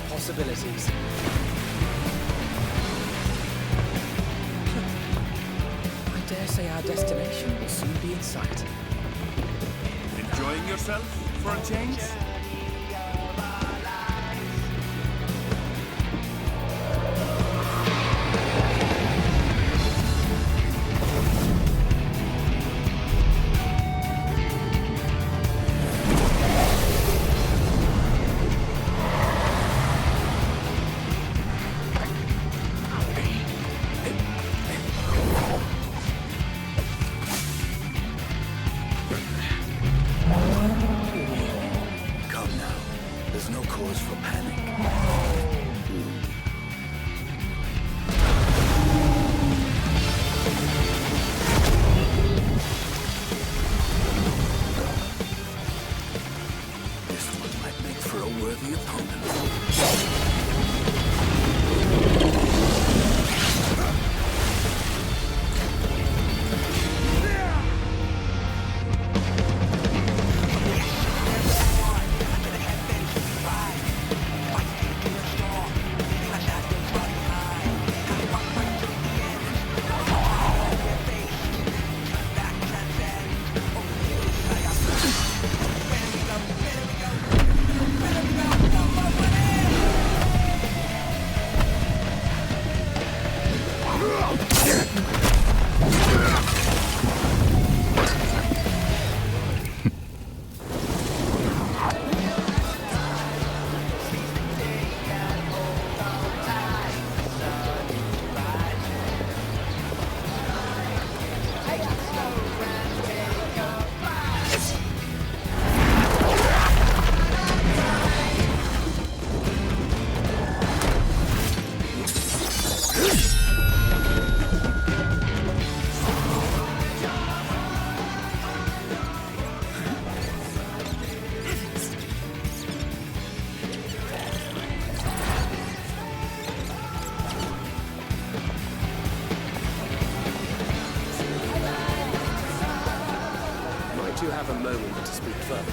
endless possibilities. I dare say our destination will soon be in sight. Enjoying yourself for a change? You have a moment to speak further.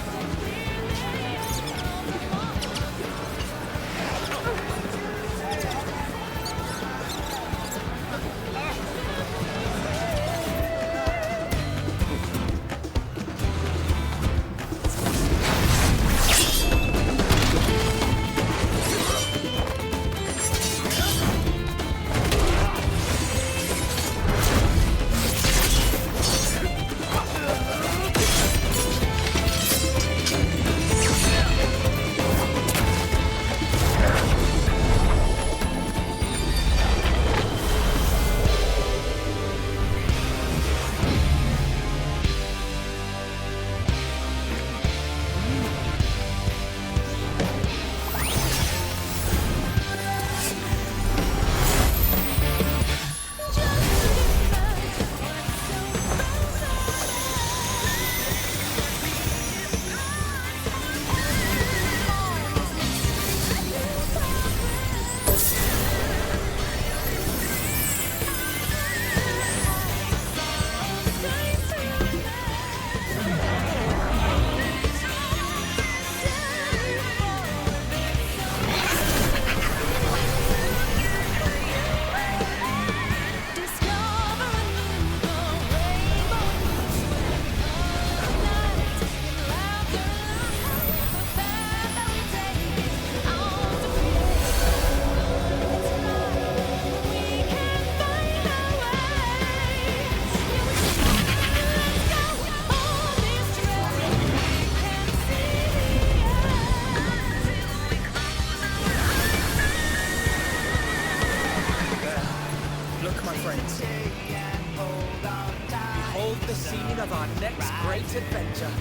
The scene of our next great adventure.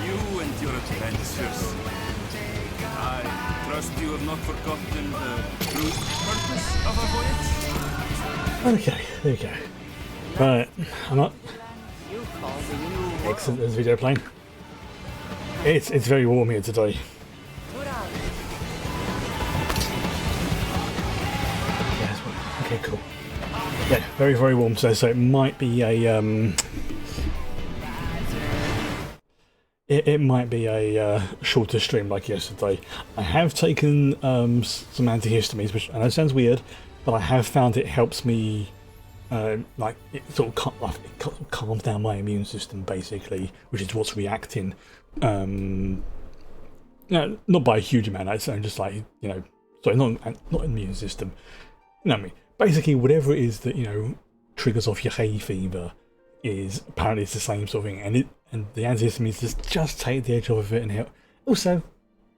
You and your adventures. I trust you have not forgotten the true purpose of our voyage? Okay, there you go. Right, I'm not... Excellent, there's video playing. It's very warm here today. Yes, okay, cool. Yeah, very, very warm today, so it might be a... It it might be a shorter stream like yesterday. I have taken some antihistamines, which I know sounds weird, but I have found it helps me, like it sort of calms down my immune system basically, which is what's reacting. No, not by a huge amount. It's just like sorry, not immune system. You know what I mean? Basically, whatever it is that triggers off your hay fever is apparently it's the same sort of thing, and the antihistamines just take the edge off of it and help. Also,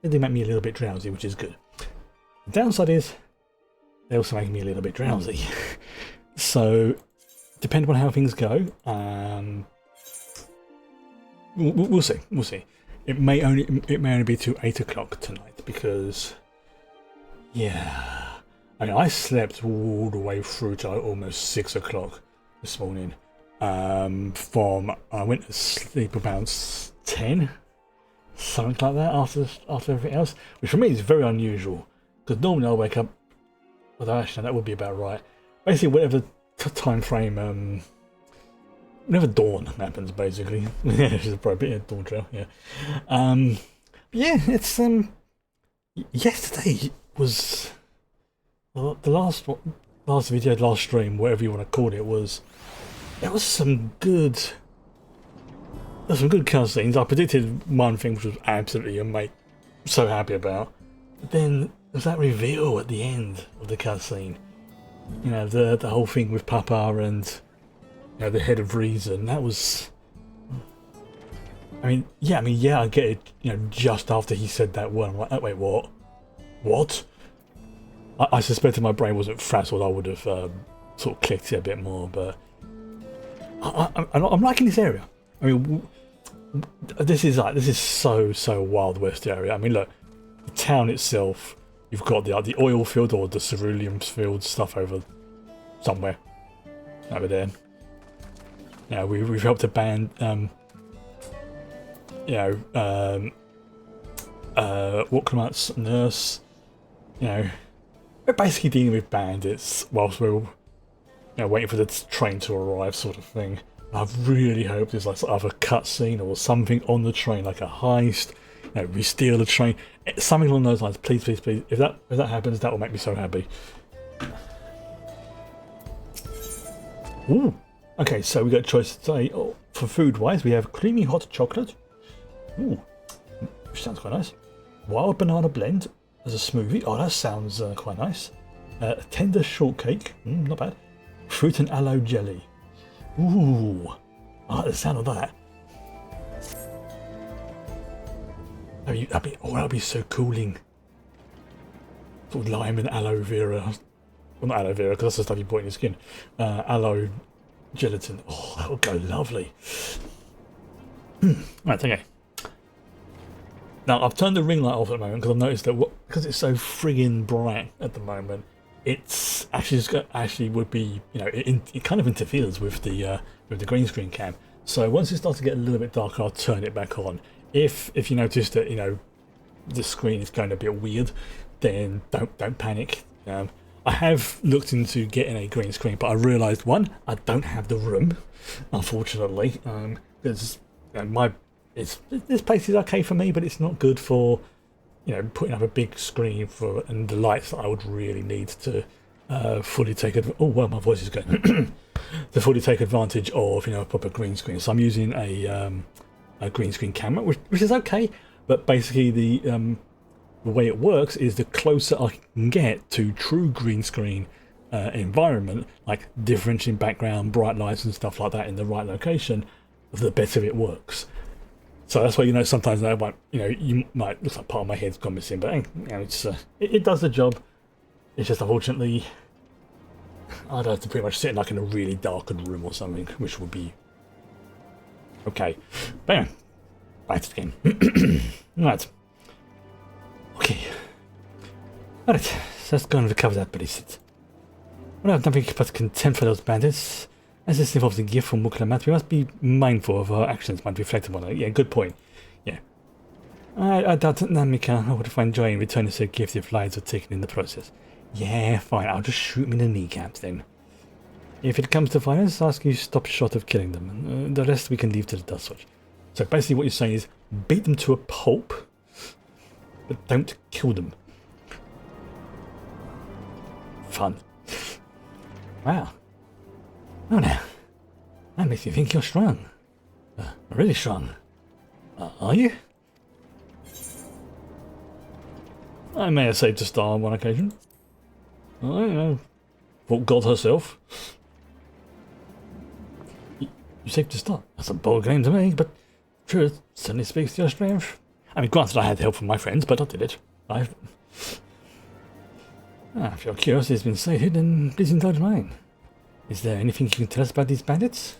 they do make me a little bit drowsy, which is good. The downside is they also make me a little bit drowsy. So, depending on how things go, we'll see. We'll see. It may only be to 8 o'clock tonight because, yeah, I mean I slept all the way through to almost 6 o'clock this morning. From I went to sleep about 10, something like that after everything else, which for me is very unusual because normally I wake up. Although actually that would be about right. Basically, whatever time frame, whenever dawn happens, basically. Yeah, which is probably a Dawntrail. Yeah. Yeah, it's yesterday was the last video, last stream, whatever you want to call it, was. There was some good cutscenes. I predicted one thing which was absolutely so happy about. But then there's that reveal at the end of the cutscene. The whole thing with Papa and the head of reason. That was. I get it. Just after he said that word, I'm like, oh, wait, what? What? I suspected my brain wasn't frazzled. I would have sort of clicked it a bit more, but. I'm liking this area. I mean, this is so Wild West area. I mean, look, the town itself. You've got the oil field or the cerulean field stuff over somewhere over there. We've helped a band. Walkmats nurse. We're basically dealing with bandits whilst we're. Waiting for the train to arrive, sort of thing. I really hope there's like sort of a cutscene or something on the train, like a heist. We steal the train, something along those lines. Please, please, please. If that happens, that will make me so happy. Ooh. Okay, so we got a choice today. Oh, for food-wise, we have creamy hot chocolate. Ooh, which sounds quite nice. Wild banana blend as a smoothie. Oh, that sounds quite nice. A tender shortcake. Not bad. Fruit and aloe jelly. Ooh, I like the sound of that. That'd be so cooling. Sort of lime and aloe vera. Well, not aloe vera, because that's the stuff you put in your skin. Aloe gelatin. Oh, that would go lovely. Right, okay. Now, I've turned the ring light off at the moment because I've noticed that because it's so friggin' bright at the moment, it's actually would be it kind of interferes with the green screen cam. So once it starts to get a little bit darker, I'll turn it back on. If you notice that the screen is going a bit weird, then don't panic. I have looked into getting a green screen, but I realised one, I don't have the room, unfortunately, because this place is okay for me, but it's not good for. Putting up a big screen and the lights that I would really need to fully take my voice is going to fully take advantage of a proper green screen. So I'm using a green screen camera, which is okay, but basically the way it works is the closer I can get to true green screen environment, like differentiating background, bright lights and stuff like that in the right location, the better it works. So that's why sometimes I might you might look like part of my head's gone missing, but it's it does the job. It's just unfortunately I'd have to pretty much sit in a really darkened room or something, which would be okay. But anyway, back to the game. Right. Okay. Alright, so let's go and recover that bracelet. Well, I have nothing but contempt for those bandits. As this involves a gift from Muklamat, we must be mindful of our actions might reflect upon it. Yeah, good point. Yeah. I doubt that Namika would find joy in returning said gift if lives are taken in the process. Yeah, fine, I'll just shoot him in the kneecaps then. If it comes to violence, ask you stop short of killing them. The rest we can leave to the Dustwatch. So basically what you're saying is beat them to a pulp, but don't kill them. Fun. Wow. Oh now, that makes you think you're strong. Really strong. Are you? I may have saved a star on one occasion. I don't know. Fought God herself. You saved a star. That's a bold claim to make, but truth certainly speaks to your strength. I mean, granted, I had help from my friends, but I did it. If your curiosity has been sated, then please indulge mine. Is there anything you can tell us about these bandits?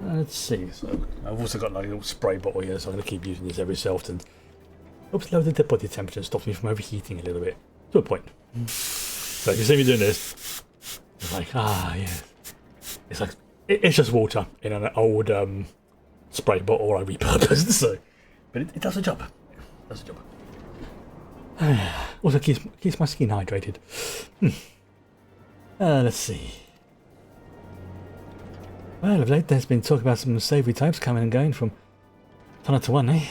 Let's see. So I've also got like a little spray bottle here, so I'm going to keep using this every so often. Helps lower the body temperature and stops me from overheating a little bit. To a point. So if you see me doing this, it's like, yeah. It's like, it's just water in an old spray bottle I repurposed, so. But it does the job. It does the job. Also keeps my skin hydrated. Let's see. Well, of late there's been talk about some savoury types coming and going from Tunnel to One,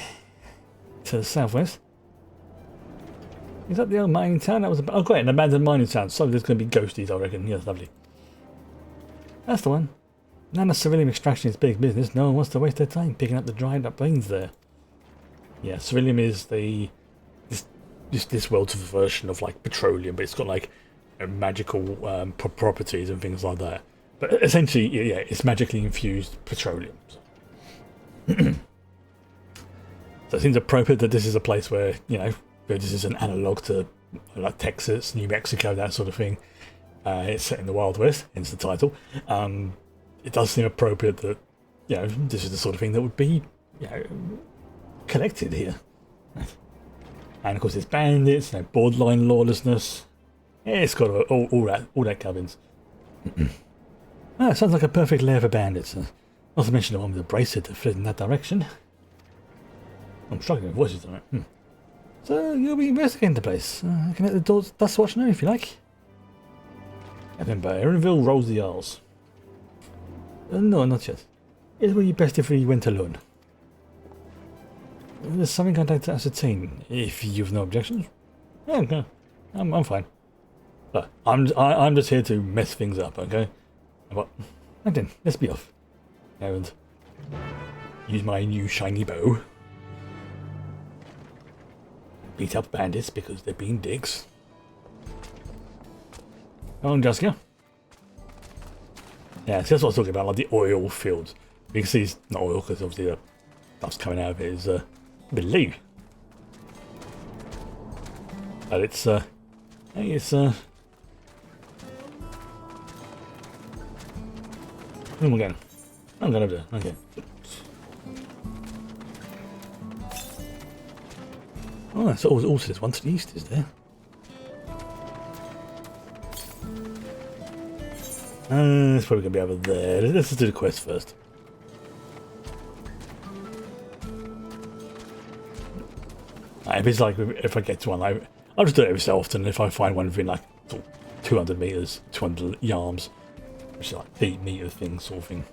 to the southwest. Is that the old mining town? That was oh great, an abandoned mining town. So there's going to be ghosties, I reckon. Yes, lovely. That's the one. None of ceruleum extraction is big business. No one wants to waste their time picking up the dried up veins there. Yeah, ceruleum is this world's version of like petroleum, but it's got like magical properties and things like that. But essentially, yeah, it's magically infused petroleum. So it seems appropriate that this is a place where, you know, this is an analogue to like Texas, New Mexico, that sort of thing. It's set in the Wild West, hence the title. It does seem appropriate that, you know, this is the sort of thing that would be, you know, collected here. And of course, it's bandits, you know, borderline lawlessness. Yeah, it's got all that covens. It sounds like a perfect lair for bandits. Not to mention the one with the bracelet that fled in that direction. I'm struggling with voices on it. So you'll be investigating the place. I can let the dust watch know if you like. Captain Erinville rolls the R's. No, not yet. It would be best if we went alone. There's something I'd like to ascertain, if you've no objections. Yeah, no, I'm fine. But I'm just here to mess things up, okay? But then let's be off. And use my new shiny bow. Beat up bandits because they're being dicks. Oh, and Jessica. Yeah, so that's what I was talking about, like the oil fields. You can see it's not oil because obviously the stuff's coming out of it is blue. But it's oh again. I'm going over there. Okay. Oh, so also there's one to the east, is there? It's probably going to be over there. Let's just do the quest first. If it's like, if I get to one, I'll just do it every so often. If I find one within like 200 meters, 200 yards, which is like feet, meter thing, sort of thing.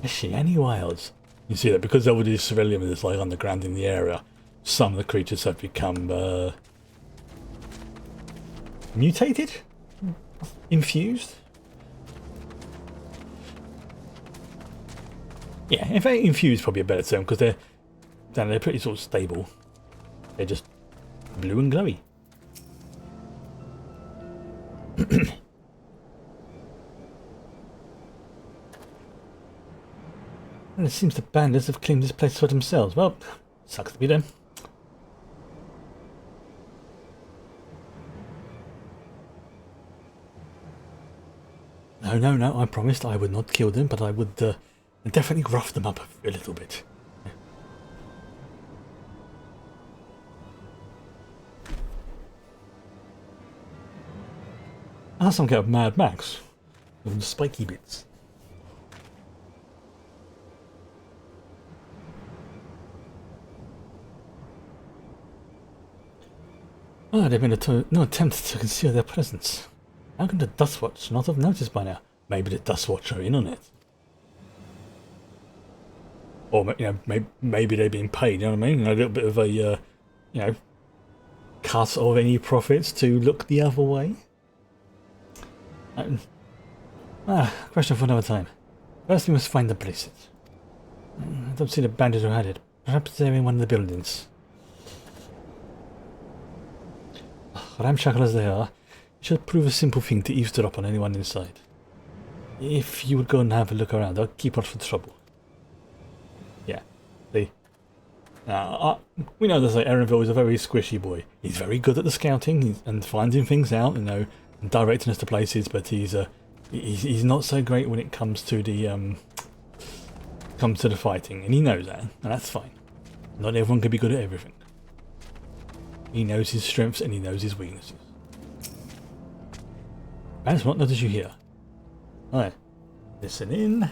Is she any wilds? You see that because there was ceruleum that's like underground in the area, some of the creatures have become mutated, infused. Yeah, in fact, infused is probably a better term because they're pretty sort of stable. They're just blue and glowy. And it seems the bandits have claimed this place for themselves. Well, sucks to be them. No, I promised I would not kill them, but I would definitely rough them up a little bit. That's some kind of Mad Max with the spiky bits. Oh, there've been no attempt to conceal their presence. How can the Dustwatch not have noticed by now? Maybe the Dustwatch are in on it. Or, you know, maybe they're being paid, you know what I mean? You know, a little bit of a, you know, cut of any profits to look the other way. Question for another time. First we must find the bracelet. I don't see the bandit who had it. Perhaps they're in one of the buildings. Ramshackle as they are, it should prove a simple thing to eavesdrop on anyone inside. If you would go and have a look around, I'll keep out for trouble. Yeah, see? We know that Erenville is a very squishy boy. He's very good at the scouting and finding things out, you know, and directing us to places, but he's not so great when it comes to the fighting, and he knows that, and that's fine. Not everyone can be good at everything. He knows his strengths and he knows his weaknesses. That's what notice you here. Alright. Listen in.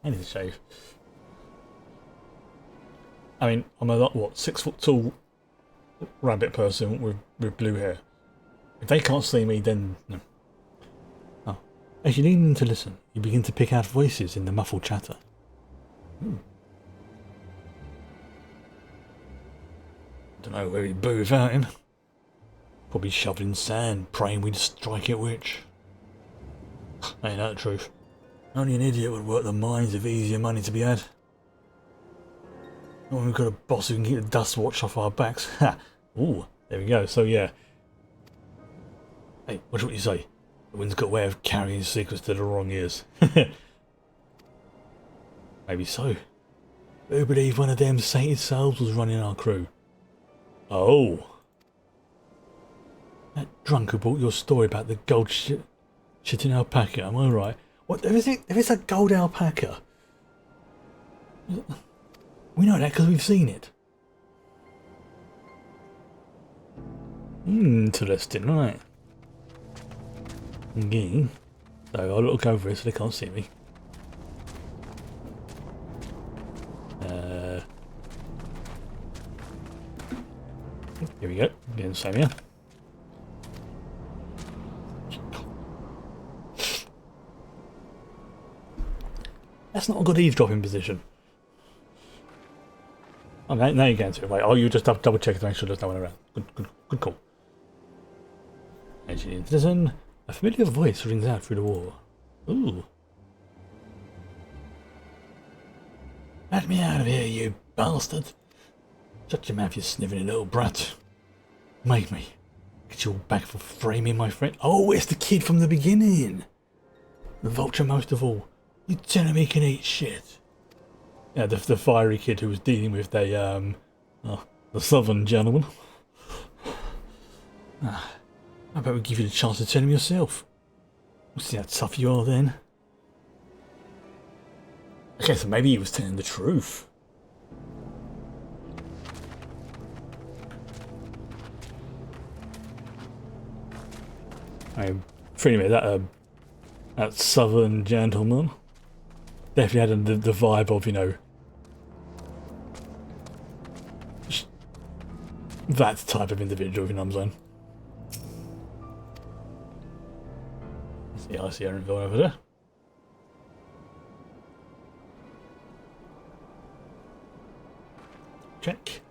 I need to shave. I mean, I'm a what, 6 foot tall rabbit person with blue hair. If they can't see me, then no. Oh. As you lean in to listen, you begin to pick out voices in the muffled chatter. Don't know where he'd be without him. Probably shoved in sand, praying we'd strike it rich. Ain't that the truth? Only an idiot would work the mines if easier money to be had. Not when we've got a boss who can keep the dust watch off our backs. Ha! Ooh, there we go. So yeah. Hey, watch what you say. The wind's got a way of carrying secrets to the wrong ears. Maybe so. Who believed one of them sainted souls was running our crew? Oh. That drunk who brought your story about the gold shitting alpaca, am I right? What, there is a gold alpaca? We know that because we've seen it. Interesting, right. Okay. So I'll look over it so they can't see me. Here we go, getting the same here. That's not a good eavesdropping position. Oh, now you're getting to it, right? Oh, you just have to double check to make sure there's no one around. Good call. Engineer citizen, a familiar voice rings out through the wall. Ooh. Let me out of here, you bastard. Shut your mouth, you snivelling little brat. Make me. Get you all back for framing my friend. Oh, it's the kid from the beginning. The vulture most of all. You telling me he can eat shit? Yeah, the fiery kid who was dealing with the southern gentleman. I bet we'll give you the chance to tell him yourself. We'll see how tough you are then. Okay, so maybe he was telling the truth. I'm pretty much that southern gentleman definitely had the vibe of, you know, that type of individual, if you know what I'm saying. I see Erenville over there. Check.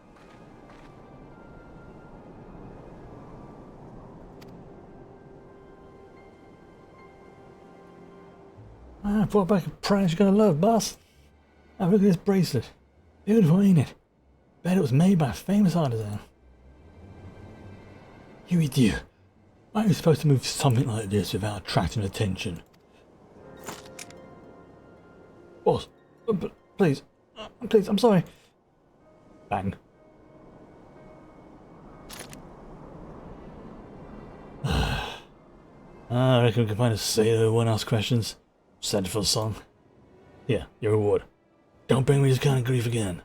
I brought back a prize you're gonna love, boss. Have a look at this bracelet. Beautiful, ain't it? Bet it was made by a famous artisan. You idiot. Why are you supposed to move something like this without attracting attention? Boss, please, I'm sorry. Bang. I reckon we can find a sailor who won't ask questions. Send for a song. Yeah, your reward. Don't bring me this kind of grief again.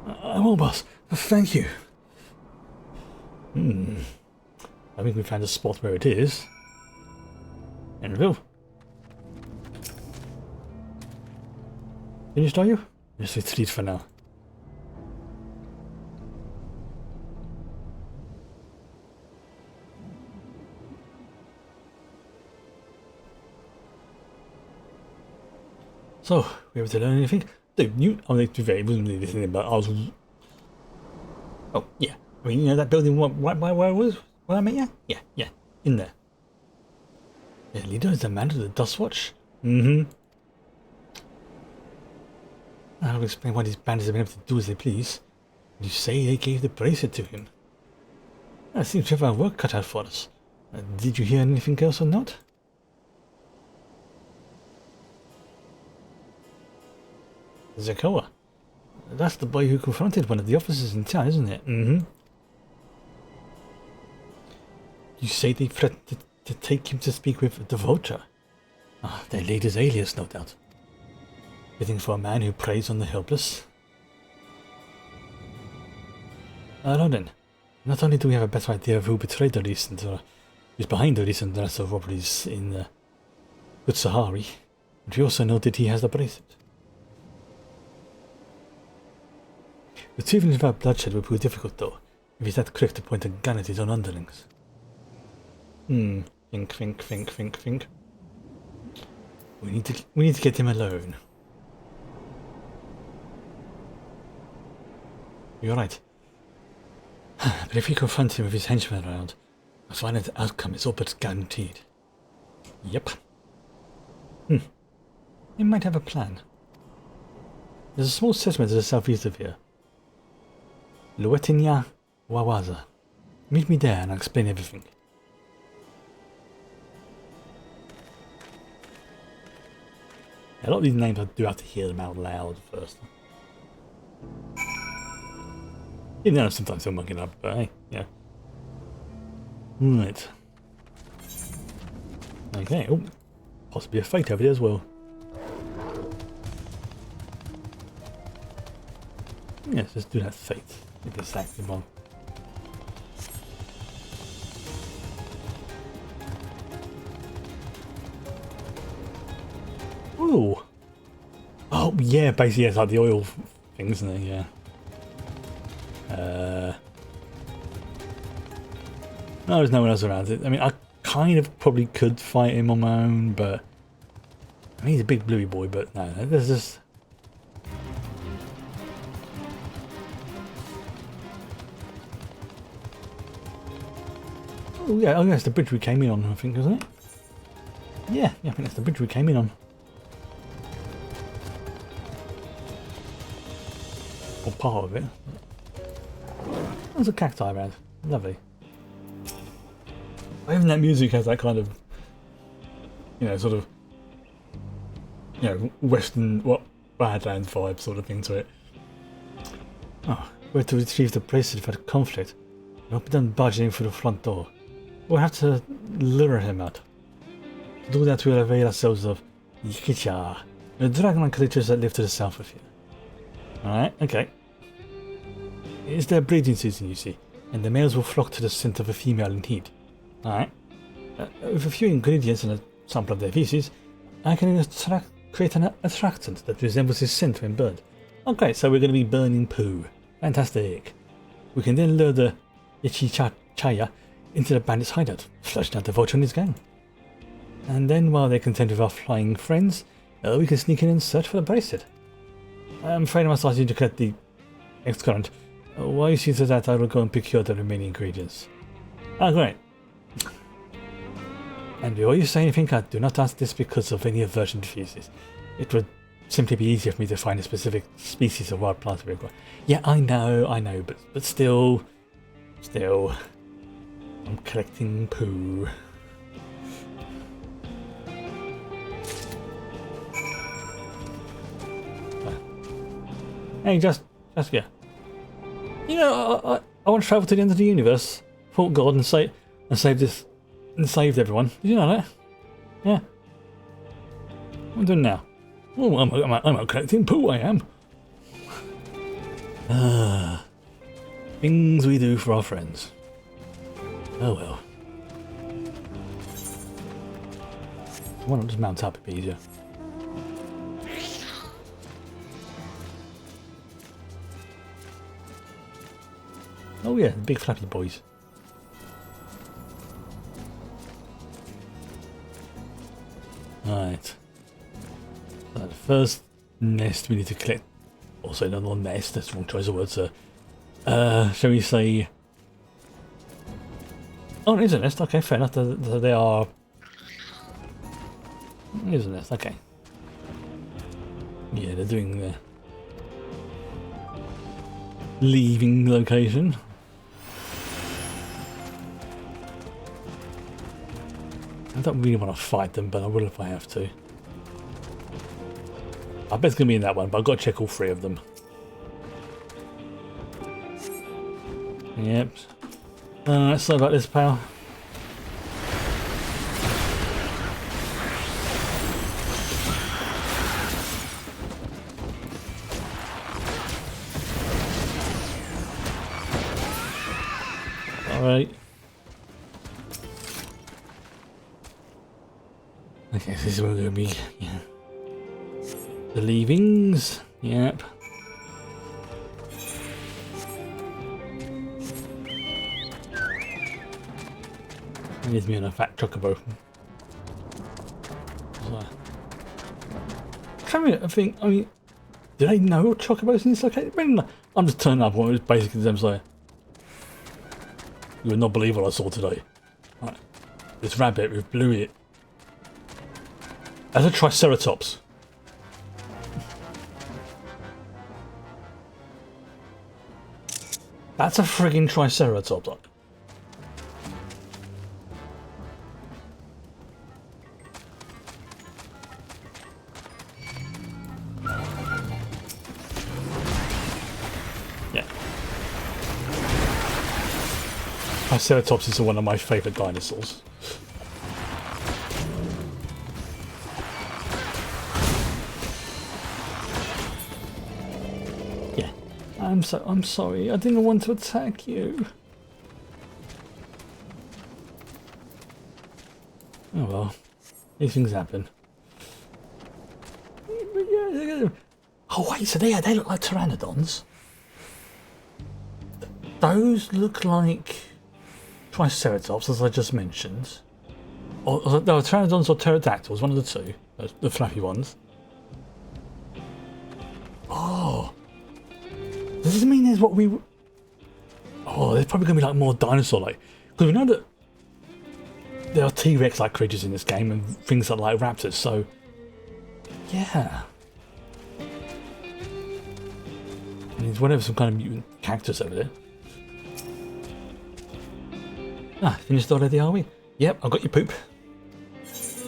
I won't, boss. Thank you. I think we found a spot where it is. Erenville. Finished, are you? Yes, it's lead for now. So, we able to learn anything? Dude, I mean, to be fair, it wasn't really listening, but I was... Oh, yeah. I mean, you know that building right by where I was? Where I met you? Yeah. In there. The leader is the man of the Dust Watch? Mm-hmm. I'll explain why these bandits have been able to do as they please. You say they gave the bracelet to him. I seem to have our work cut out for us. Did you hear anything else or not? Zakoa. That's the boy who confronted one of the officers in town, isn't it? Mm-hmm. You say they threatened to take him to speak with the Vulture? Ah, their leader's alias, no doubt. Fitting for a man who preys on the helpless. Now then, not only do we have a better idea of who betrayed the recent, or who's behind the recent arrest of robberies in Good Sahari, but we also know that he has the bracelet. Retrieving without bloodshed will prove difficult, though, if he's that quick to point a gun at his own underlings. Think. We need to get him alone. You're right. But if we confront him with his henchmen around, a violent outcome is all but guaranteed. Yep. He might have a plan. There's a small settlement to the southeast of here. Luetinya Wawaza. Meet me there and I'll explain everything. A lot of these names I do have to hear them out loud first. Even though sometimes I'm mucking up, but hey, yeah. Right. Okay, oh, possibly a fate over there as well. Yes, let's do that fate. If it's active on. Ooh. Oh yeah, basically it's like the oil thing, isn't it? Yeah. No, there's no one else around it. I mean, I kind of probably could fight him on my own, but I mean, he's a big bluey boy. But no, there's just. Oh yeah, that's the bridge we came in on, I think, isn't it? Yeah, I think that's the bridge we came in on. Or part of it. There's a cacti around. Lovely. Even that music has that kind of, sort of, Western, Badlands vibe sort of thing to it. Oh, we're to retrieve the bracelet for the conflict. We won't be done barging in through the front door. We'll have to lure him out. To do that, we'll avail ourselves of Yikicha, the dragon-like creatures that live to the south of here. Alright, okay. It's their breeding season, you see, and the males will flock to the scent of a female in heat. Alright. With a few ingredients and a sample of their feces, I can create an attractant that resembles his scent when burned. Okay, so we're going to be burning poo. Fantastic. We can then lure the Ichichaya into the bandit's hideout, flushing out the Vulture and his gang. And then, while they're content with our flying friends, we can sneak in and search for the bracelet. I'm afraid I must ask you to cut the excurrent. While you see to that, I will go and procure the remaining ingredients. Ah, great. And before you say anything, I do not ask this because of any aversion to feces. It would simply be easier for me to find a specific species of wild plant to require. Yeah, I know, but still, I'm collecting poo. Hey, just yeah. I want to travel to the end of the universe, fought God, and saved everyone. Did you know that? Yeah. What am I doing now? Oh, I'm out collecting poo. I am. Things we do for our friends. Oh well. Why not just mount up? It'd be easier. Oh yeah, the big flappy boys. Right. first nest we need to collect. Also, another nest. That's the wrong choice of words, sir. Shall we say? Oh, it is a nest. Okay, fair enough. They are. It is a nest. Okay. Yeah, they're doing the leaving location. I don't really want to fight them, but I will if I have to. I bet it's going to be in that one, but I've got to check all three of them. Yep. Sorry about this, pal. Alright. Okay, this is where we're going to be. Yeah. The leavings. Yep. Needs me on a fat chocobo. I mean, do they know chocobos in this location? I mean, I'm just turning up on it, basically them saying, you would not believe what I saw today. Right. This rabbit with blue ear. That's a triceratops. That's a friggin' triceratops. Yeah. Triceratops is one of my favourite dinosaurs. Yeah. I'm sorry. I didn't want to attack you. Oh well. These things happen. Oh wait, so they look like pteranodons. Those look like triceratops, as I just mentioned. Or no, pteranodons or pterodactyls, one of the two. The fluffy ones. Oh. Does this mean there's what we... Oh, there's probably going to be like more dinosaur-like. Because we know that there are T-Rex-like creatures in this game and things that are like raptors, so... Yeah. And there's whatever, some kind of mutant cactus over there. Ah, finished already, are we? Yep, I've got your poop.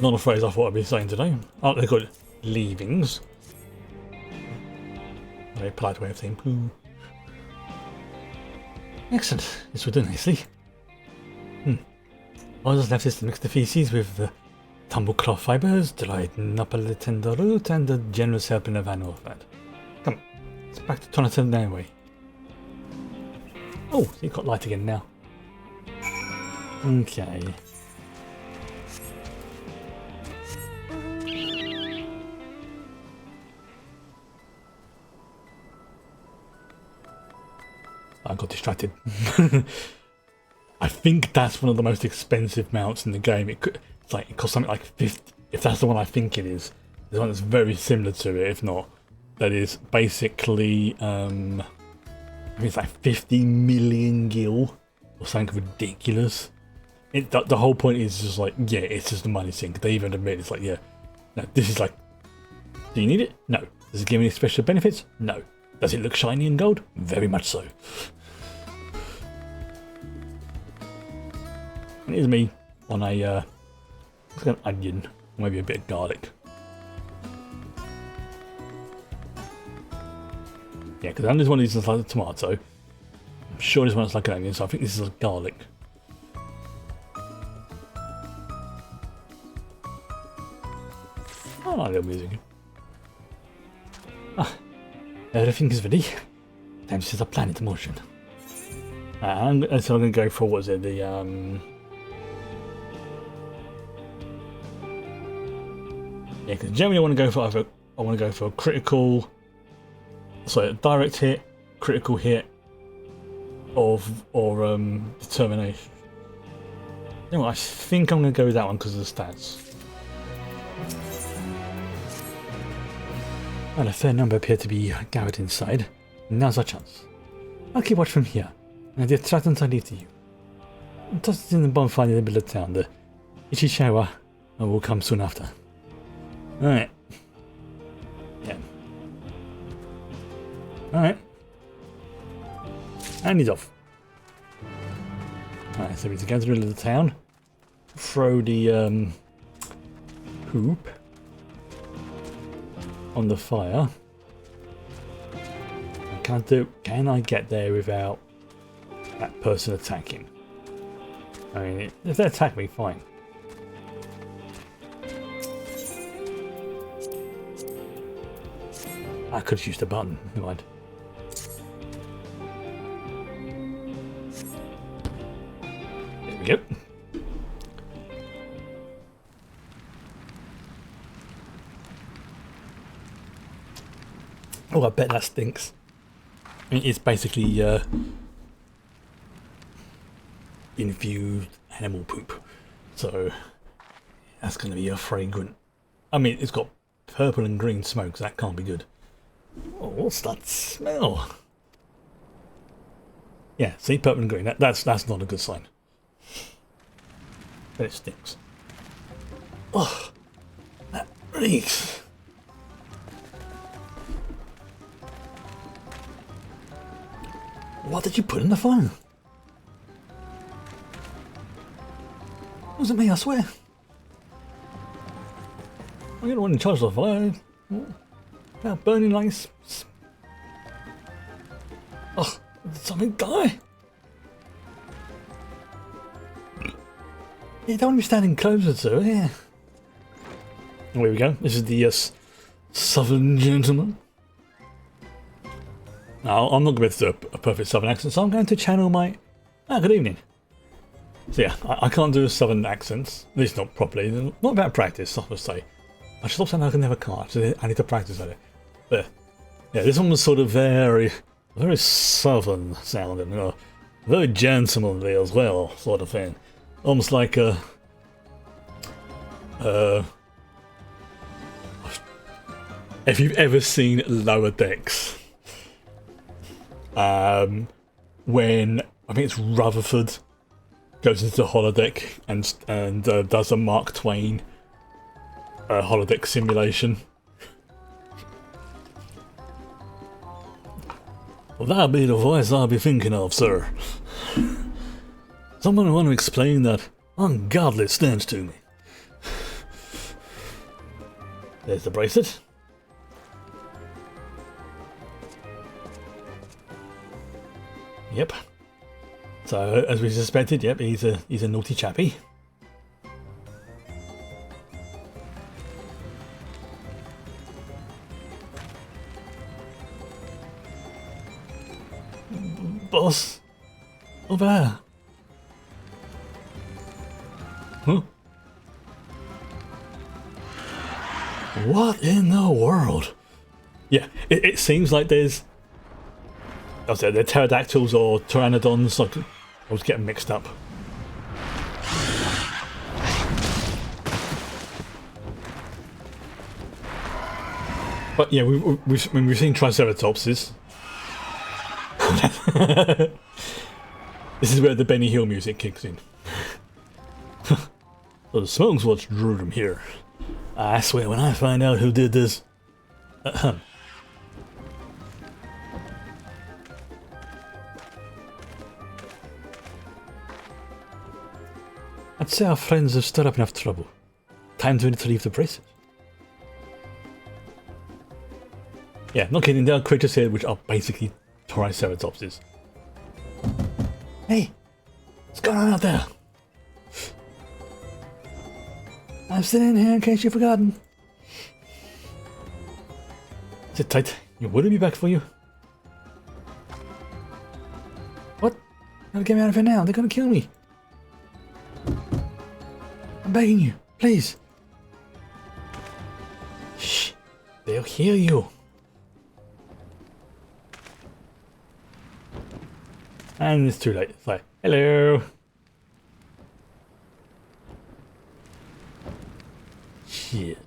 Not a phrase I thought I'd be saying today. Oh, they're called leavings. Very polite way of saying poo. Excellent. This will do nicely. I just left this to mix the feces with the tumble cloth fibres to lighten up a little tender root and the generous helping of animal fat. Come on, it's back to Jonathan anyway. Oh, it got light again now. Okay. I got distracted. I think that's one of the most expensive mounts in the game. It costs something like 50. If that's the one I think it is, there's one that's very similar to it. If not, that is basically I think it's like 50 million gil or something ridiculous. The whole point is just like, yeah, it's just a money sink. They even admit it's like, yeah, no, this is like, do you need it? No. Does it give any special benefits? No. Does it look shiny and gold? Very much so. And here's me on a like an onion, maybe a bit of garlic. Yeah, because I know this one is like a tomato. I'm sure this one's like an onion, so I think this is a garlic. Oh, I like little music. Ah, everything is ready. Time to set the planet in motion. So I'm going to go for, what is it, the yeah, because generally I want to go for a critical, so direct hit, critical hit, or determination. You know what, I think I'm going to go with that one because of the stats. Well, a fair number appear to be gathered inside. Now's our chance. I'll keep watch from here, and the attractants I leave to you. Toss it in the bonfire in the middle of town. The Ichichawa will come soon after. Alright. Yeah. Alright. And he's off. Alright, so we need to go to the middle of the town. Throw the hoop on the fire. Can I get there without that person attacking? I mean, if they attack me, fine. I could have used a button. Never mind. There we go. Oh, I bet that stinks. I mean, it's basically infused animal poop, so that's going to be a fragrant. I mean, it's got purple and green smoke, so that can't be good. Oh, what's that smell? Yeah, see, purple and green. That's not a good sign. But it stinks. Oh, that reeks. What did you put in the fire? It wasn't me, I swear. I'm the one in charge of the fire. Now burning like... Oh, did something die? You don't want to be standing closer to it, yeah. Here we go. This is the southern gentleman. Now, I'm not going to do a perfect southern accent, so I'm going to channel my... good evening. So yeah, I can't do a southern accent, at least not properly. Not about practice, I would say. I should stop saying I can never can't, so I need to practice at it. But yeah, this one was sort of very southern sounding, you know, very gentlemanly as well, sort of thing. Almost like a... if you've ever seen Lower Decks... when I think it's Rutherford goes into the holodeck and does a Mark Twain holodeck simulation. Well, that'll be the voice I'll be thinking of, sir. Someone want to explain that ungodly stench to me. There's the bracelet. Yep. So as we suspected, yep, he's a naughty chappy. Boss, over there. Huh? What in the world? Yeah, it seems like there's... I said they're pterodactyls or pteranodons. I was getting mixed up. But yeah, we've seen triceratopses. This is where the Benny Hill music kicks in. So the smoke's what drew them here. I swear, when I find out who did this... I'd say our friends have stirred up enough trouble. Time to retrieve the bracelet. Yeah, not kidding, there are creatures here which are basically triceratopses. Hey! What's going on out there? I'm still in here in case you've forgotten. Sit tight, you wouldn't be back for you. What? Gotta get me out of here now, they're gonna kill me. I'm begging you, please. Shh, they'll hear you. And it's too late. It's like, hello. Shit.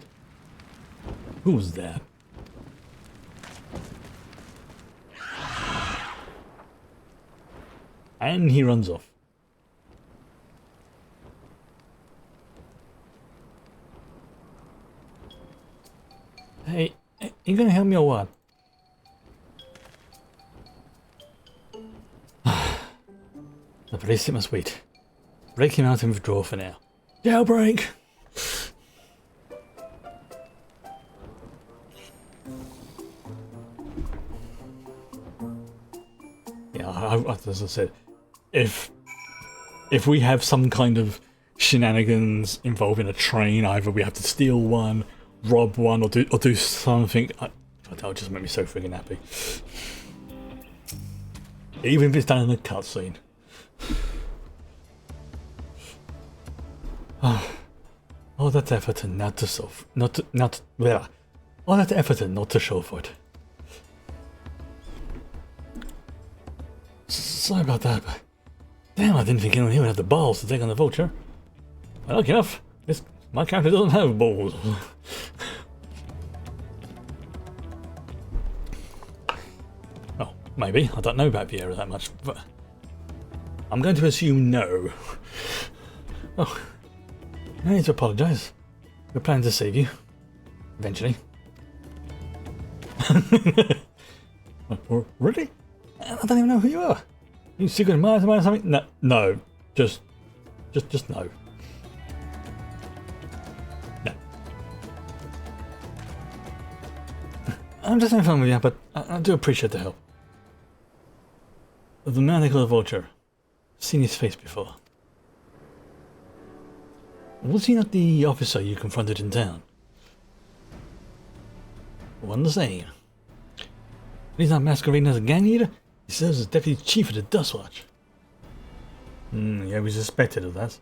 Who's that? And he runs off. Hey, you gonna help me or what? The police must wait. Break him out and withdraw for now. Jailbreak! Yeah, as I said, if we have some kind of shenanigans involving a train, either we have to steal one, rob one, or do something, that would just make me so friggin' happy. Even if it's done in a cutscene. All that effort and not to solve, all that effort and not to show for it. Sorry about that, but damn, I didn't think anyone here would have the balls to take on the vulture. Well, lucky enough, my character doesn't have balls. Well, maybe. I don't know about Vieira that much, but I'm going to assume no. Oh, no need to apologise. We're planning to save you. Eventually. Really? I don't even know who you are. You secret admirer or something? No. Just no. No. I'm just having fun with you, but I do appreciate the help. The man they call the Vulture. I've seen his face before. Was he not the officer you confronted in town? One the same. He's not masquerading as a gang leader. He serves as deputy chief of the Dust Watch. Yeah, we suspected of that.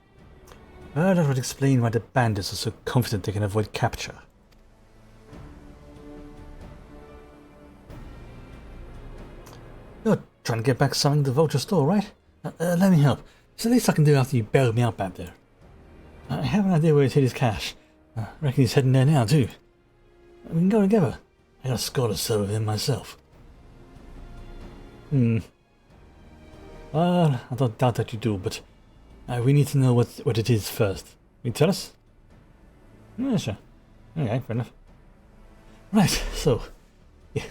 Well, that would explain why the bandits are so confident they can avoid capture. You're trying to get back something to the Vulture store, right? Let me help. It's the least I can do after you bailed me out back there. I have an idea where he's hid his cash. I reckon he's heading there now, too. We can go together. I got a score to settle with him myself. Well, I don't doubt that you do, but we need to know what it is first. Can you tell us? Yeah, sure. Okay, fair enough. Right, so... yeah.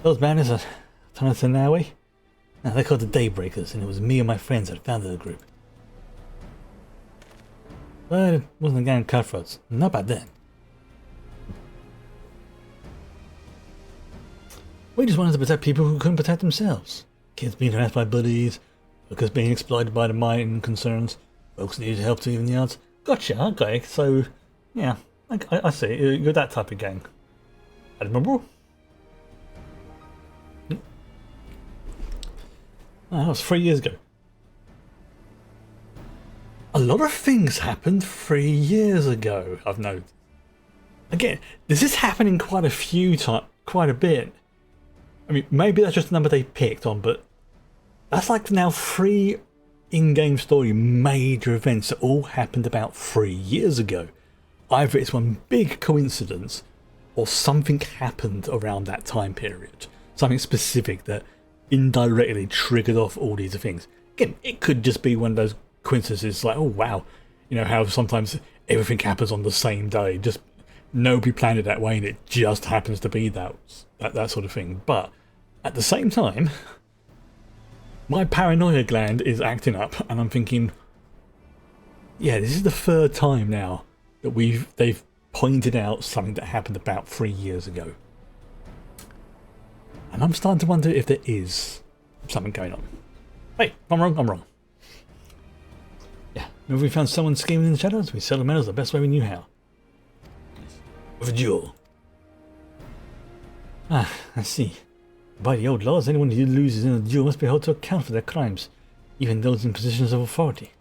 Those bandits are turning to Naui. They're called the Daybreakers, and it was me and my friends that founded the group. But it wasn't a gang of cutthroats. Not back then. We just wanted to protect people who couldn't protect themselves. Kids being harassed by bullies, workers being exploited by the mining concerns, folks needed help to even the odds. Gotcha, okay, so, yeah, I see, you're that type of gang. Admirable? Oh, that was 3 years ago. A lot of things happened 3 years ago, I've noted. Again, this is happening quite a bit. I mean, maybe that's just the number they picked on, but that's like now 3 in-game story major events that all happened about 3 years ago. Either it's one big coincidence, or something happened around that time period. Something specific that indirectly triggered off all these things. Again, it could just be one of those coincidences like, oh wow, you know how sometimes everything happens on the same day. Just nobody planned it that way and it just happens to be that sort of thing. But at the same time, my paranoia gland is acting up and I'm thinking, yeah, this is the 3rd time now that they've pointed out something that happened about 3 years ago. And I'm starting to wonder if there is something going on. Hey, I'm wrong. Yeah, if we found someone scheming in the shadows, we settled matters the best way we knew how. With a duel. Ah, I see. By the old laws, anyone who loses in a duel must be held to account for their crimes, even those in positions of authority.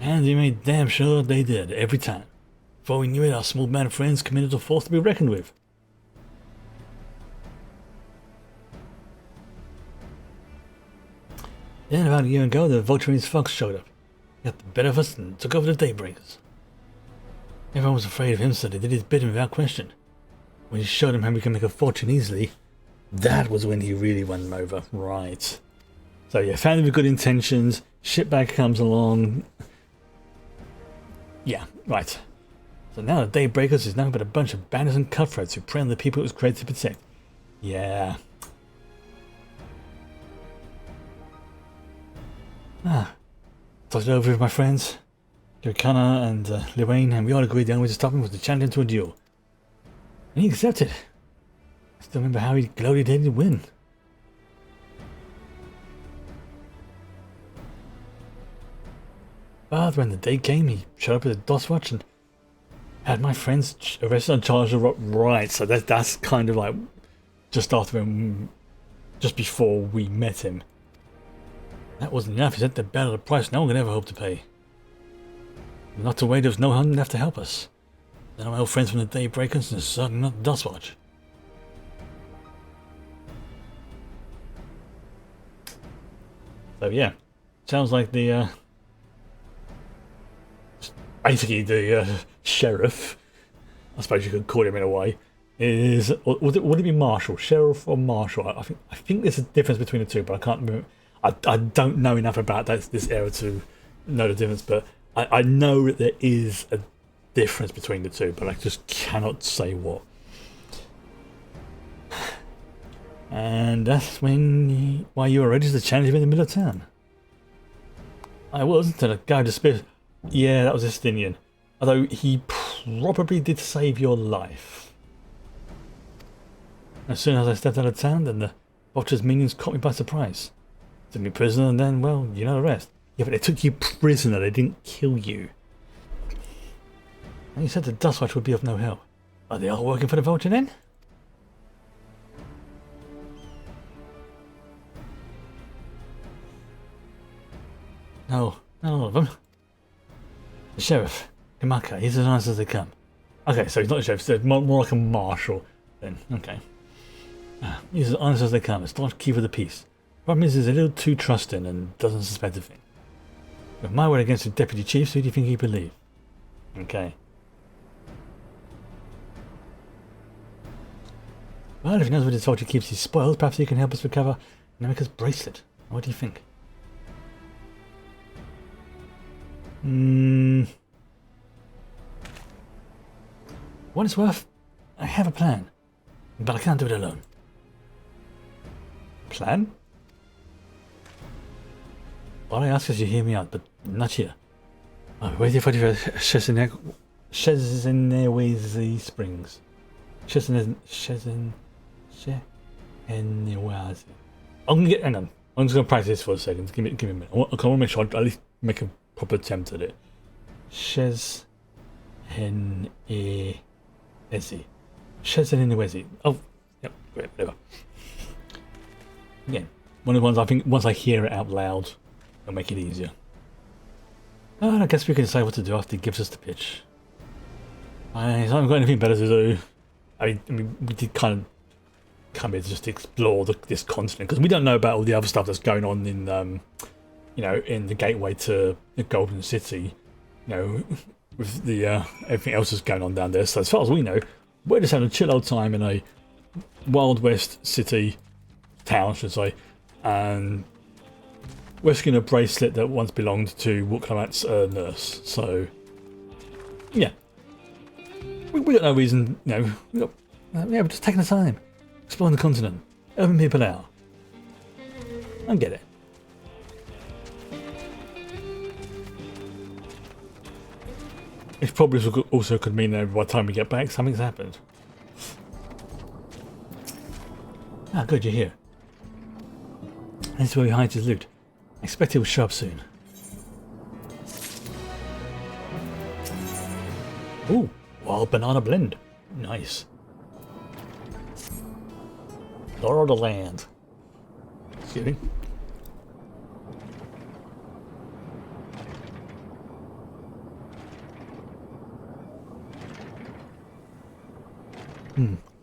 And we made damn sure they did, every time. Before we knew it, our small band of friends committed a force to be reckoned with. Then about a year ago, the Vulture and his folks showed up. Got the better of us and took over the Daybreakers. Everyone was afraid of him, so they did his bidding without question. When he showed them how we can make a fortune easily, that was when he really won them over. Right. So yeah, family with good intentions, shitbag comes along. Yeah, right. So now the Daybreakers is nothing but a bunch of bandits and cutthroats who prey on the people it was created to protect. Yeah. Talked it over with my friends, Durkana and Luane, and we all agreed the only way to stop him was to challenge him to a duel. And he accepted. I still remember how he gloated he didn't win. But when the day came, he showed up with a DOS watch and had my friends arrested and charged of right. So that's kind of like just before we met him. That wasn't enough. He said the bet at a price no one could ever hope to pay. Not to wait, there was no hunting left to help us. Then my old friends from the Daybreakers and certainly not the DOS watch. So yeah, sounds like the basically the sheriff, I suppose you could call him in a way, is would it be Marshall, sheriff or Marshall? I think there's a difference between the two, but I can't remember. I don't know enough about this era to know the difference, but I know that there is a difference between the two, but I just cannot say what. And that's why you were ready to challenge him in the middle of town. I was until the guy disappeared. Yeah, that was Estinian. Although he probably did save your life. As soon as I stepped out of town, then the Vulture's minions caught me by surprise. Took me prisoner, and then, well, you know the rest. Yeah, but they took you prisoner, they didn't kill you. And you said the Dust Watch would be of no help. Are they all working for the Vulture then? No, not all of them. The sheriff, Kamaka, he's as nice as they come. Okay, so he's not a sheriff, so more like a marshal then. Okay. He's as honest as they come, it's not key for the peace. Problem is, he's a little too trusting and doesn't suspect a thing. With my word against the deputy chiefs, who do you think he'd believe? Okay. Well, if he knows where the soldier keeps his spoils, perhaps he can help us recover Namika's bracelet. What do you think? What it's worth, I have a plan, but I can't do it alone. Plan? All I ask is you hear me out, but not here. I'm waiting for you for Shezenewezi Springs. Shezenewezi. Hang on. I'm just gonna practice this for a second. Give me a minute. I want to make sure I at least make a proper attempt at it. Shezenewezi. Oh, yep, great, whatever. Again, one of the ones I think once I hear it out loud, it'll make it easier. Oh, I guess we can decide what to do after he gives us the pitch. I haven't got anything better to do. I mean, we did kind of come here to just explore this continent because we don't know about all the other stuff that's going on in, you know, in the gateway to the Golden City. You know, with the everything else that's going on down there. So as far as we know, we're just having a chill old time in a Wild West city, town, should I say, and rescuing a bracelet that once belonged to Wukalamat's nurse. So, yeah. We got no reason, you know, we're just taking the time, exploring the continent, helping people out. I get it. It probably also could mean that by the time we get back, something's happened. Ah, good, you're here. This is where he hides his loot. I expect he will show up soon. Ooh, wild banana blend. Nice. Laurel the land. Excuse me.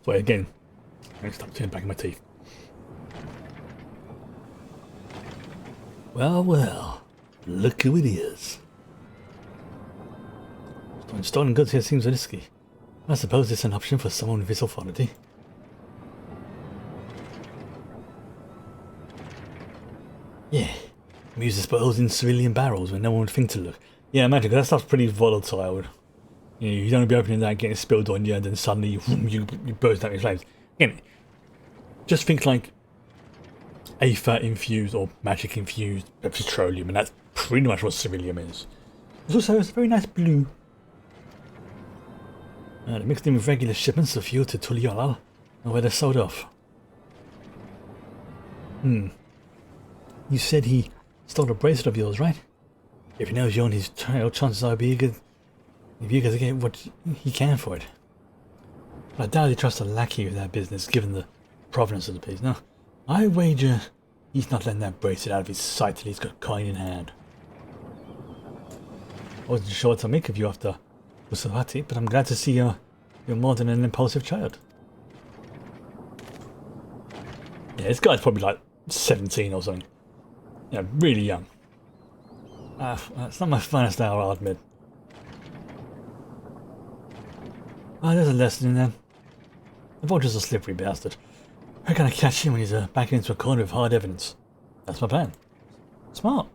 So again, I'm going to stop turning back in my teeth. Well, well, look who it is. Stolen goods here seems risky. I suppose it's an option for someone with his authority. Yeah. We use the spoils in civilian barrels when no one would think to look. Yeah, imagine, 'cause that stuff's pretty volatile. You know, you don't want to be opening that, getting spilled on you, and then suddenly you burst out in flames. Again, just think like aether infused or magic infused petroleum, and that's pretty much what civilium is. It's a very nice blue. They're mixed in with regular shipments of fuel to Tuliolal, and where they're sold off. You said he stole a bracelet of yours, right? If he knows you're on his trail, chances are he'll be eager to get what he can for it. But I doubt he trusts a lackey with that business, given the provenance of the piece. No, I wager he's not letting that bracelet out of his sight till he's got coin in hand. I wasn't sure what to make of you after Usavati, but I'm glad to see you're more than an impulsive child. Yeah, this guy's probably like 17 or something. Yeah, really young. It's not my finest hour, I'll admit. Oh, there's a lesson in there. The vulture's a slippery bastard. We're gonna catch him when he's back into a corner with hard evidence. That's my plan. Smart.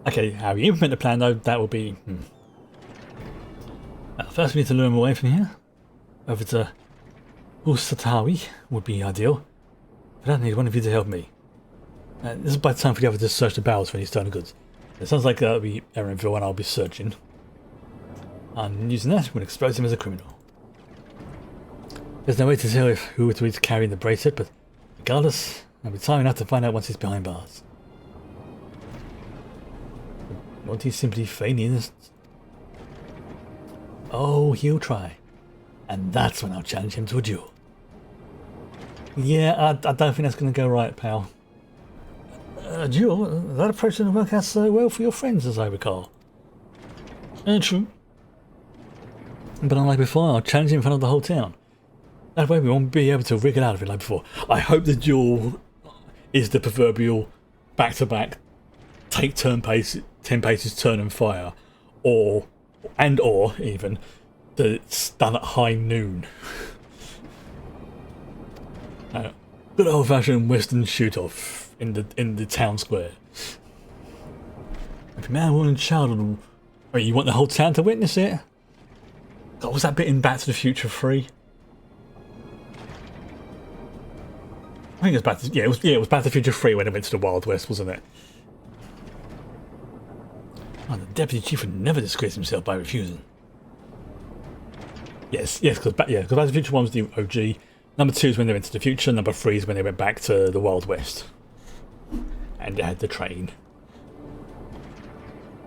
Okay, how you implement the plan though, that will be... First we need to lure him away from here. Over to Usatawi would be ideal. But I need one of you to help me. This is by time for the other to search the barrels for any stolen goods. It sounds like that'll be Erenville and I'll be searching. And using that, we'll expose him as a criminal. There's no way to tell who it was carrying the bracelet, but regardless, there'll be time enough to find out once he's behind bars. Won't he simply feign innocence? Oh, he'll try. And that's when I'll challenge him to a duel. Yeah, I don't think that's going to go right, pal. A duel? That approach didn't work out so well for your friends, as I recall. True. But unlike before, I'll challenge him in front of the whole town. That way we won't be able to wriggle out of it like before. I hope the duel is the proverbial back-to-back, take 10 paces, turn and fire, or even that it's done at high noon. Good old-fashioned Western shoot-off in the town square. If a man, woman, and child, you want the whole town to witness it? God, was that bit in Back to the Future 3? I think it was Back to it was Back to the Future 3 when it went to the Wild West, wasn't it? Oh, the deputy chief would never disgrace himself by refusing. Yes, because Back to the Future 1 was the OG. Number 2 is when they went to the future. Number 3 is when they went back to the Wild West. And they had the train.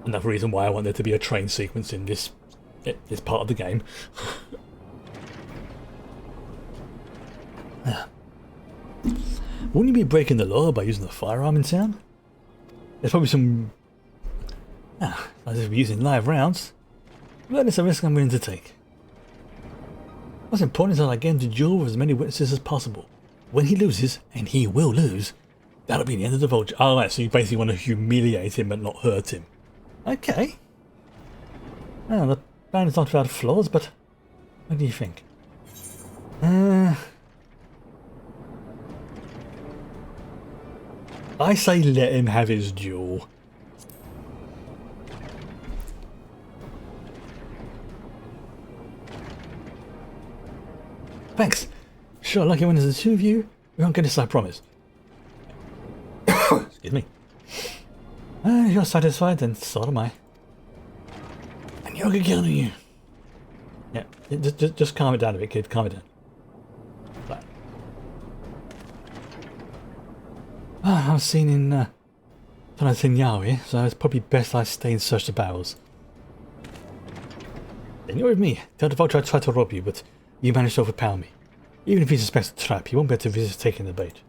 Another reason why I want there to be a train sequence in this part of the game. Wouldn't you be breaking the law by using a firearm in town? There's probably some... as if we're using live rounds. But it's a risk I'm willing to take. What's important is that I get him to duel with as many witnesses as possible. When he loses, and he will lose, that'll be the end of the vulture. Oh, right, so you basically want to humiliate him but not hurt him. Okay. Well, the plan is not without flaws, but what do you think? I say let him have his duel. Thanks. Sure, lucky when there's the two of you. We won't get this, I promise. Excuse me. You're satisfied, then so am I. And you're a good girl, are you? Yeah, just calm it down a bit, kid. Calm it down. Right. I was seen in Tonatinyari, so it's probably best I stay and search the barrels. Then you're with me. Tell the vulture I tried to rob you, but you managed to overpower me. Even if he suspects a trap, he won't be able to resist taking the bait.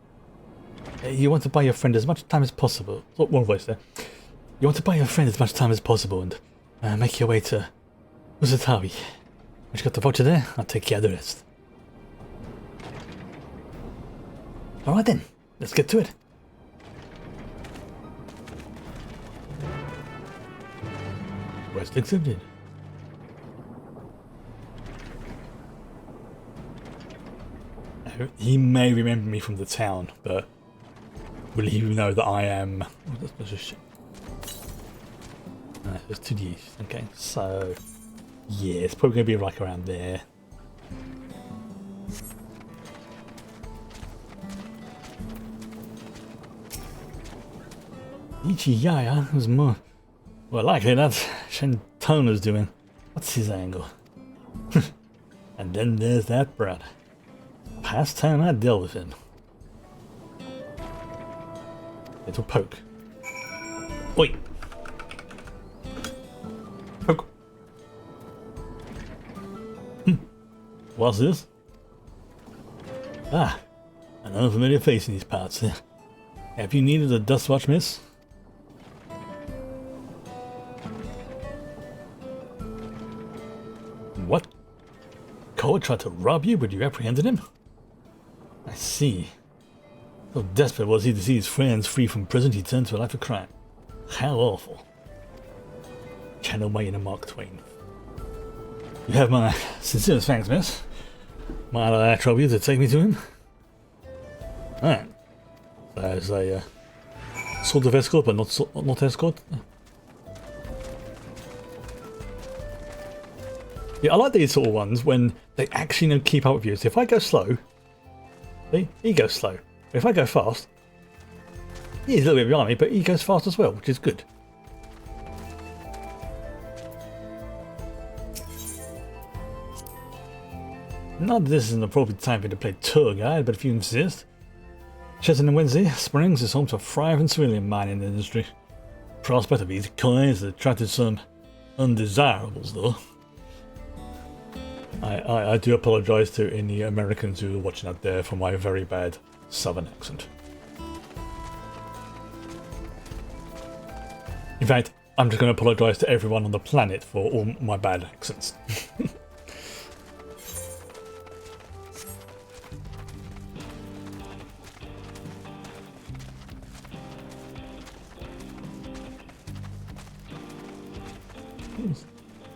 You want to buy your friend as much time as possible. Oh, one voice there. You want to buy your friend as much time as possible and make your way to Usatawi. Once you got the vulture there, I'll take care of the rest. Alright then, let's get to it. Quest accepted. He may remember me from the town, but will he know that I am... Oh, that's just shit. It's to the east. Okay, so... Yeah, it's probably going to be like around there. Ichiyaya was more likely that's Shentona's doing. What's his angle? And then there's that brat. Past time I dealt with him. Little poke. Oi! Poke. What's this? Ah, an unfamiliar face in these parts. Have you needed a dust watch, miss? What? Cole tried to rob you, but you apprehended him? I see. So desperate was he to see his friends free from prison, he turned to a life of crime. How awful. Channel my inner Mark Twain. You have my sincerest thanks, miss. Might I trouble you to take me to him? Alright. There's a sort of escort, but not escort. Yeah, I like these sort of ones when they actually keep up with you. So if I go slow, see, he goes slow. If I go fast, he's a little bit behind me, but he goes fast as well, which is good. Not that this is an appropriate time for you to play tour guide, but if you insist. Chesson and Wednesday Springs is home to a thriving civilian mining industry. Prospect of easy coins has attracted some undesirables, though. I do apologise to any Americans who are watching out there for my very bad southern accent. In fact, I'm just going to apologise to everyone on the planet for all my bad accents.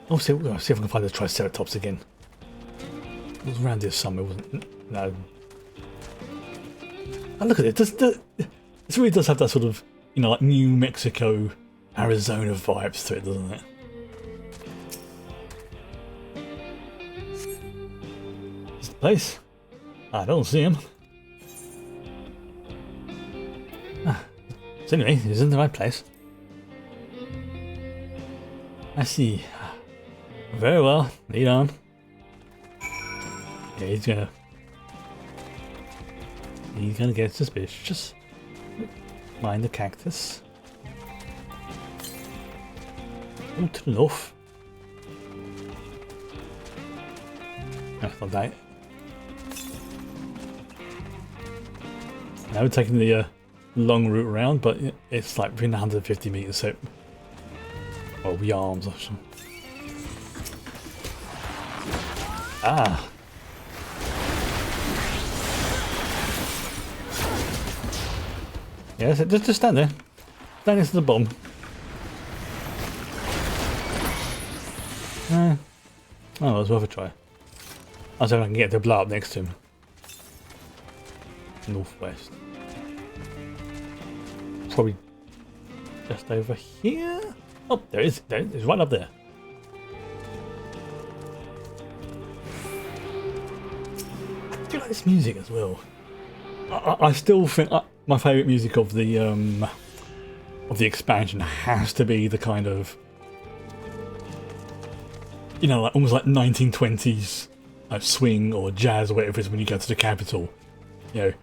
I'll see if I can find the Triceratops again. It was around this summer, wasn't it? No. And look at it. This really does have that sort of, you know, like New Mexico, Arizona vibes to it, doesn't it? Is the place? I don't see him. So anyway, he's in the right place. I see. Very well. Lead on. Yeah, he's gonna get suspicious. Mind the cactus. Not enough. I'll die. Now we're taking the long route around, but it's like within 150 meters, so or yards or something. Ah. Yes, just stand there. Stand next to the bomb. Oh, well, it's worth a try. I'll see if I can get to blow up next to him. Northwest. Probably just over here. Oh, there it is. There it is, right up there. I do like this music as well. I still think my favourite music of the expansion has to be the kind of, you know, like almost like 1920s swing or jazz or whatever it is when you go to the Capitol. You know,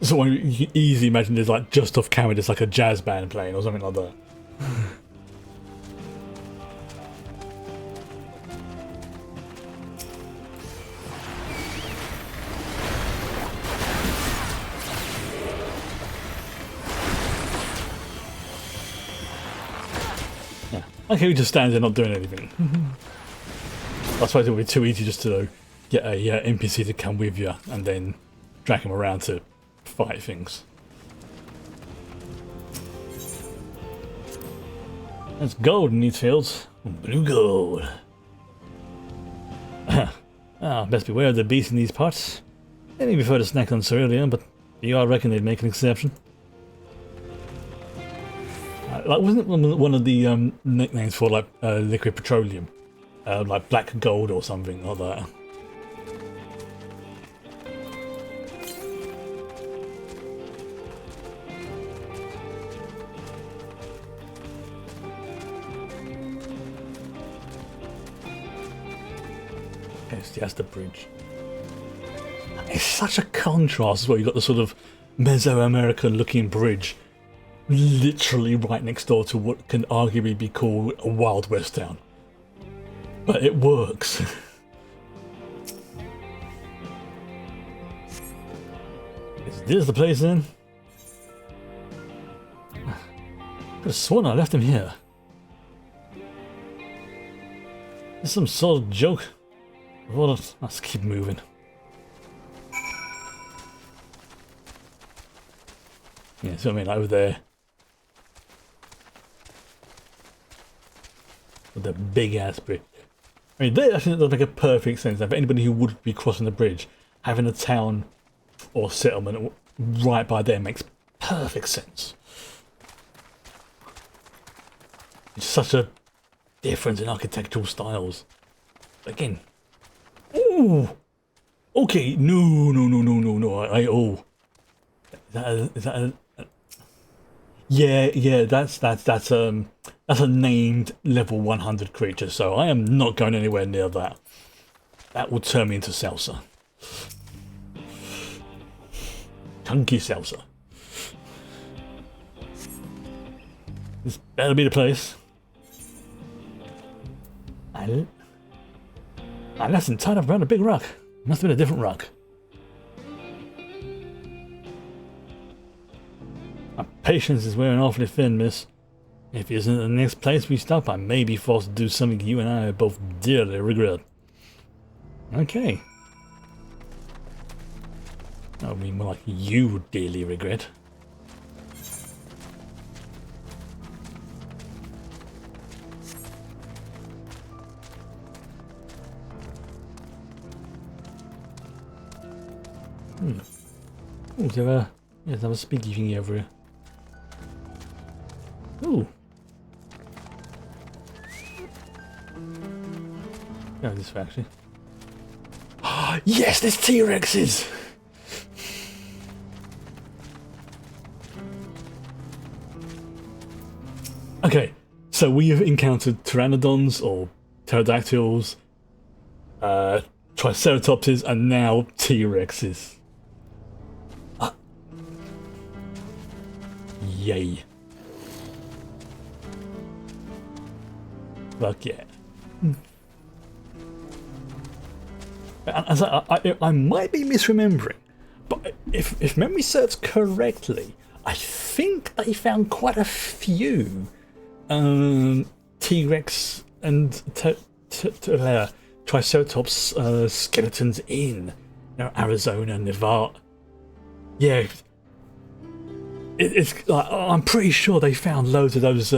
so you can easily imagine there's like just off camera there's like a jazz band playing or something like that. Okay, we just stand there not doing anything. I suppose it would be too easy just to get a NPC to come with you and then drag him around to fight things. There's gold in these fields. Blue gold. Best beware of the beast in these parts. They may prefer to snack on cereal, but you all reckon they'd make an exception. Like, wasn't one of the nicknames for like liquid petroleum, like black gold or something like that? Yes, that's the bridge. It's such a contrast as well. You've got the sort of Mesoamerican looking bridge literally right next door to what can arguably be called a Wild West town. But it works. Is this the place then? I could have sworn I left him here. It's some sort of joke. Well, let's keep moving. Yeah, so I mean, over there. With the big ass bridge. I mean, I think that does make a perfect sense. Now, for anybody who would be crossing the bridge, having a town or settlement right by there makes perfect sense. It's such a difference in architectural styles. Again. Ooh! Okay, no. Oh. Is that a yeah, that's a named level 100 creature, so I am not going anywhere near that. That will turn me into salsa. Chunky salsa. This better be the place. I left him tied up around a big rock. Must have been a different rock. My patience is wearing awfully thin, miss. If he isn't the next place we stop, I may be forced to do something you and I both dearly regret. Okay. I mean, more like you dearly regret. Ooh, is there a... Yes, there was a speaky thingy over here. Ooh. Yeah, this way, actually. Yes, there's T-Rexes! Okay, so we have encountered pteranodons or pterodactyls, triceratopses, and now T-Rexes. Yay. Fuck yeah. I might be misremembering, but if memory serves correctly, I think they found quite a few T-Rex and Triceratops skeletons in Arizona, Nevada. Yeah, it's like, I'm pretty sure they found loads of those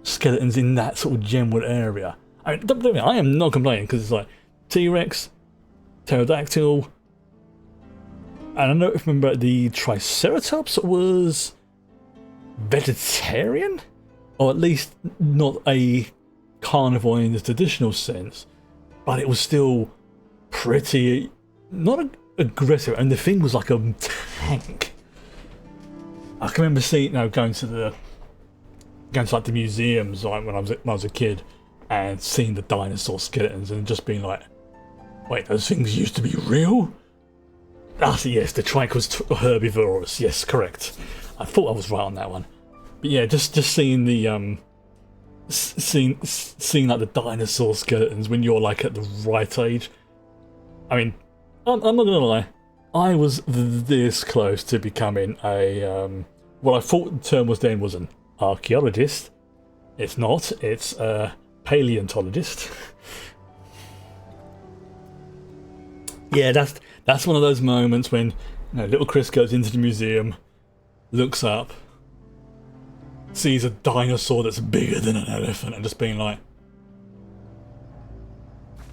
skeletons in that sort of general area. I mean, don't believe me, I am not complaining, because it's like T-Rex, pterodactyl, and I don't know if you remember the Triceratops was vegetarian, or at least not a carnivore in the traditional sense, but it was still pretty not aggressive, and the thing was like a tank. I can remember seeing, going to like the museums, like when I was a kid, and seeing the dinosaur skeletons and just being like, wait, those things used to be real? Ah, yes, the trike was herbivorous. Yes, correct. I thought I was right on that one. But yeah, just seeing the seeing like the dinosaur skeletons when you're like at the right age. I mean, I'm not gonna lie, I was this close to becoming a what I thought the term was then was an archaeologist. It's not. It's a paleontologist. Yeah, that's one of those moments when little Chris goes into the museum, looks up, sees a dinosaur that's bigger than an elephant, and just being like,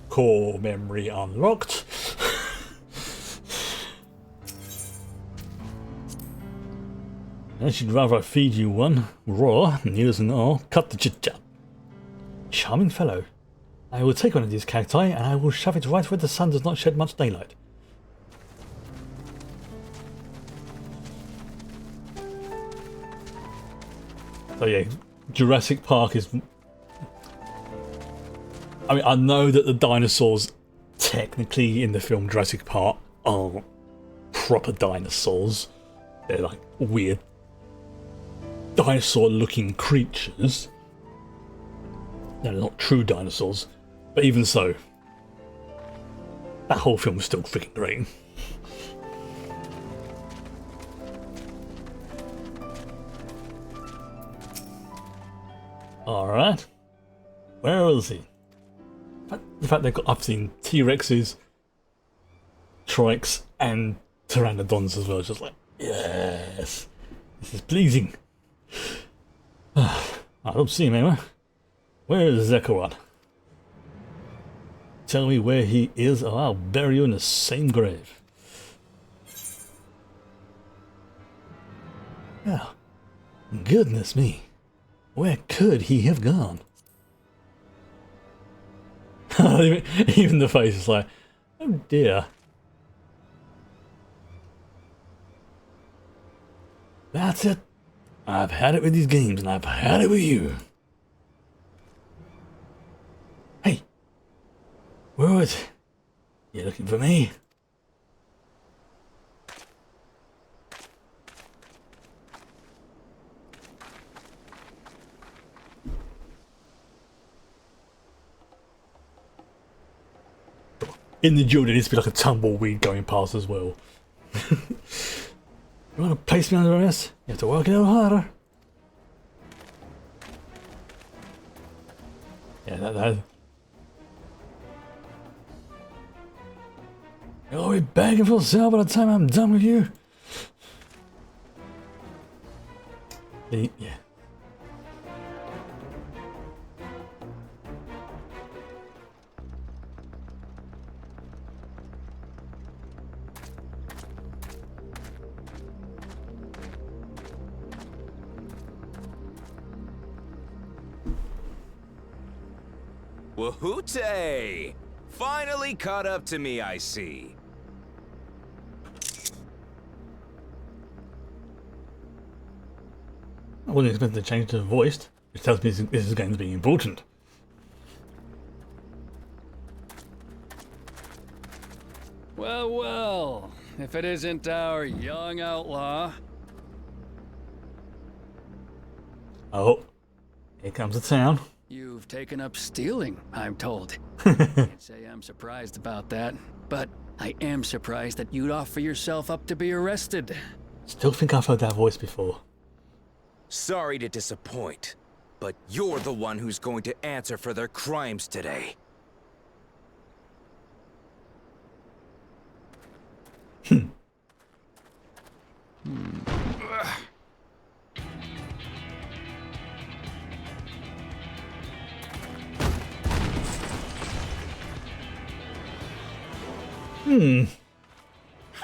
core memory unlocked. I should rather feed you one, raw, needles and all, cut the chit-chat. Charming fellow. I will take one of these cacti and I will shove it right where the sun does not shed much daylight. So yeah, Jurassic Park is... I mean, I know that the dinosaurs technically in the film Jurassic Park aren't proper dinosaurs. They're like weird dinosaur-looking creatures. They're not true dinosaurs. But even so, that whole film is still freaking great. Alright. Where is he? The fact they've got, I've seen T-Rexes, Trikes, and Pteranodons as well. Just like, yes, this is pleasing. I don't see him anywhere. Where is Zekaron? Tell me where he is, or I'll bury you in the same grave. Oh, goodness me. Where could he have gone? Even the face is like, oh dear. That's it. I've had it with these games, and I've had it with you. Hey, where was it? You looking for me? In the duel, there needs to be like a tumbleweed going past as well. You want to place me under arrest? You have to work it out harder. Yeah, that. You'll be begging for sale by the time I'm done with you. Yeah. Wahoote! Finally caught up to me, I see. I wouldn't expect to change the voice, which tells me this is going to be important. Well, well, if it isn't our young outlaw. Oh, here comes the town. You've taken up stealing, I'm told. Can't say I'm surprised about that, but I am surprised that you'd offer yourself up to be arrested. Still think I've heard that voice before. Sorry to disappoint, but you're the one who's going to answer for their crimes today.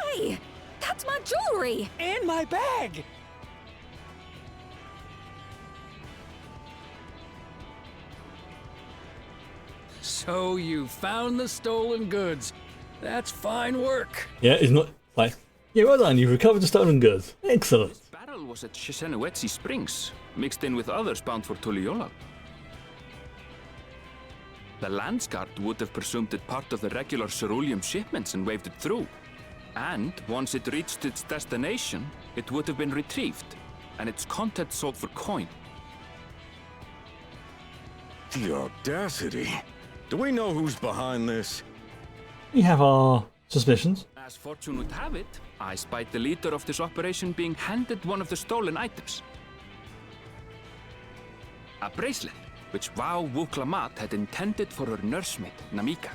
Hey, that's my jewelry! And my bag! So you found the stolen goods. That's fine work. Yeah, it's not like, yeah, well done, you've recovered the stolen goods. Excellent. This barrel was at Shishenawetsi Springs, mixed in with others bound for Tuliyola. The Landsguard would have presumed it part of the regular ceruleum shipments and waved it through. And once it reached its destination, it would have been retrieved, and its contents sold for coin. The audacity. Do we know who's behind this? We have our suspicions. As fortune would have it, I spied the leader of this operation being handed one of the stolen items. A bracelet, which Vau Wuklamat had intended for her nursemaid, Namika.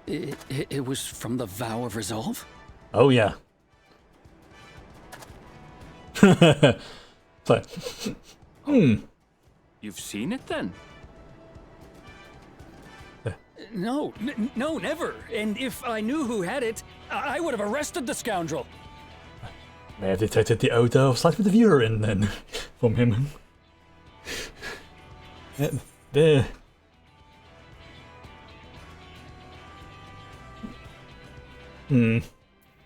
It was from the Vow of Resolve? Oh yeah. So, You've seen it then? No, no, never. And if I knew who had it, I would have arrested the scoundrel. May have detected the odour of slight bit of urine then from him. There. You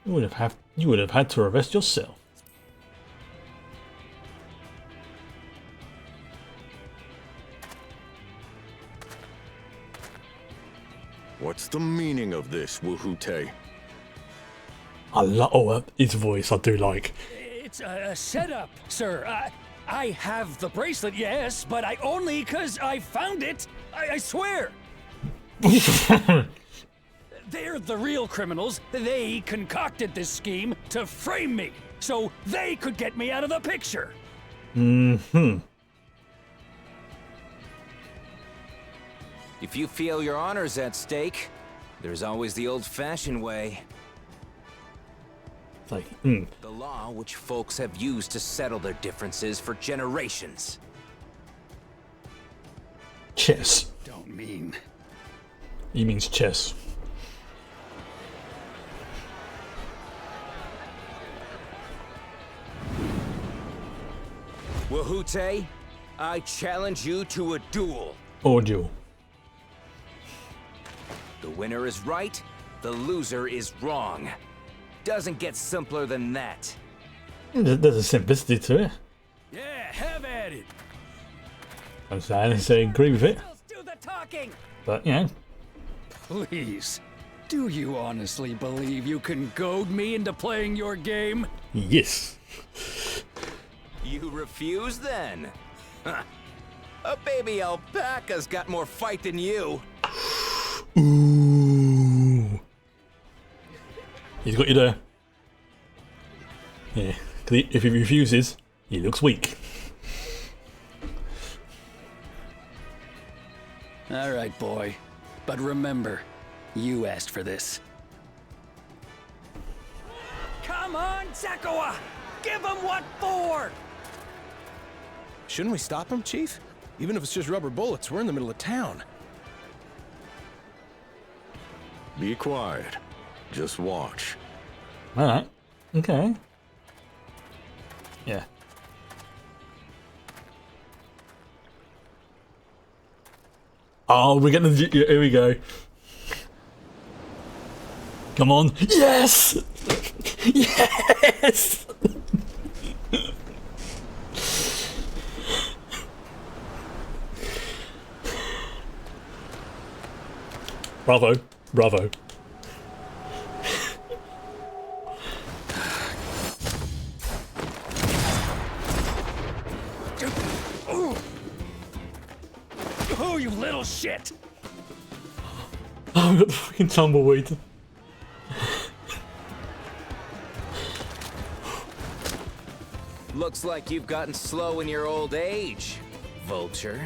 would have had to arrest yourself. What's the meaning of this, Wuhute? I love his voice. I do like. It's a setup, sir. I have the bracelet, yes, but I only 'cause I found it. I swear. They're the real criminals. They concocted this scheme to frame me, so they could get me out of the picture. If you feel your honor's at stake, there's always the old-fashioned way. It's like, The law which folks have used to settle their differences for generations. chess. Don't mean. He means chess. Wuhute, I challenge you to a duel. Audio. The winner is right, the loser is wrong. Doesn't get simpler than that. There's a simplicity to it. Yeah, have at it. I'm saying I agree with it, Let's do the talking. but you know, Please, do you honestly believe you can goad me into playing your game? yes. You refuse then? Huh. A baby alpaca's got more fight than you. Ooh. He's got you there. Yeah, 'cause if he refuses, he looks weak. All right, boy. But remember, you asked for this. Come on, Zakawa! Give him what for! Shouldn't we stop him, Chief? Even if it's just rubber bullets, we're in the middle of town. Be quiet. Just watch. Alright. Okay. Yeah. Oh, we're getting the... Here we go. Come on. Yes! Yes! Bravo. Bravo. Oh, you little shit! Oh, we got the fucking tumbleweed. Looks like you've gotten slow in your old age, Vulture.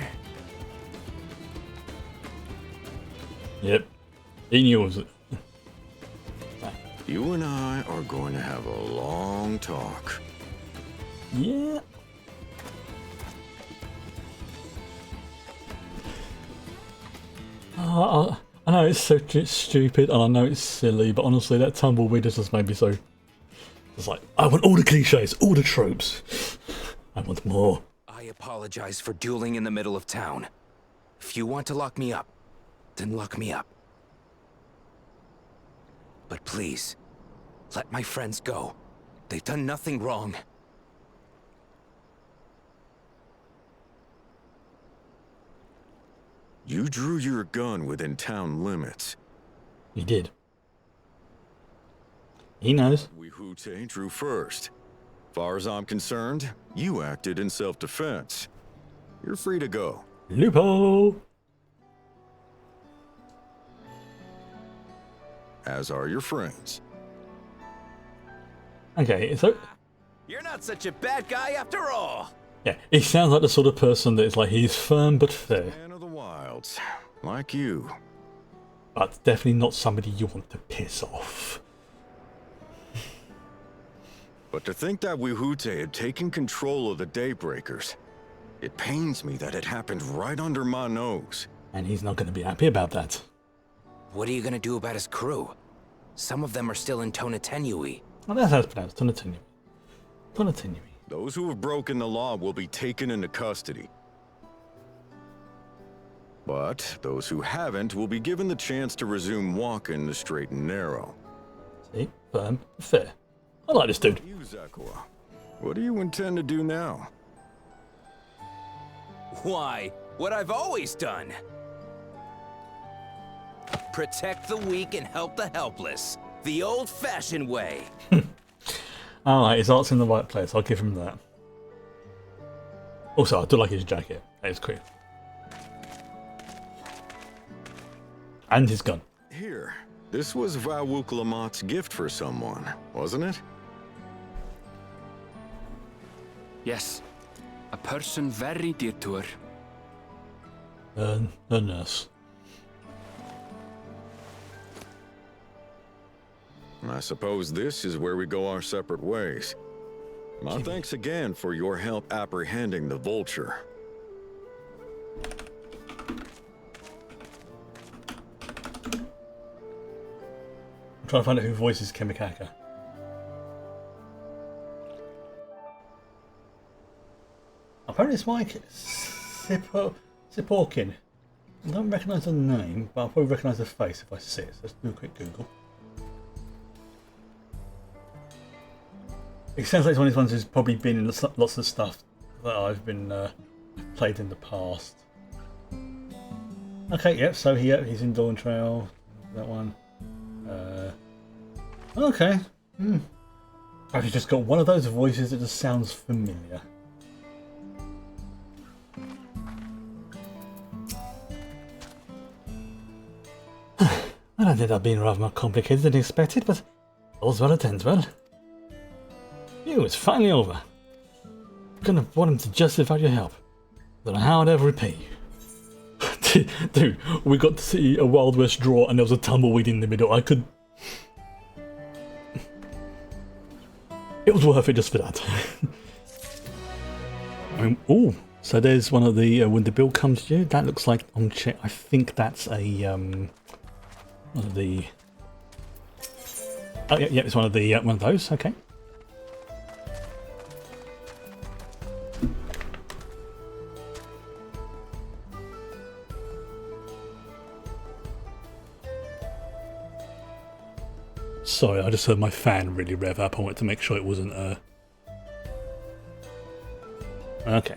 Yep. He knew it was... You and I are going to have a long talk. Yeah. I know it's so stupid and I know it's silly, but honestly that tumbleweed has just made me so... It's like, I want all the cliches, all the tropes. I want more. I apologize for dueling in the middle of town. If you want to lock me up, then lock me up. But please, let my friends go. They've done nothing wrong. You drew your gun within town limits. He did. He knows. Wuhute drew first. Far as I'm concerned, you acted in self-defense. You're free to go. Loophole! As are your friends. Okay, so... You're not such a bad guy after all. Yeah, he sounds like the sort of person that is like, he's firm but fair. Man of the wilds, like you. But definitely not somebody you want to piss off. But to think that Wuhute had taken control of the Daybreakers, it pains me that it happened right under my nose. And he's not going to be happy about that. What are you gonna do about his crew? Some of them are still in Tonatenui. Well, that's how it's pronounced, Tonatinu. Continue. Those who have broken the law will be taken into custody. But those who haven't will be given the chance to resume walking the straight and narrow. See? Firm. Fair. I like this dude. You, Zakua, what do you intend to do now? Why, what I've always done. Protect the weak and help the helpless. The old-fashioned way. Alright, his heart's in the right place. I'll give him that. Also, I do like his jacket. That is cool. And his gun. Here, this was Vawuk Lamott's gift for someone, wasn't it? Yes, a person very dear to her. A nurse. I suppose this is where we go our separate ways. My thanks again for your help apprehending the vulture. I'm trying to find out who voices Kemikaka. Apparently it's Mike Siporkin. I don't recognise the name, but I'll probably recognise the face if I see it. So let's do a quick Google. It sounds like it's one of these ones who's probably been in lots of stuff that I've been played in the past. Okay, yep, so he's in Dawntrail, that one. Okay. I've just got one of those voices that just sounds familiar. I don't think that being rather more complicated than expected, but all's well that ends well. Phew, it's finally over. I'm gonna want him to justify your help. Don't know how I'd ever repay you. Dude, we got to see a Wild West draw and there was a tumbleweed in the middle. It was worth it just for that. I mean, ooh, so there's one of the, when the bill comes due, that looks like, on check, I think that's a, one of the, oh yeah, it's one of the, one of those, okay. Sorry, I just heard my fan really rev up. I wanted to make sure it wasn't okay.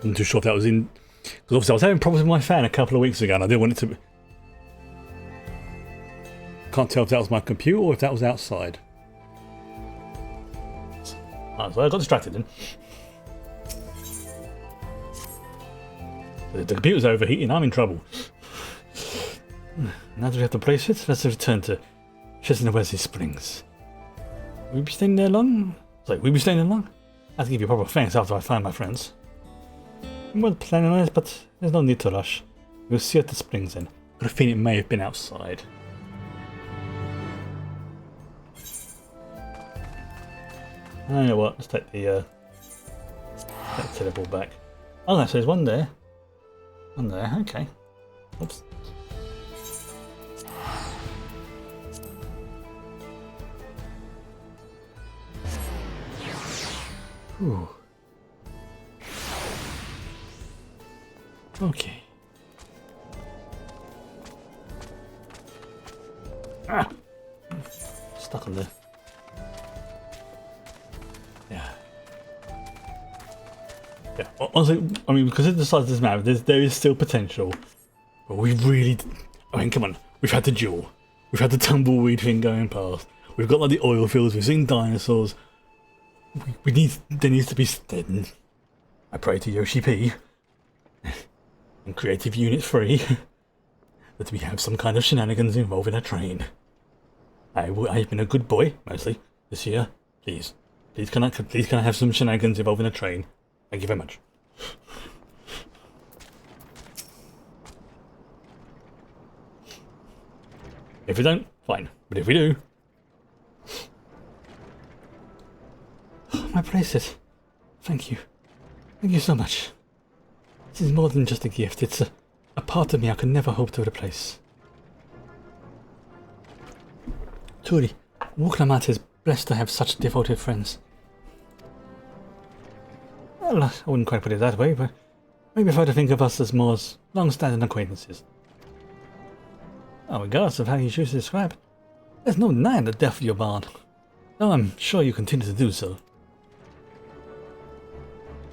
I'm not too sure if that was in... Because obviously I was having problems with my fan a couple of weeks ago and I didn't want it to... Can't tell if that was my computer or if that was outside. Oh, so I got distracted then. The computer's overheating, I'm in trouble. Now that we have to place it, let's return to Chesney Springs. Will we be staying there long? Will we be staying there long? I have to give you proper thanks after I find my friends. I'm well planning on it, but there's no need to rush. We'll see at the springs then. But I think it may have been outside. I know what, let's take the teleport back. Oh no, so there's one there. One there, okay. Oops. Ooh. Okay. Ah! Stuck on there. Yeah. Yeah. Honestly, I mean, because of the size of this map, there is still potential. But we really... I mean, come on. We've had the duel. We've had the tumbleweed thing going past. We've got like the oil fields. We've seen dinosaurs. There needs to be, I pray to Yoshi P and Creative Unit 3 that we have some kind of shenanigans involving a train. I've been a good boy, mostly, this year. Please can I have some shenanigans involving a train? Thank you very much. If we don't, fine. But if we do... My bracelet. Thank you. Thank you so much. This is more than just a gift. It's a part of me I can never hope to replace. Truly, Wuklamat is blessed to have such devoted friends. Well, I wouldn't quite put it that way, but maybe if I were to think of us as more as long-standing acquaintances. Well, regardless of how you choose to describe it, there's no denying the depth of your bond. Though I'm sure you continue to do so.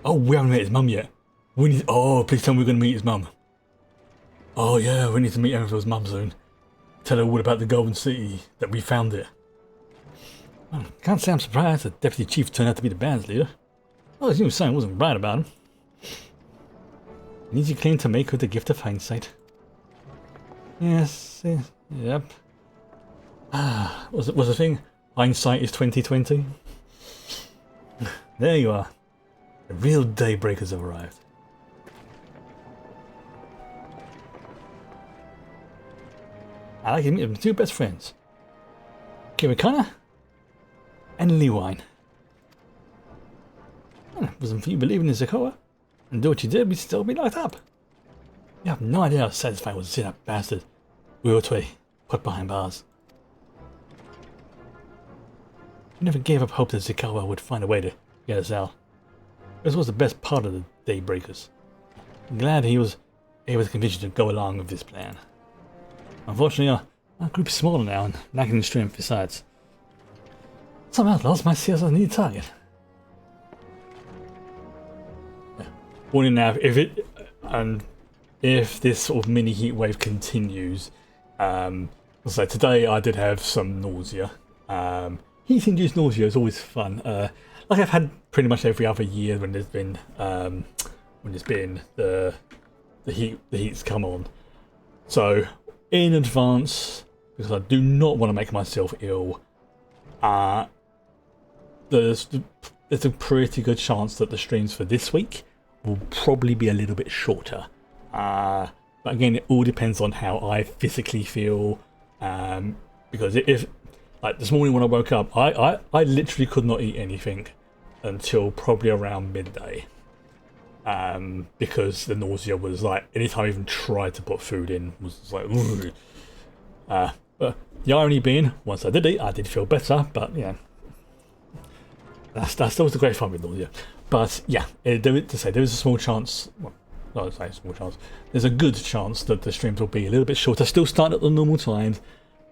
Oh, we haven't met his mum yet. We need. Oh, please tell me we're going to meet his mum. Oh yeah, we need to meet Enfiel's mum soon. Tell her all about the Golden City, that we found it. Well, can't say I'm surprised that Deputy Chief turned out to be the band's leader. Well, as you were saying, wasn't right about him. An easy claim to make with the gift of hindsight. Yes, yep. Was the thing? Hindsight is 2020. There you are. The real daybreakers have arrived. I like to meet my two best friends, Kirikana and Lewine. Well, if it wasn't for you believing in Zakoa and do what you did, we'd still be locked up. You have no idea how satisfying it was to see that bastard Wildish put behind bars. We never gave up hope that Zakoa would find a way to get us out. This was the best part of the Daybreakers. I'm glad he was able to convince you to go along with this plan. Unfortunately, our group is smaller now and lacking in strength besides. Some outlaws might see us as a new target. Yeah. Warning now, if this sort of mini heat wave continues, so today I did have some nausea. Heat-induced nausea is always fun. Like I've had pretty much every other year when there's been the heat's come on. So in advance, because I do not want to make myself ill, there's a pretty good chance that the streams for this week will probably be a little bit shorter. But again, it all depends on how I physically feel. Because if like this morning when I woke up, I literally could not eat anything until probably around midday. Because the nausea was like, anytime I even tried to put food in, was like, but the irony being, once I did eat, I did feel better, but yeah. That still was a great fun with nausea. But yeah, there is a small chance, well, not a small chance, there's a good chance that the streams will be a little bit shorter, still start at the normal times,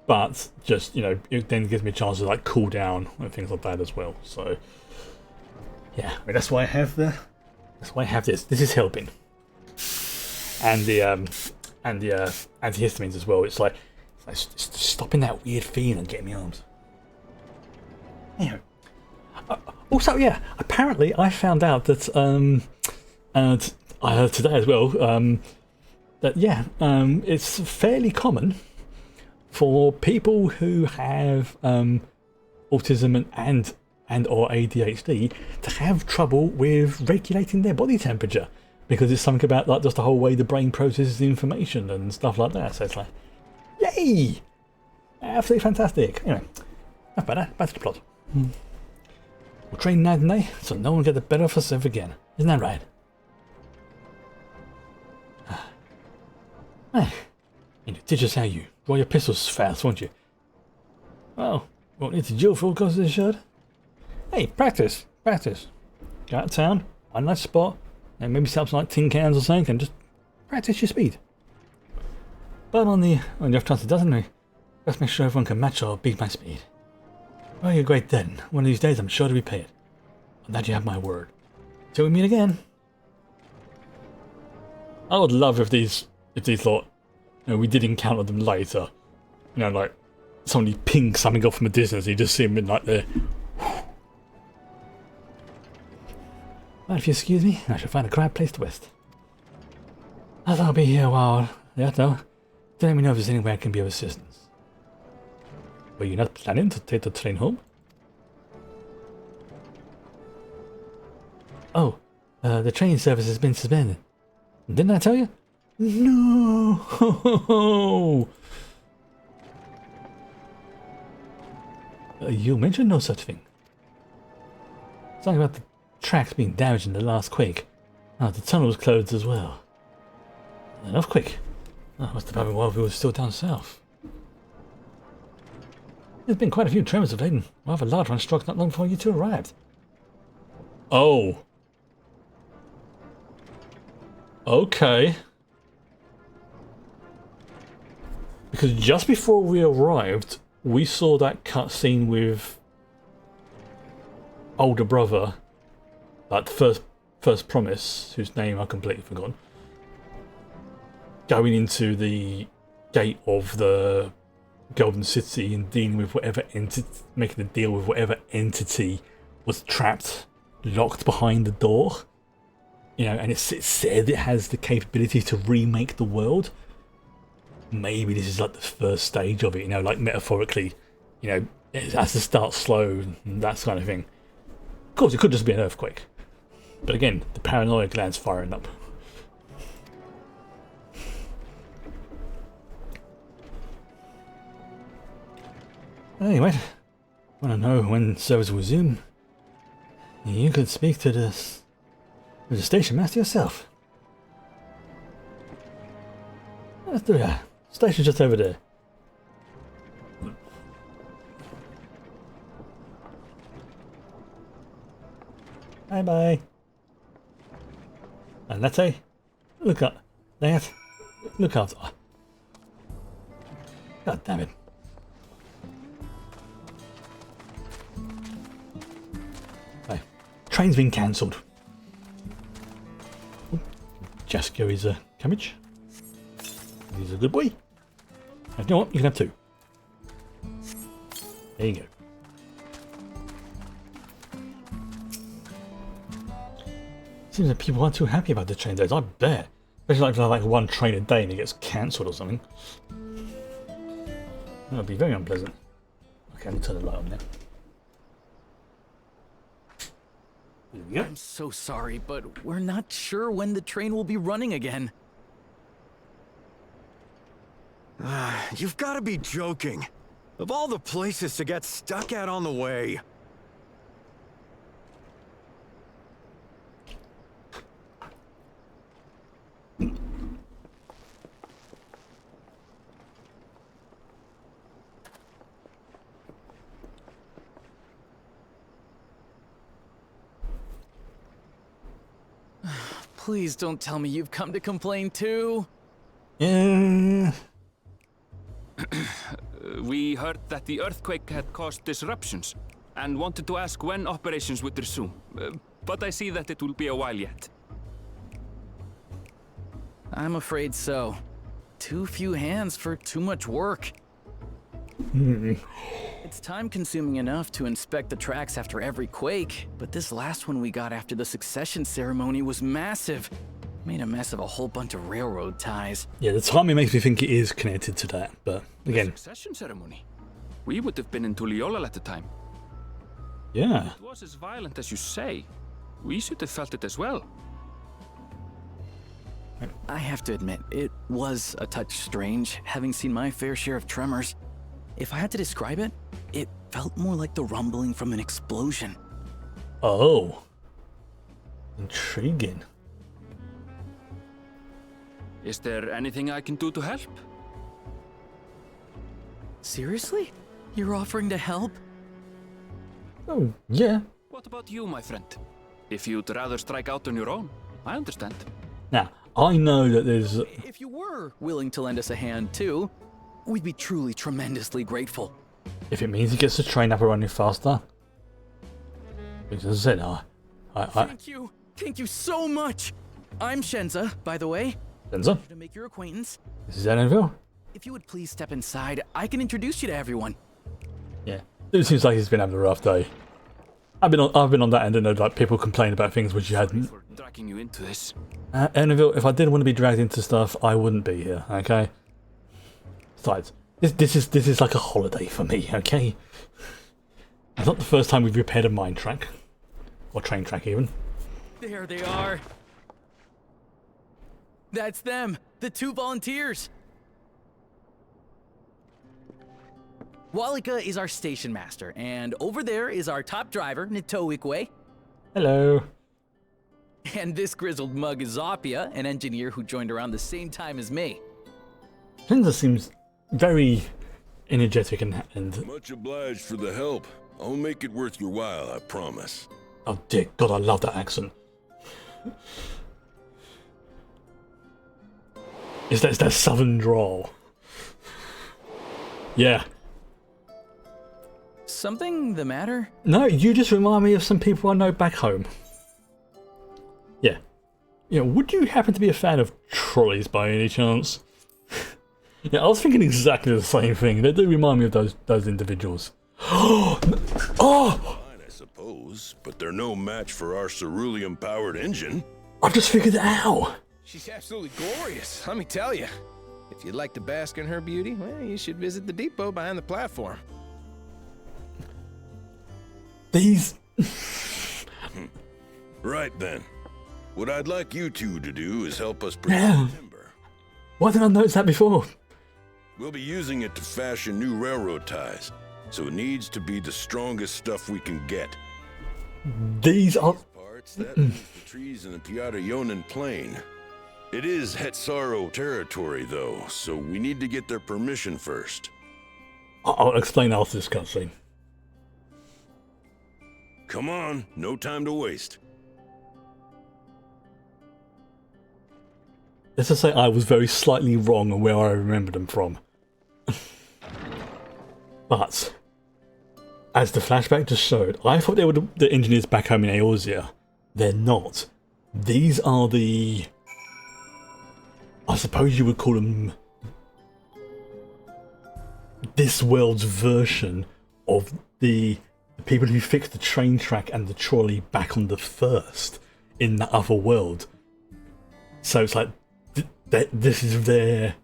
but just, you know, it then gives me a chance to like cool down and things like that as well. So yeah, I mean, that's why I have this. This is helping, and the antihistamines as well. It's like stopping that weird feeling and getting me arms. Anyway, also yeah, apparently I found out that and I heard today as well that yeah, it's fairly common for people who have autism and or ADHD to have trouble with regulating their body temperature, because it's something about like just the whole way the brain processes the information and stuff like that. So it's like, yay, absolutely fantastic. Anyway, enough about that. Back to the plot. We'll train night and day so no one will get the better of us ever again. Isn't that right? Hey, you teach us how you draw your pistols fast, won't you? Well, won't need to duel for all causes of shirt. Hey, practice. Go out of town, find a nice spot, and maybe set up some like tin cans or something, and just practice your speed. But on the off chance it doesn't, we best make sure everyone can match or beat my speed. Well, you're great then. One of these days I'm sure to repay it. On that you have my word. Till we meet again. I would love if these lot, you know, we did encounter them later. You know, like somebody pings something off from a distance, you just see them in like there. Well, if you excuse me, I shall find a quiet place to rest. As I'll be here a while, yet though, do let me know if there's any way I can be of assistance. Were you not planning to take the train home? Oh, the train service has been suspended. Didn't I tell you? No! You mentioned no such thing. Something about the tracks being damaged in the last quake. Oh, the tunnel was closed as well. An earthquake. Oh, must have happened while we were still down south. There's been quite a few tremors of late, and rather large one struck not long before you two arrived. Oh. Okay. Because just before we arrived, we saw that cutscene with older brother, like the first promise, whose name I completely forgotten, going into the gate of the Golden City and dealing with whatever entity, making a deal with whatever entity was trapped, locked behind the door. You know, and it said it has the capability to remake the world. Maybe this is like the first stage of it, you know, like metaphorically, you know, it has to start slow and that kind of thing. Of course, it could just be an earthquake. But again, the paranoia gland's firing up. Anyway, want to know when service will resume? You could speak to the station master yourself. Let's do that. Station's just over there. Bye bye. And Latte, look up. That. Look out. God damn it. Right. Train's been cancelled. Jasko is a cabbage. He's a good boy. You know what? You can have 2. There you go. Seems like people aren't too happy about the train days. I bet. Especially like one train a day and it gets cancelled or something. That would be very unpleasant. Okay, let me turn the light on now. There we go. I'm so sorry, but we're not sure when the train will be running again. You've got to be joking. Of all the places to get stuck at on the way. Please don't tell me you've come to complain too. Yeah. We heard that the earthquake had caused disruptions and wanted to ask when operations would resume. But I see that it will be a while yet. I'm afraid so. Too few hands for too much work. It's time-consuming enough to inspect the tracks after every quake, but this last one we got after the succession ceremony was massive. Made a mess of a whole bunch of railroad ties. Yeah, the timing makes me think it is connected to that, but again. The succession ceremony? We would have been in Tuliolal at the time. Yeah. It was as violent as you say. We should have felt it as well. I have to admit, it was a touch strange, having seen my fair share of tremors. If I had to describe it, it felt more like the rumbling from an explosion. Oh. Intriguing. Is there anything I can do to help? Seriously? You're offering to help? Oh, yeah. What about you, my friend? If you'd rather strike out on your own, I understand. Now, I know that there's... If you were willing to lend us a hand too, we'd be truly tremendously grateful. If it means he gets the train up and running faster. Because as I said, Thank you. Thank you so much. I'm Shenza, by the way. Shenza, To make your acquaintance. this is Annenville. If you would please step inside, I can introduce you to everyone. Yeah. It seems like he's been having a rough day. I've been on that end and know like people complain about things which you hadn't. For dragging you into this. Annenville, if I didn't want to be dragged into stuff, I wouldn't be here, okay? Besides, this is like a holiday for me, okay? It's not the first time we've repaired a mine track. Or train track even. There they are. That's them, the 2 volunteers. Walika is our station master, and over there is our top driver, Nitoikwe. Hello. And this grizzled mug is Zopia, an engineer who joined around the same time as me. Shenza seems very energetic and... Much obliged for the help. I'll make it worth your while, I promise. Oh dear God, I love that accent. It's that southern drawl. Yeah. Something the matter? No, you just remind me of some people I know back home. Yeah. You know, would you happen to be a fan of trolleys by any chance? Yeah, I was thinking exactly the same thing. They do remind me of those individuals. Oh! Fine, I suppose, but they're no match for our cerulean-powered engine. I've just figured it out. She's absolutely glorious, let me tell you. If you'd like to bask in her beauty, well, you should visit the depot behind the platform. These... Right then. What I'd like you two to do is help us Yeah. produce timber. Why didn't I notice that before? We'll be using it to fashion new railroad ties, so it needs to be the strongest stuff we can get. These are... Parts, that means the trees in the Piata Yonan Plain. It is Hetsaro territory, though, so we need to get their permission first. I'll explain after this cutscene. Come on, no time to waste. Let's just say I was very slightly wrong on where I remembered them from. But, as the flashback just showed, I thought they were the engineers back home in Eorzea. They're not. These are the... I suppose you would call them... this world's version of the people who fixed the train track and the trolley back on the first in that other world. So it's like... this is their...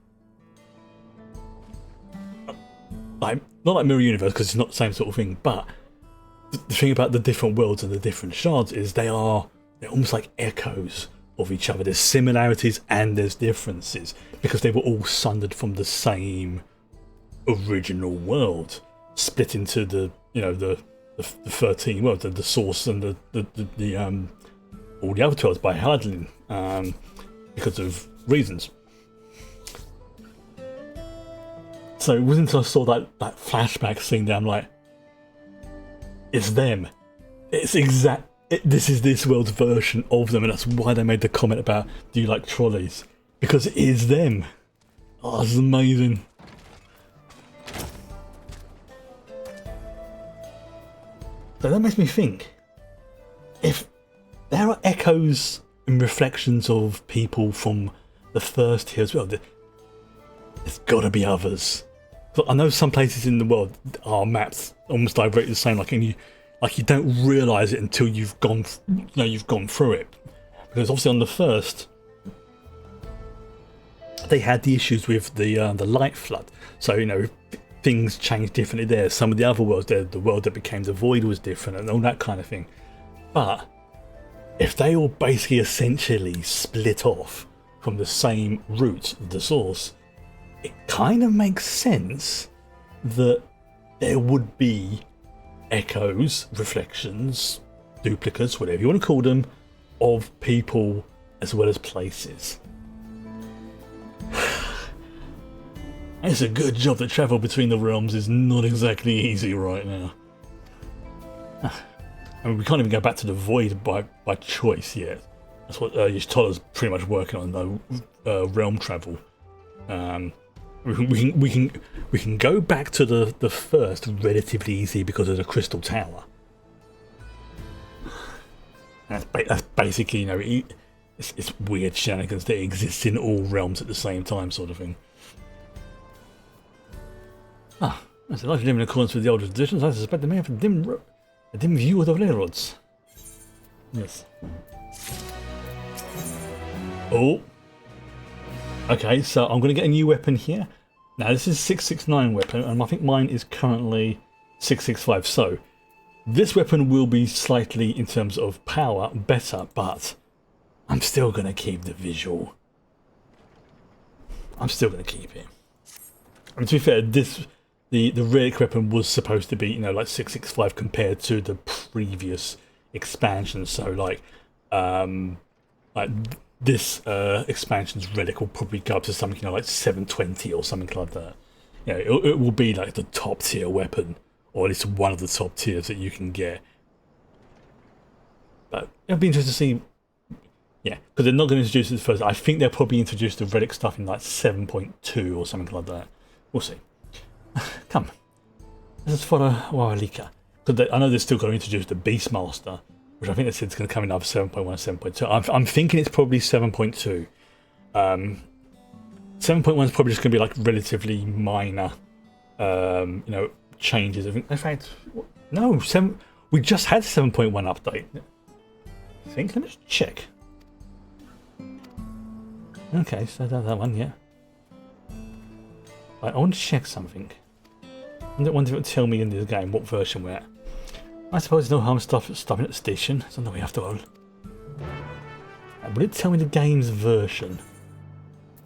like, not like Mirror Universe, because it's not the same sort of thing, but the thing about the different worlds and the different shards is they're almost like echoes of each other. There's similarities and there's differences, because they were all sundered from the same original world, split into the 13 worlds, the source and the all the other 12 by Hardlin, because of reasons. So it wasn't until I saw that flashback scene that I'm like, it's them. It's this is this world's version of them, and that's why they made the comment about, do you like trolleys? Because it is them. Oh, this is amazing. So that makes me think, if there are echoes and reflections of people from the first here as well, there's got to be others. But I know some places in the world are maps almost directly the same, like you don't realise it until you've gone through it. Because obviously on the first, they had the issues with the light flood, so things changed differently there. Some of the other worlds there, the world that became the void was different and all that kind of thing. But if they all basically essentially split off from the same root, the source, it kind of makes sense that there would be echoes, reflections, duplicates, whatever you want to call them, of people as well as places. It's a good job that travel between the realms is not exactly easy right now. I mean, we can't even go back to the void by choice yet. That's what Y'shtola's pretty much working on, though, realm travel. We can go back to the first relatively easy because of the Crystal Tower. That's basically, it's weird shenanigans that exist in all realms at the same time, sort of thing. As I live in accordance with the older traditions, I suspect they may have a dim view of the railroads. Yes. Oh. Okay, so I'm going to get a new weapon here. Now this is 669 weapon, and I think mine is currently 665. So this weapon will be slightly, in terms of power, better, but I'm still going to keep the visual. I'm still going to keep it. And to be fair, the relic weapon was supposed to be, like 665 compared to the previous expansion. So like this expansion's relic will probably go up to something like 720 or something like that. It will be like the top tier weapon, or at least one of the top tiers that you can get. But it'll be interesting to see Yeah, because they're not going to introduce it first. I think they'll probably introduce the relic stuff in like 7.2 or something like that. We'll see. Come. Let's follow Waralika. Because I know they're still going to introduce the Beastmaster, which I think they said it's going to come in either 7.1 or 7.2. I'm thinking it's probably 7.2. 7.1 is probably just going to be like relatively minor, you know, changes. In fact, no, we just had 7.1 update. I think. Let me just check. Okay, so that one, yeah. Right, I want to check something. I don't want to tell me in this game what version we're at. I suppose there's no harm stopping at the station. So no, we have to all. Will it tell me the game's version?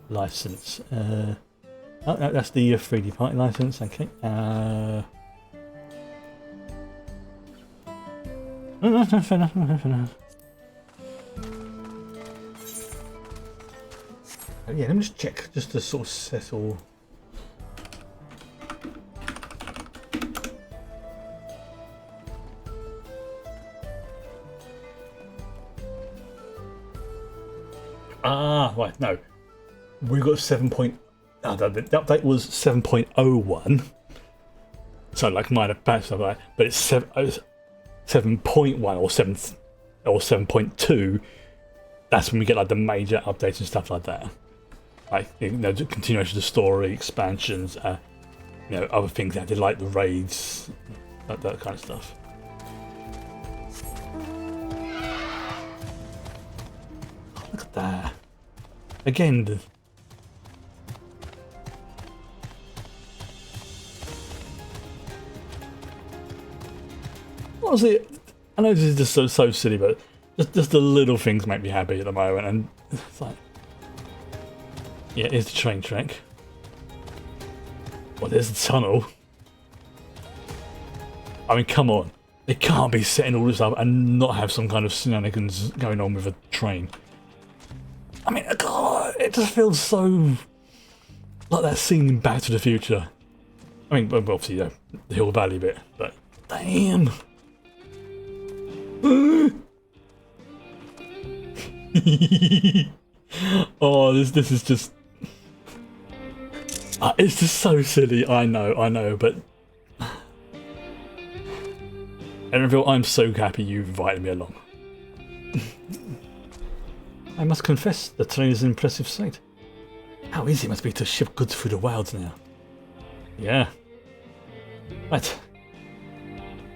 License. Oh, no, that's the 3D party license. Okay. No, fair enough. Yeah, let me just check, just to sort of settle. Right, no. We got 7. The update was 7.01. So like minor patch stuff like that. But it's 7.1 or 7.2. That's when we get like the major updates and stuff like that. Like, you know, the continuation of the story, expansions, you know, other things added like the raids, that kind of stuff. Oh, look at that. Again, honestly, I know this is just so silly, but just the little things make me happy at the moment, and it's like, yeah, here's the train track. Well, there's the tunnel. I mean, come on. They can't be setting all this up and not have some kind of shenanigans going on with a train. I mean, God, it just feels so like that scene in Back to the Future. I mean, obviously, you know, the Hill Valley bit, but damn. Oh, this is just. It's just so silly. I know, but. Erenville, I'm so happy you invited me along. I must confess, the train is an impressive sight. How easy it must be to ship goods through the wilds now. Yeah. Right.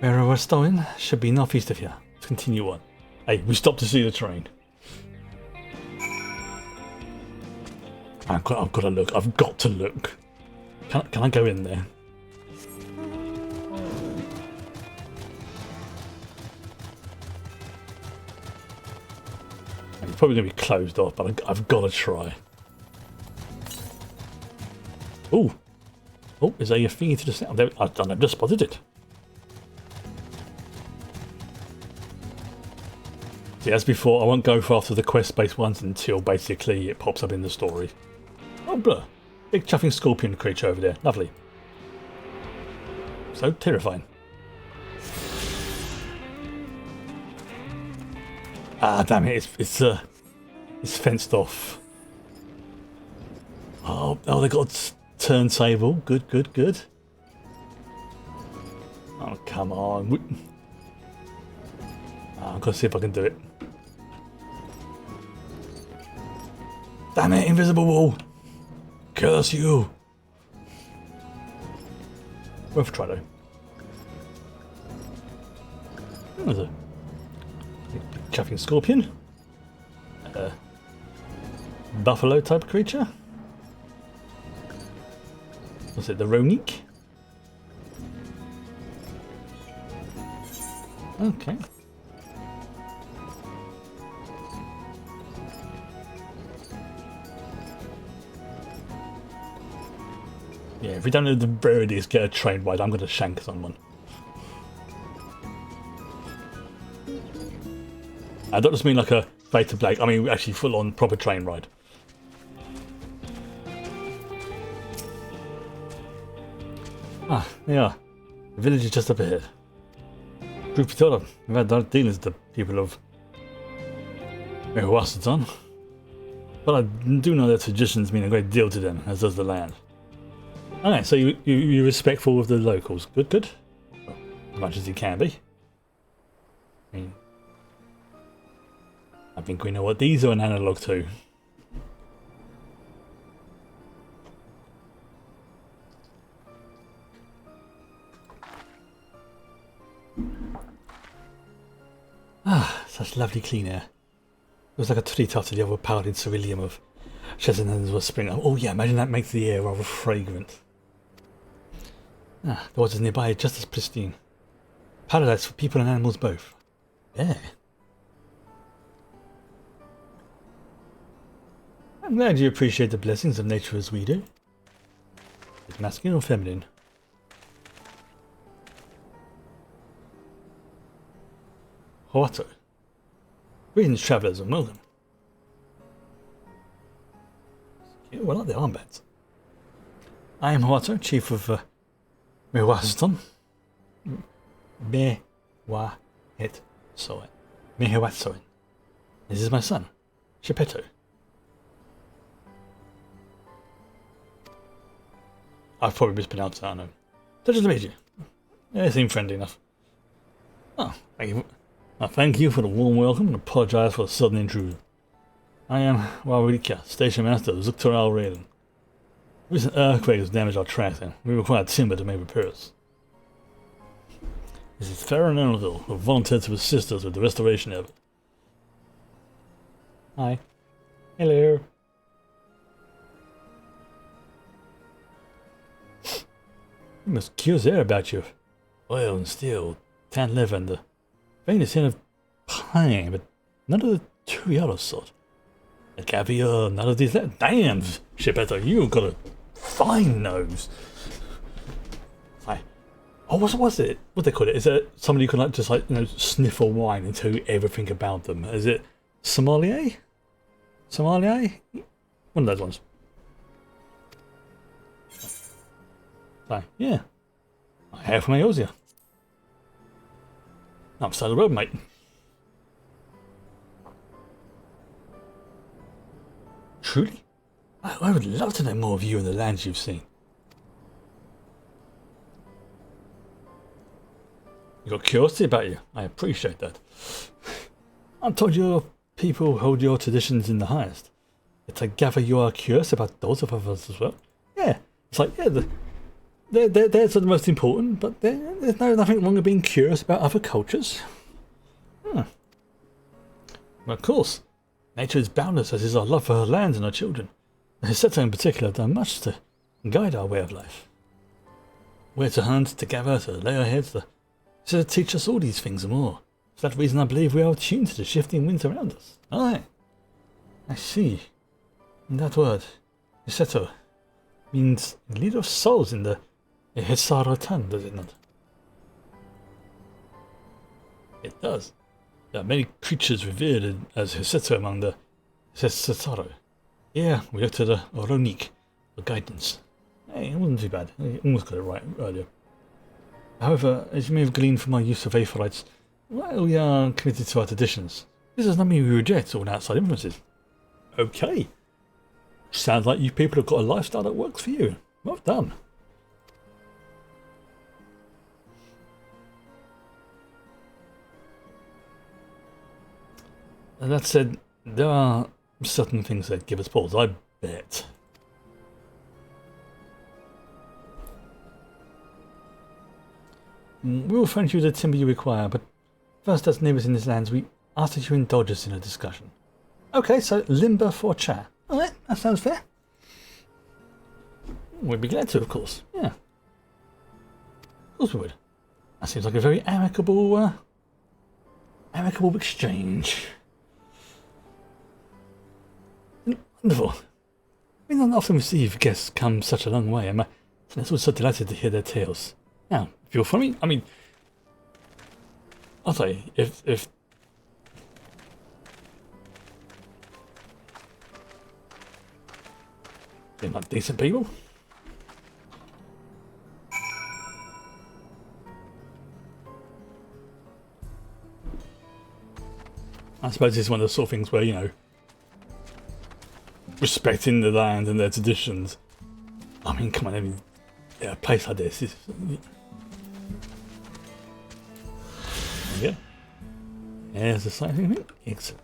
Where we're stopping should be northeast of here. Let's continue on. Hey, we stopped to see the train. I've got to look. I've got to look. Can I go in there? It's probably going to be closed off, but I've got to try. Oh, is there a thing to the south? I've just spotted it. See, as before, I won't go for after the quest-based ones until basically it pops up in the story. Oh, blah. Big chuffing scorpion creature over there. Lovely. So terrifying. Ah, damn it! It's fenced off. Oh, they got a turntable. Good. Oh, come on! I'm gonna see if I can do it. Damn it! Invisible wall. Curse you. Worth a try though. There's a chuffing scorpion. Buffalo type creature. Was it the Ronique? Okay. Yeah, if we don't know the rarities get a train ride, I'm going to shank someone. I don't just mean like a Fate to Black, I mean actually full on proper train ride. Ah, there you are. The village is just up ahead. Truth be told, we've had direct dealings with the people of very well done. But I do know that traditions mean a great deal to them, as does the land. Okay, so you're respectful of the locals. Good, good. Well, as much as you can be. I think we know what these are an analog to. Ah, such lovely clean air. It was like a treetop to the overpowering ceruleum of Chesenans was spring up. Oh yeah, imagine that makes the air rather fragrant. Ah, the waters nearby are just as pristine. Paradise for people and animals both. Yeah. I'm glad you appreciate the blessings of nature as we do. Is it masculine or feminine? Hoato. Greetings, travellers, and welcome. Yeah, well, like the armbands. I am Hoato, chief of Mewaston. Mewatsoen. This is my son, Shepeto. I've probably mispronounced that, I know. Pleasure to meet you. Yeah, they seem friendly enough. Oh, thank you. Thank you for the warm welcome and apologise for the sudden intrusion. I am Warika, station master of Dawntrail Raiden. A recent earthquake has damaged our tracks and we require timber to make repairs. This is Farron Elville, who volunteered to assist us with the restoration effort. Hi. Hello. You must curious air about you. Oil and steel, tan leather and the faintest hint of pine, but none of the chewy other sort. The caviar, none of these. Damn, Shepeto, you've got a fine nose. Like, oh, what's it? What they call it? Is it somebody who can like just like sniff a wine and tell you everything about them? Is it sommelier? Sommelier? One of those ones. So, yeah. I have from Eosia. I'm side of the road, mate. Truly? I would love to know more of you and the lands you've seen. You got curiosity about you. I appreciate that. I'm told your people hold your traditions in the highest. Yet I gather you are curious about those of others as well. Yeah, it's like, yeah, they're the most important, but there's nothing wrong with being curious about other cultures. Well, of course, nature is boundless, as is our love for her lands and our children. And Hiseto in particular have done much to guide our way of life. Where to hunt, to gather, to lay our heads, to teach us all these things and more. For that reason I believe we are attuned to the shifting winds around us. Aye, I see. And that word, Hiseto, means leader of souls in the Hisaro tongue, does it not? It does. There are many creatures revered as Hiseto among the Hisaro. Yeah, we looked at Oronik for guidance. Hey, it wasn't too bad. I almost got it right earlier. However, as you may have gleaned from our use of Aetherites, while we are committed to our traditions, this does not mean we reject all outside influences. Okay. Sounds like you people have got a lifestyle that works for you. Well done. And that said, there are certain things that give us pause, I bet. We will furnish you the timber you require, but first, as neighbours in these lands, we ask that you indulge us in a discussion. Okay, so limber for chat. Alright, that sounds fair. We'd be glad to, of course. Yeah. Of course we would. That seems like a very amicable exchange. Wonderful. We don't often receive guests come such a long way, and I'm so delighted to hear their tales. Now, if you're for me, I mean, I'll say, if they're not decent people. I suppose it's one of the sort of things where, you know, respecting the land and their traditions. I mean, come on, I mean, yeah, a place like this is... Yeah. There's the same thing. Excellent.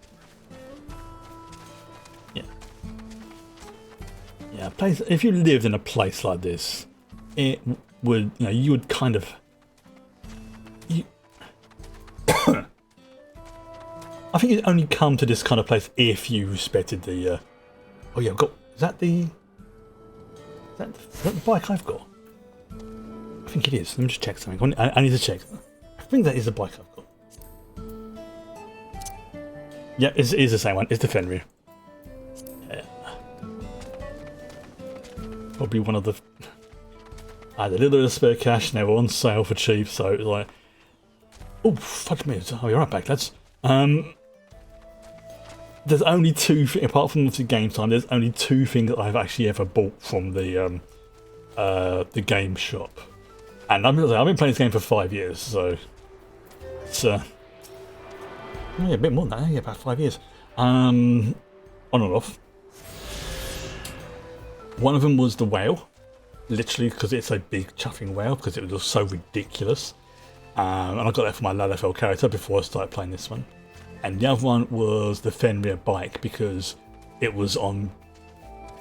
Yeah. Yeah, a place, if you lived in a place like this, it would, you know, you would kind of... I think you'd only come to this kind of place if you respected the... Oh yeah, I've got... Is that the bike I've got? I think it is. Let me just check something. I need to check. I think that is the bike I've got. Yeah, it is the same one. It's the Fenrir. Yeah. Probably one of the... I had a little bit of spare cash and they were on sale for cheap, so it was like... Oh, fuck me. Oh, you're right back, lads. There's only two, apart from the game time, there's only two things that I've actually ever bought from the game shop. And I've been playing this game for 5 years, so it's yeah, a bit more than that, yeah, about 5 years. On and off. One of them was the whale, literally because it's a big chuffing whale, because it was just so ridiculous. And I got that for my LFL character before I started playing this one. And the other one was the Fenrir bike, because it was on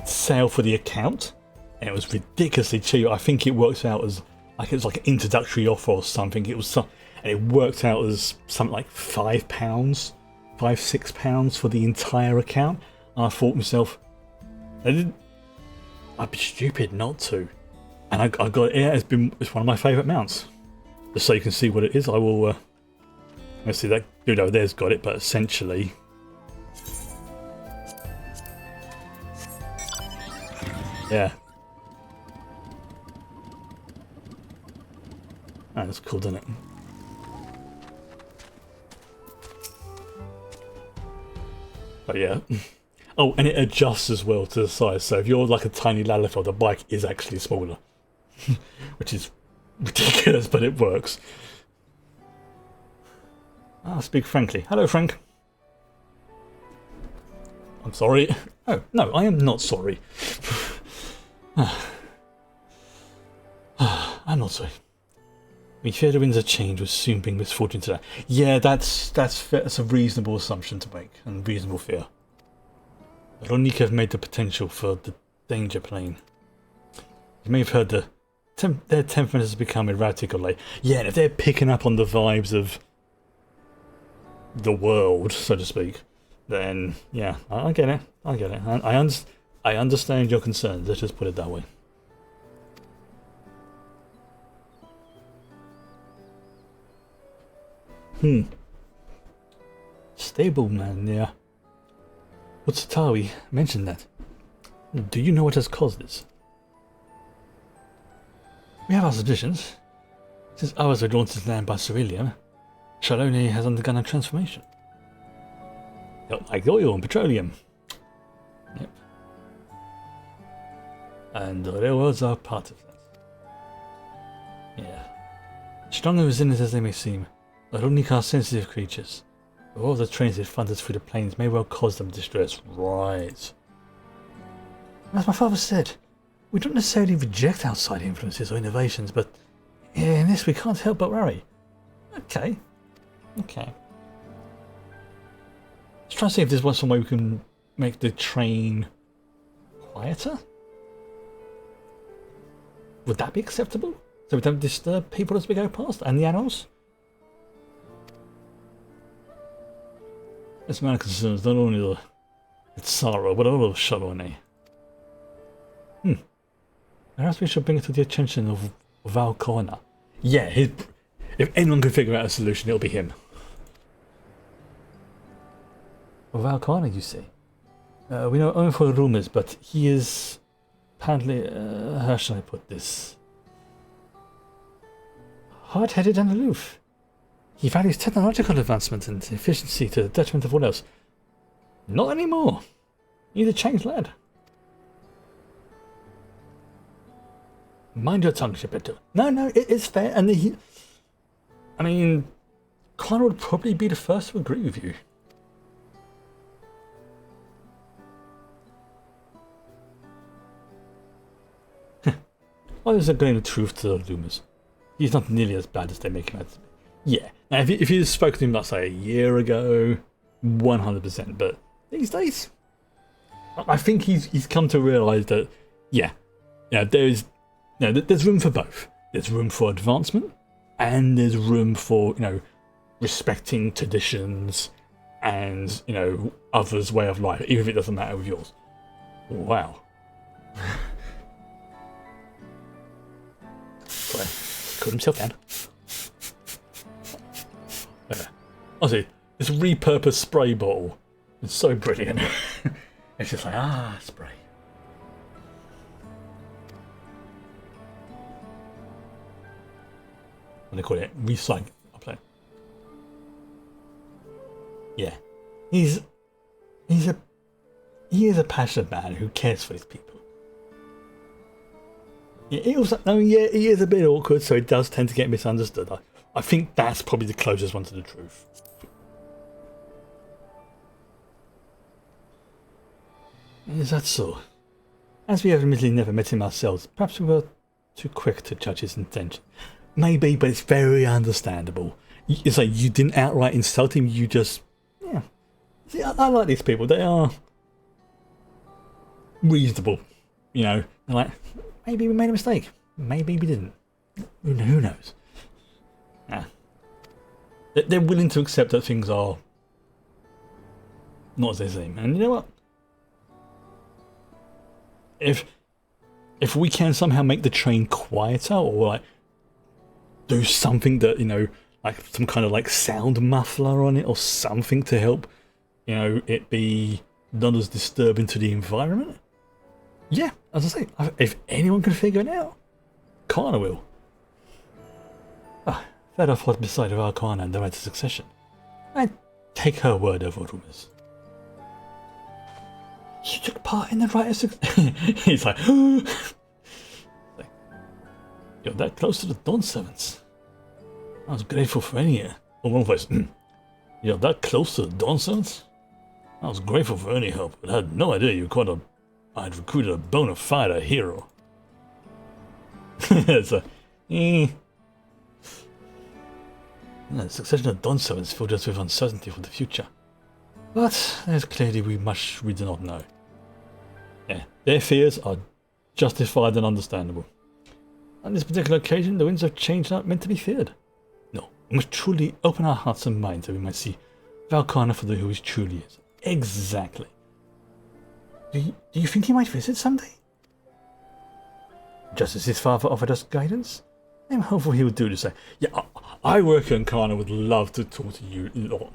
sale for the account and it was ridiculously cheap. I think it worked out as like, it was like an introductory offer or something. It was and it worked out as something like £5, £6 for the entire account. And I thought to myself, I'd be stupid not to. And I got it. It's one of my favourite mounts. Just so you can see what it is, I will. Let's see, that dude over there's got it, but essentially... Yeah. Oh, that's cool, doesn't it? But yeah. Oh, and it adjusts as well to the size, so if you're like a tiny Lalafell, the bike is actually smaller. Which is ridiculous, but it works. I'll speak frankly. Hello, Frank. I'm sorry. Oh, no, I am not sorry. I'm not sorry. We fear the winds of change will soon bring misfortune to that. Yeah, that's a reasonable assumption to make, and reasonable fear. Ronika have made the potential for the danger plane. You may have heard their temperament has become erratic or late. Yeah, and if they're picking up on the vibes of the world, so to speak, then yeah, I get it. I get it. I understand your concerns. Let's just put it that way. Stable man, yeah. Utsutawi mentioned that. Do you know what has caused this? We have our suspicions. Since ours were drawn to this land by Cerulean, Shalone has undergone a transformation. Like oil and petroleum. Yep. And the railroads are part of that. Yeah. Strong and resilient as they may seem, Arunika are sensitive creatures. All the trains that thunders through the plains may well cause them distress. Right. As my father said, we don't necessarily reject outside influences or innovations, but in this we can't help but worry. Okay. Okay. Let's try to see if there's some way we can make the train quieter. Would that be acceptable? So we don't disturb people as we go past, and the animals? This man concerns not only the sorrow, but all of Shalone. Perhaps we should bring it to the attention of Valcorna. Yeah, if anyone could figure out a solution, it'll be him. Valcorna, you say? We know only for rumors, but he is apparently, how shall I put this? Hard-headed and aloof. He values technological advancement and efficiency to the detriment of all else. Not anymore. He's a changed lad. Mind your tongue, Shepetto. No, it's fair. And I mean, Connor would probably be the first to agree with you. Why is there going the truth to the Loomis? He's not nearly as bad as they make him out to be. Yeah. Now, if you spoke to him, let's say, a year ago, 100%. But these days, I think he's come to realise that, yeah, there's room for both. There's room for advancement, and there's room for, respecting traditions and, others' way of life, even if it doesn't matter with yours. Wow. Sorry, cooled himself down. Honestly, this repurposed spray bottle is so brilliant. It's just like, spray. What do they call it? Recycle. Yeah. He is a passionate man who cares for his people. Yeah, he is a bit awkward, so he does tend to get misunderstood. I think that's probably the closest one to the truth. Is that so? As we have admittedly never met him ourselves, perhaps we were too quick to judge his intention. Maybe, but it's very understandable. It's like you didn't outright insult him, you just... Yeah. See, I like these people. They are reasonable. They're like, maybe we made a mistake. Maybe we didn't. Who knows? Yeah. They're willing to accept that things are not as they seem. And you know what? If we can somehow make the train quieter, or like do something that, like some kind of like sound muffler on it or something to help, it be not as disturbing to the environment. Yeah, as I say, if anyone can figure it out, Kana will. Fed off what's beside of Arcana and the right to succession. I'd take her word over rumors. You took part in the right of succession. He's like, you're that close to the Dawn Servants. I was grateful for any. Or one voice. You're that close to the Dawn Servants? I was grateful for any help, but I had no idea I'd recruited a bona fide hero. So, the succession of Dawn Servants filled us with uncertainty for the future. But there's clearly much we do not know. Yeah, their fears are justified and understandable. On this particular occasion, the winds of change are not meant to be feared. No, we must truly open our hearts and minds that we might see Valkana for who he truly is. Exactly. Do you think he might visit someday? Just as his father offered us guidance, I'm hopeful he would do the same. Yeah, I reckon Kana would love to talk to you a lot.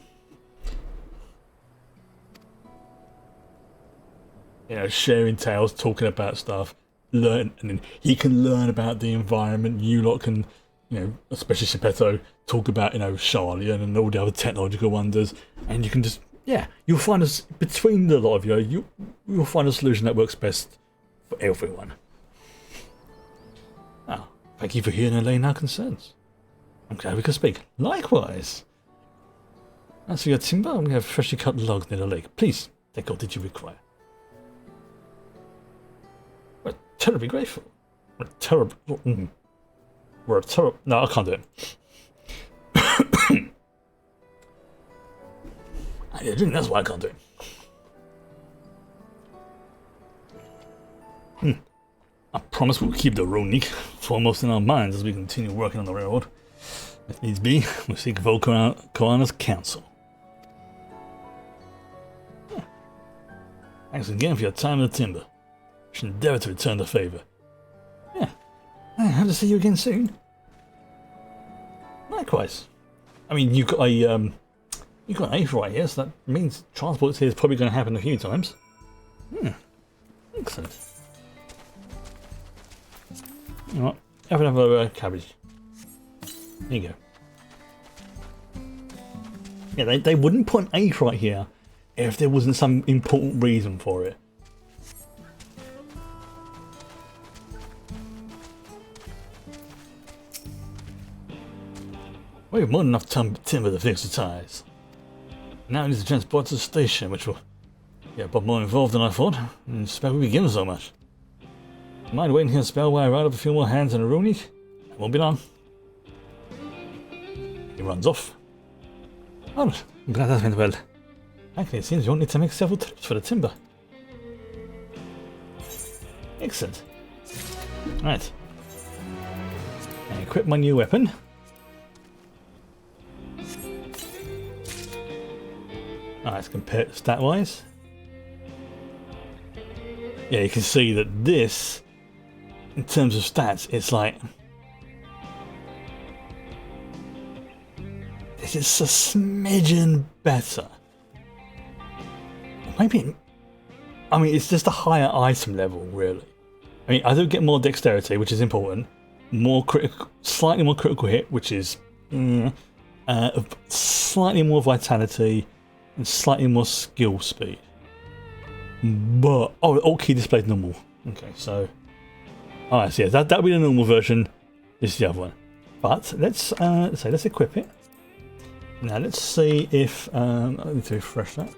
Sharing tales, talking about stuff, and then he can learn about the environment. You lot can, especially Shepetto, talk about, Charlian and all the other technological wonders, and you can just, you'll find us, between the lot of you'll find a solution that works best for everyone. Thank you for hearing and laying our concerns. I'm glad we could speak. Likewise. As for your timber, we have freshly cut logs near the lake. Please, take all that you require. We're terribly grateful. We're terrible. No, I can't do it. I think that's why I can't do it. I promise we'll keep the Runic foremost in our minds as we continue working on the railroad. If needs be, we'll seek Volcana's counsel. Thanks again for your time in the timber. We should endeavor to return the favor. I hope to see you again soon. Likewise. I mean, you got an eighth right here, so that means transport here is probably going to happen a few times. Excellent. You know what? Have another cabbage. There you go. Yeah, they wouldn't put an eighth right here if there wasn't some important reason for it. We have more than enough timber to fix the ties. Now we need to transport to the station, which will get a bit more involved than I thought. And expect we begin so much. Mind waiting here a spell while I round up a few more hands and a Rooney? It won't be long. He runs off. Well, I'm glad that went well. Actually, it seems you won't need to make several trips for the timber. Excellent. Right. And equip my new weapon. Let's compare it stat-wise. Yeah, you can see that this, in terms of stats, it's like... It's just a smidgen better. Maybe... I mean, it's just a higher item level, really. I mean, I do get more dexterity, which is important. More critical... Slightly more critical hit, which is... slightly more vitality... And slightly more skill speed. But all key displays normal. Okay, so alright, so yeah, that'll be the normal version. This is the other one. But let's equip it. Now let's see if I need to refresh that.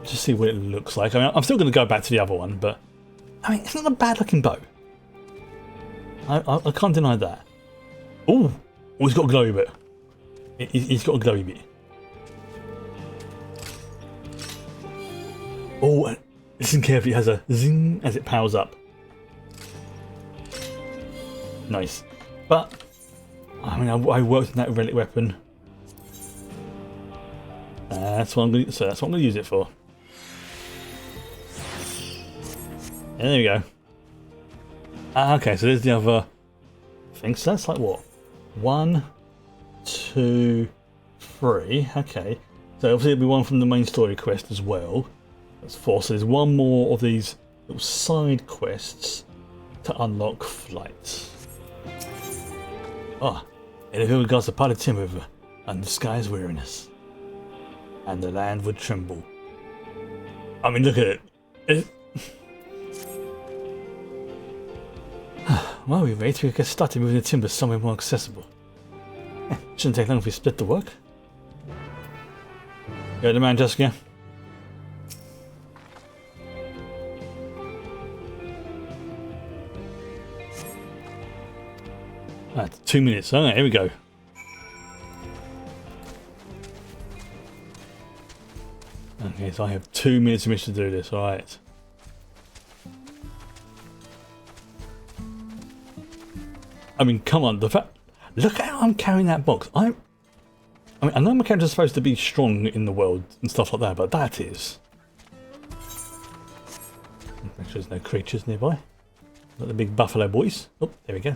Just see what it looks like. I mean, I'm still going to go back to the other one, but I mean, it's not a bad looking bow. I can't deny that. Oh, he's got a glowy bit. He's got a glowy bit. Oh, listen carefully, it has a zing as it powers up. Nice. But, I mean, I worked on that relic weapon. That's what I'm going to use it for. And there we go. Okay, so there's the other thing. So that's like what? 1, 2, 3. Okay. So obviously there'll be one from the main story quest as well. That's 4. So there's one more of these little side quests to unlock flight. Ah, and if it regards the pilot Tim River and the sky's weariness, and the land would tremble. I mean, look at it. While we wait, we get started moving the timber somewhere more accessible. Shouldn't take long if we split the work. You're the man, Jessica. That's 2 minutes. Alright, here we go. Okay, so I have 2 minutes in which to do this. Alright. I mean, come on. The fact. Look at how I'm carrying that box. I mean, I know my character's supposed to be strong in the world and stuff like that, but that is. Make sure there's no creatures nearby. Got the big buffalo boys. Oh, there we go.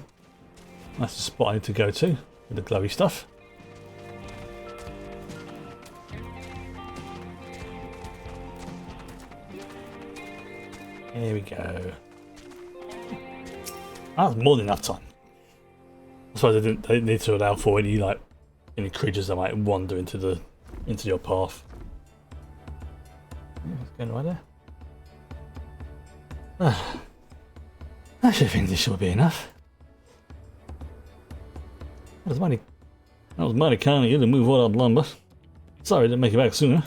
That's the spot I need to go to with the glowy stuff. There we go. That's more than enough time. I suppose they need to allow for any creatures that might wander into your path. It's going right there. I should think this should be enough. That was mighty kind of you to move all that lumber. Sorry I didn't make it back sooner.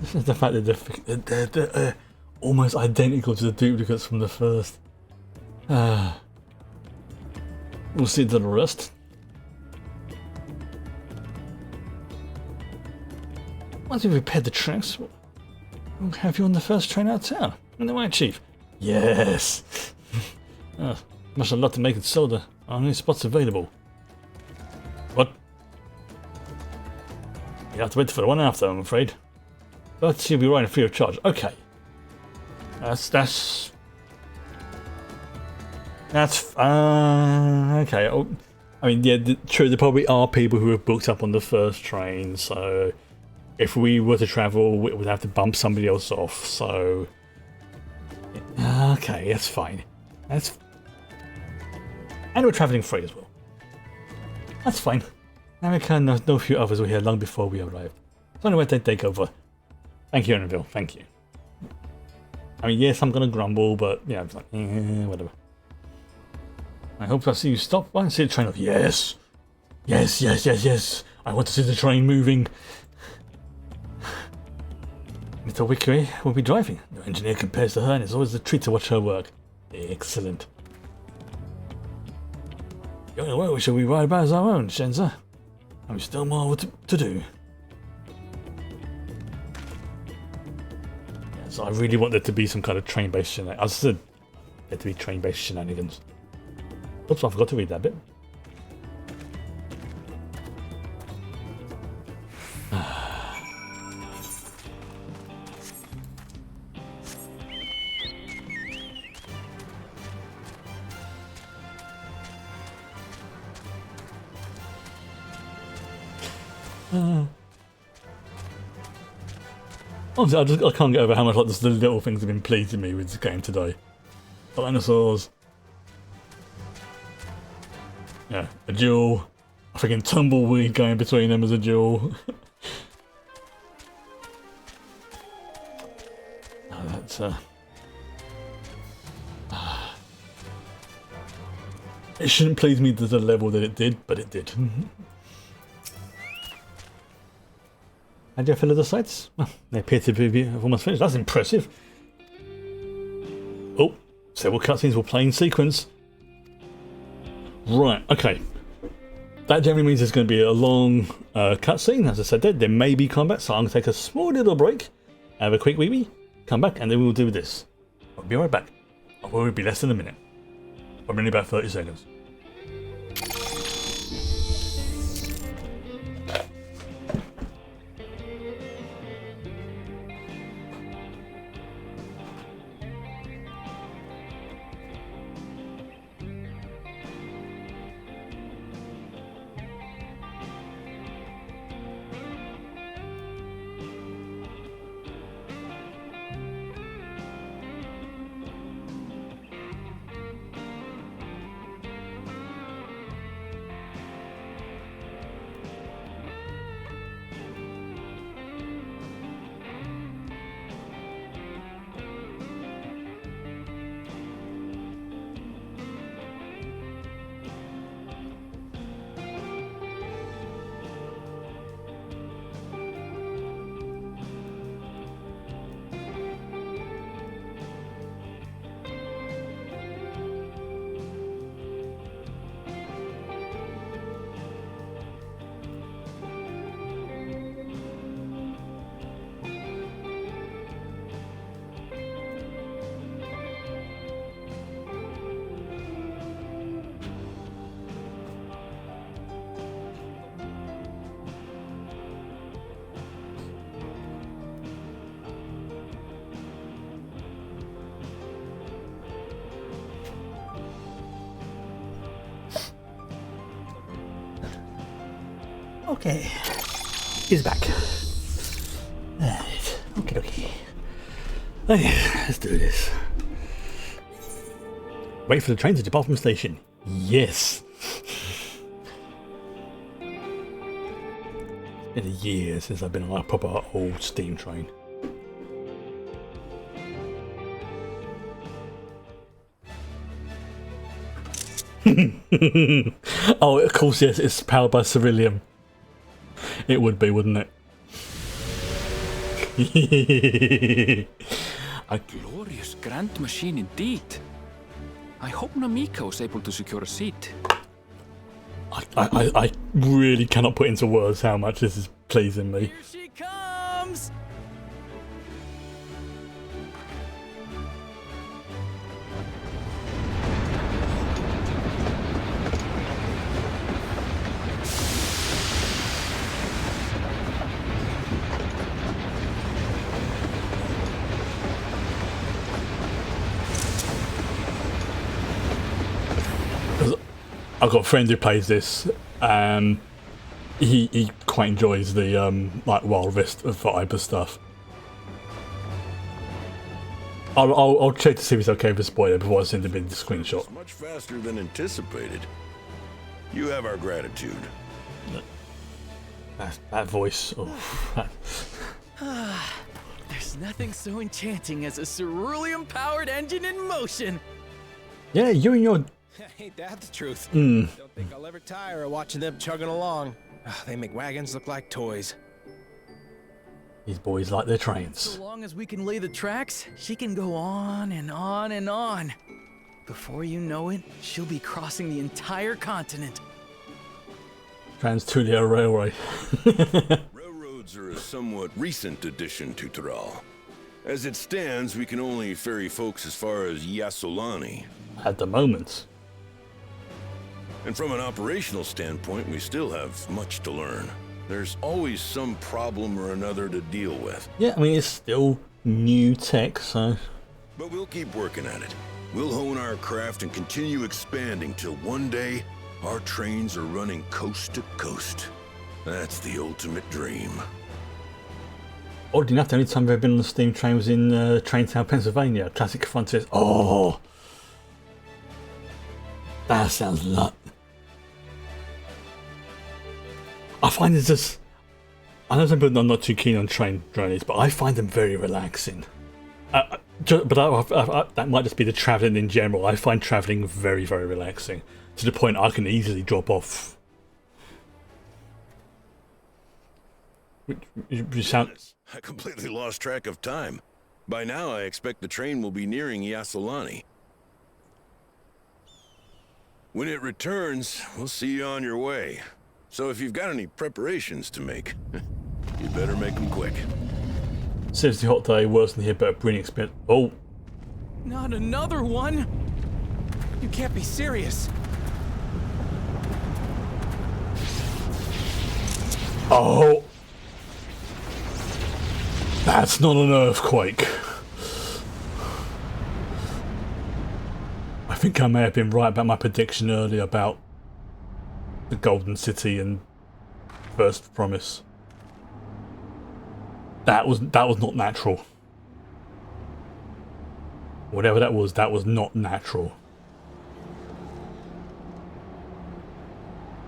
This is the fact that they're almost identical to the duplicates from the first. We'll see to the rest. Once we've repaired the tracks, we'll have you on the first train out of town. And the White Chief. Yes! Must have a lot to make it so there aren't any spots available. What? You have to wait for the one after, I'm afraid. But you'll be riding free of charge. Okay. That's okay. Oh, I mean, yeah, true, there probably are people who have booked up on the first train, so if we were to travel, we would have to bump somebody else off, so... Okay, that's fine. And we're travelling free as well. That's fine. Now we can know a few others were here long before we arrived. So anyway, they take over. Thank you, Annabelle. Thank you. I mean, yes, I'm gonna grumble, but yeah, it's like, whatever. I hope I see you stop by and see the train off. Yes! Yes, yes, yes, yes! I want to see the train moving. Mr. Wickery will be driving. No engineer compares to her, and it's always a treat to watch her work. Excellent. The only way we shall we ride about is our own, Shenza. And we still more to do. Yeah, so I really want there to be some kind of train-based shenanigans. I said there to be train-based shenanigans. Oops, I forgot to read that bit. Honestly, I can't get over how much like just the little things have been pleasing me with this game today. Dinosaurs. Yeah, a duel. A freaking tumbleweed going between them as a duel. Oh, that's it shouldn't please me to the level that it did, but it did. How do you feel of the sights? Well, they appear to be almost finished. That's impressive. Oh, several cutscenes will play in sequence. Right, okay. That generally means there's going to be a long cutscene. As I said, there may be combat, so I'm going to take a small little break, have a quick wee-wee, come back, and then we'll do this. I'll be right back. I will be less than a minute. Probably about 30 seconds. Okay, he's back. Right. Okay. Let's do this. Wait for the train to depart from the station. Yes. It's been a year since I've been on a proper old steam train. Oh, of course, yes, it's powered by Ceruleum. It would be, wouldn't it? A glorious grand machine indeed. I hope Namiko is able to secure a seat. I really cannot put into words how much this is pleasing me. Here she comes! I've got a friend who plays this. He quite enjoys the like Wild Rift vibe of stuff. I'll check to see if it's okay with a spoiler before I send him in the screenshot. It's much faster than anticipated. You have our gratitude. That voice. There's nothing so enchanting as a ceruleum-powered engine in motion. Yeah, you and your. Ain't that the truth? Don't think I'll ever tire of watching them chugging along. They make wagons look like toys. These boys like their trains. So long as we can lay the tracks, she can go on and on and on. Before you know it, she'll be crossing the entire continent. Trans-Tulia Railway. Railroads are a somewhat recent addition to Tyrol. As it stands, we can only ferry folks as far as Yasolani. At the moment. And from an operational standpoint, we still have much to learn. There's always some problem or another to deal with. Yeah, I mean, it's still new tech, so... But we'll keep working at it. We'll hone our craft and continue expanding till one day, our trains are running coast to coast. That's the ultimate dream. Oddly enough, the only time I've ever been on the steam train was in Traintown, Pennsylvania. Classic Frontiers. Oh! That sounds nut. I find it's just... I know some people are not too keen on train journeys, but I find them very relaxing. But that might just be the travelling in general. I find travelling very, very relaxing. To the point I can easily drop off. You sound... I completely lost track of time. By now, I expect the train will be nearing Yasolani. When it returns, we'll see you on your way. So if you've got any preparations to make, you better make them quick. Seriously hot day, worse than here, but a brilliant experience. Oh. Not another one! You can't be serious. Oh. That's not an earthquake. I think I may have been right about my prediction earlier about the Golden City and First Promise. That was not natural. Whatever that was not natural.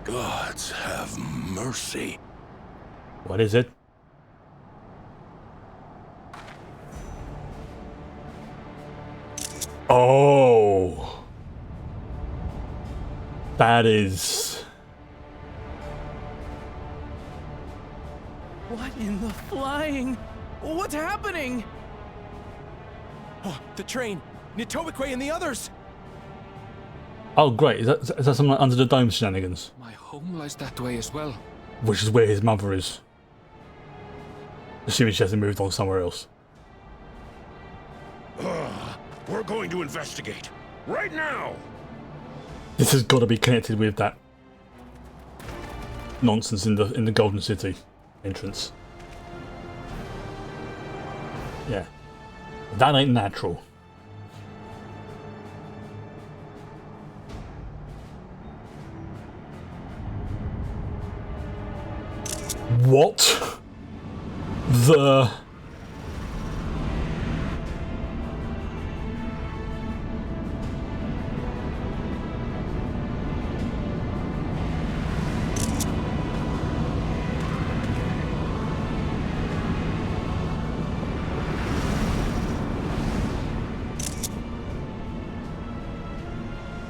Gods have mercy. What is it? Oh. That is... What in the flying? What's happening? Oh, the train! Nitobekwe and the others! Oh great, is that something like Under the Dome shenanigans? My home lies that way as well. Which is where his mother is. Assuming she hasn't moved on somewhere else. We're going to investigate. Right now! This has got to be connected with that nonsense in the Golden City entrance. Yeah. That ain't natural. What the...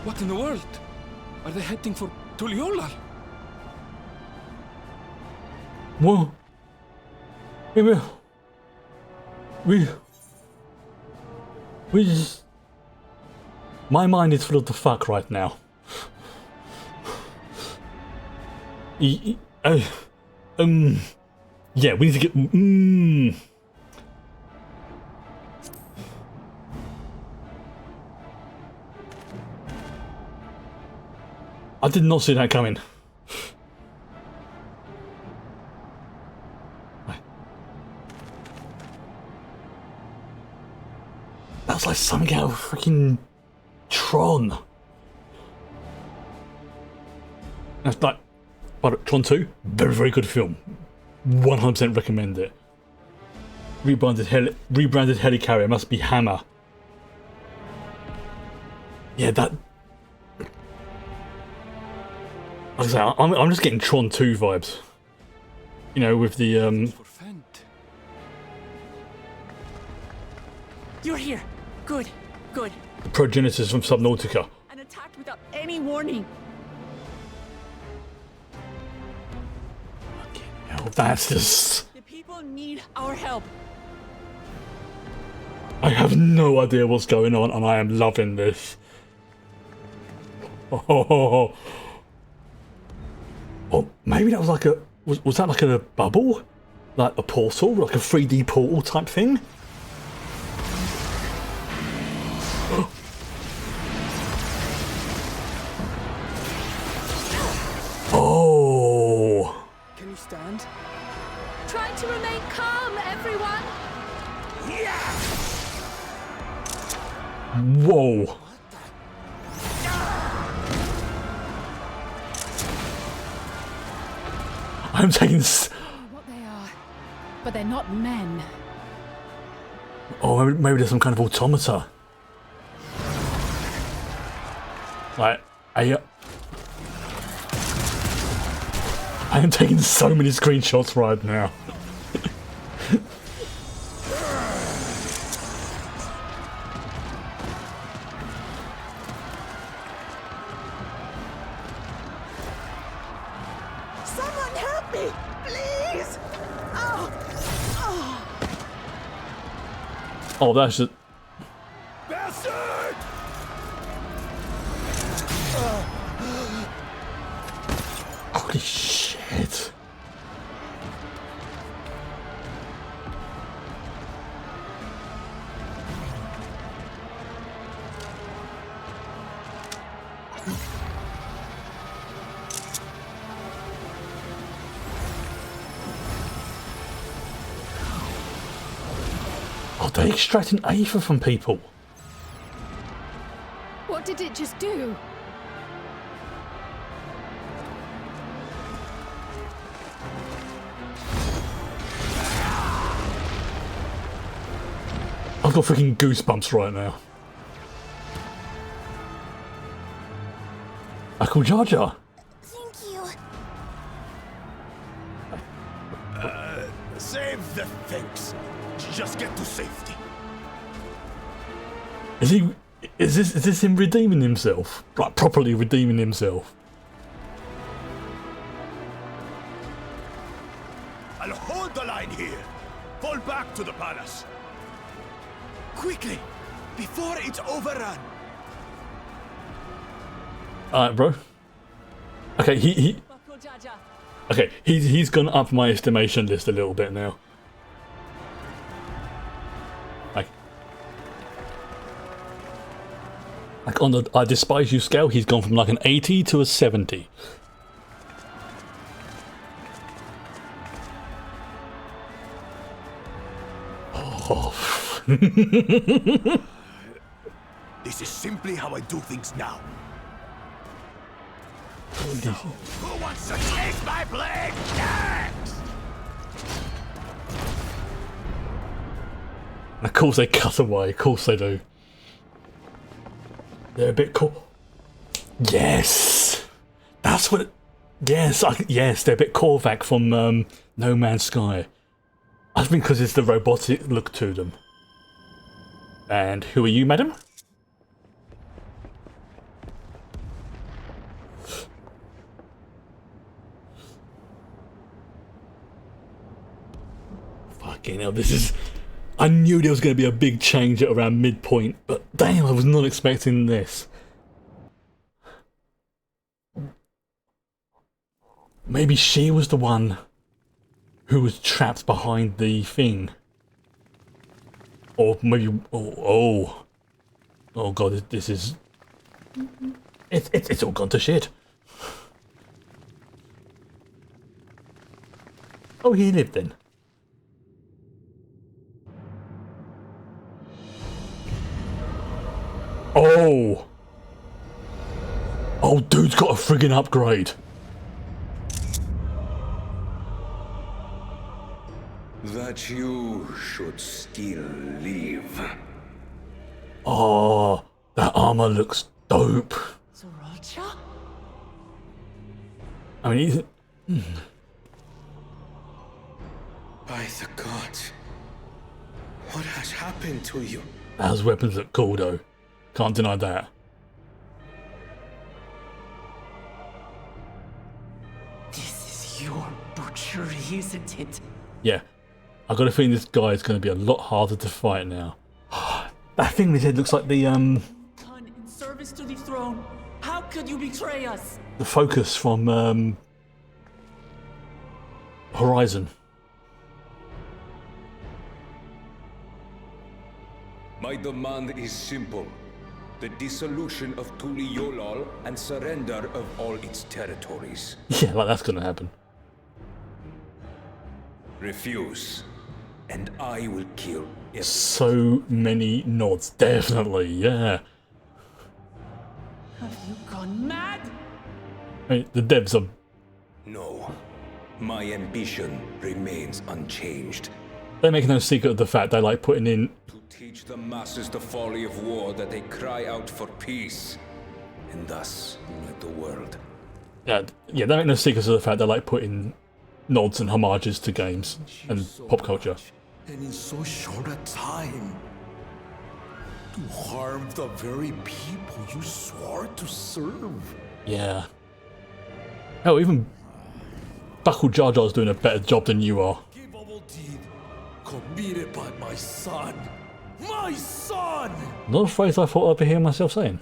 What in the world? Are they heading for Tuliolal? What? We just... My mind is full of the fuck right now. Yeah, we need to get... I did not see that coming. That's like something out of freaking Tron. That's like, what, Tron 2? Very, very good film. 100% recommend it. Rebranded helicarrier must be Hammer. Yeah, that... Like I say, I'm just getting Tron 2 vibes. You know, with the You're here. Good. Good. the Progenesis from Subnautica. And attacked without any warning. Hell, that's just... The people need our help. I have no idea what's going on, and I am loving this. Oh, maybe that was like a... Was that like a bubble? Like a portal? Like a 3D portal type thing? Oh! Can you stand? Try to remain calm, everyone. Whoa! I'm taking this. What they are, but they're not men. Oh, maybe there's some kind of automata. Like, I am taking so many screenshots right now. Someone help me, please! Oh! Oh, that's just... Bastard! Holy shit. Oh, they're extracting Aether from people. What did it just do? I've got freaking goosebumps right now. I call Jar Jar. Thank you. Save the things. Just get to safety. Is he? Is this him redeeming himself? Like properly redeeming himself? I'll hold the line here. Fall back to the palace. Quickly, before it's overrun. Alright, bro. Okay, Buckle, Jar Jar. okay, he's gone up my estimation list a little bit now. Like on the I despise you scale, he's gone from like an 80 to a 70. Oh. This is simply how I do things now. Who wants to taste my blade next? Of course they cut away, of course they do. They're a bit cool. Yes! That's what it... Yes, yes, they're a bit Korvac from No Man's Sky. I think because it's the robotic look to them. And who are you, madam? Fucking hell, this is... I knew there was going to be a big change at around midpoint, but damn, I was not expecting this. Maybe she was the one who was trapped behind the thing. Or maybe... Oh god, this is... It's all gone to shit. Oh, he lived then. Oh! Oh, dude's got a friggin' upgrade. That you should still live. Oh, that armor looks dope. Sriracha? I mean, he's... By the gods, what has happened to you? Those weapons look cool though. Can't deny that. This is your butchery, isn't it? Yeah. I've got a feeling this guy is going to be a lot harder to fight now. That thing in his head looks like the Done in service to the throne. How could you betray us? the focus from Horizon. My demand is simple. The dissolution of Tuliolol and surrender of all its territories. Yeah, like that's going to happen. Refuse, and I will kill everyone. So many nods, definitely, yeah. Have you gone mad? I mean, the devs are... No, my ambition remains unchanged. They make no secret of the fact they like putting in... To teach the masses the folly of war, that they cry out for peace, and thus unite the world. Yeah, they make no secrets of the fact they like putting nods and homages to games and pop culture. And in so short a time, to harm the very people you swore to serve. Yeah. Hell, even Buckle Jar Jar's doing a better job than you are. Evil deed committed by my son. My son! Not a phrase I thought I'd be hearing myself saying.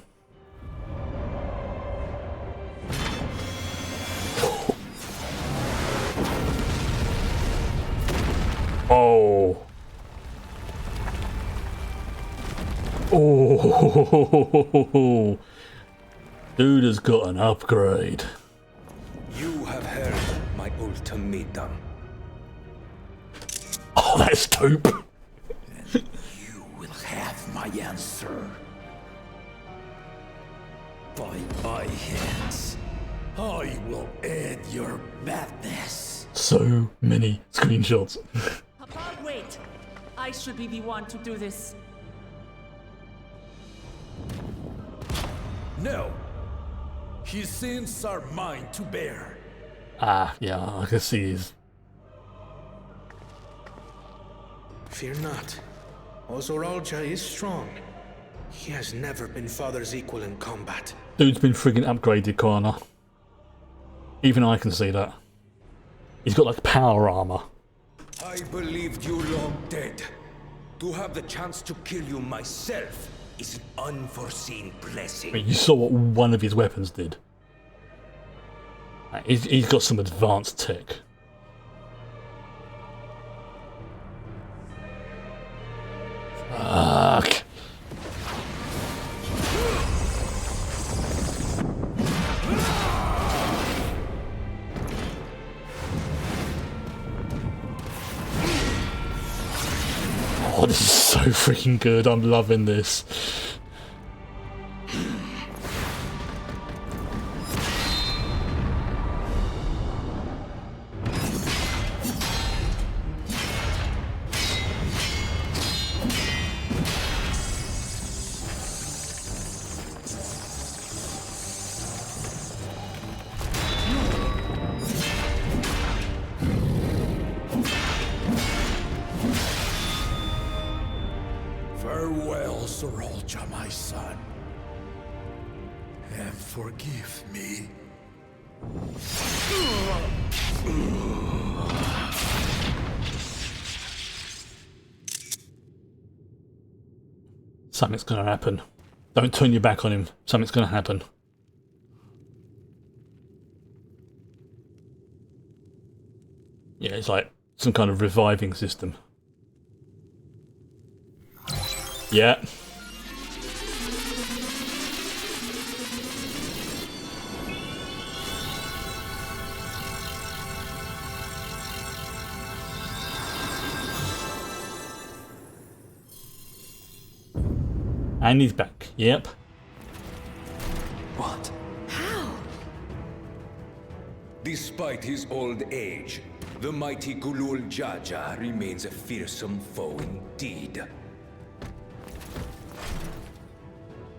Oh. Oh. Dude has got an upgrade. You have heard my ultimatum. Oh, that's dope. And you will have my answer. By my hands, I will end your madness. So many screenshots. Papa, wait. I should be the one to do this. No. His sins are mine to bear. Ah, yeah, I can see his... Fear not. Ozoralja is strong. He has never been father's equal in combat. Dude's been friggin' upgraded, Connor. Even I can see that. He's got like power armor. I believed you long dead. To have the chance to kill you myself is an unforeseen blessing. I mean, you saw what one of his weapons did. He's got some advanced tech. Fuck. Oh, this is so freaking good. I'm loving this. Farewell, Zoralja, my son. And forgive me. Something's gonna happen. Don't turn your back on him. Something's gonna happen. Yeah, it's like some kind of reviving system. Yeah. And he's back. Yep. What? How? Despite his old age, the mighty Gulul Jaja remains a fearsome foe indeed.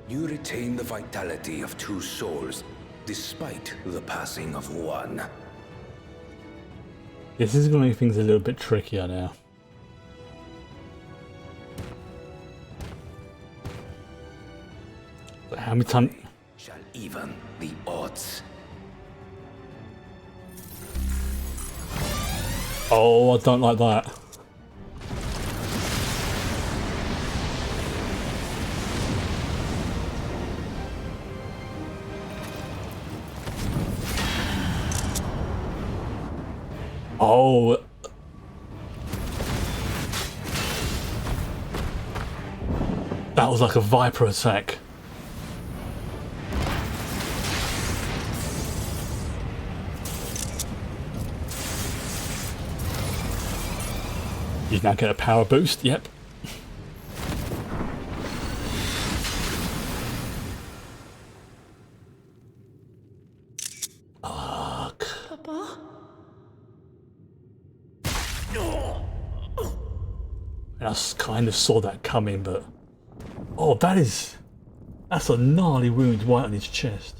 You retain the vitality of two souls, despite the passing of one. This is going to make things a little bit trickier now. How many times shall even the odds? Oh, I don't like that. Oh. That was like a Viper attack. You now get a power boost, yep. Fuck. Papa? I kind of saw that coming, but... Oh, that's a gnarly wound right on his chest.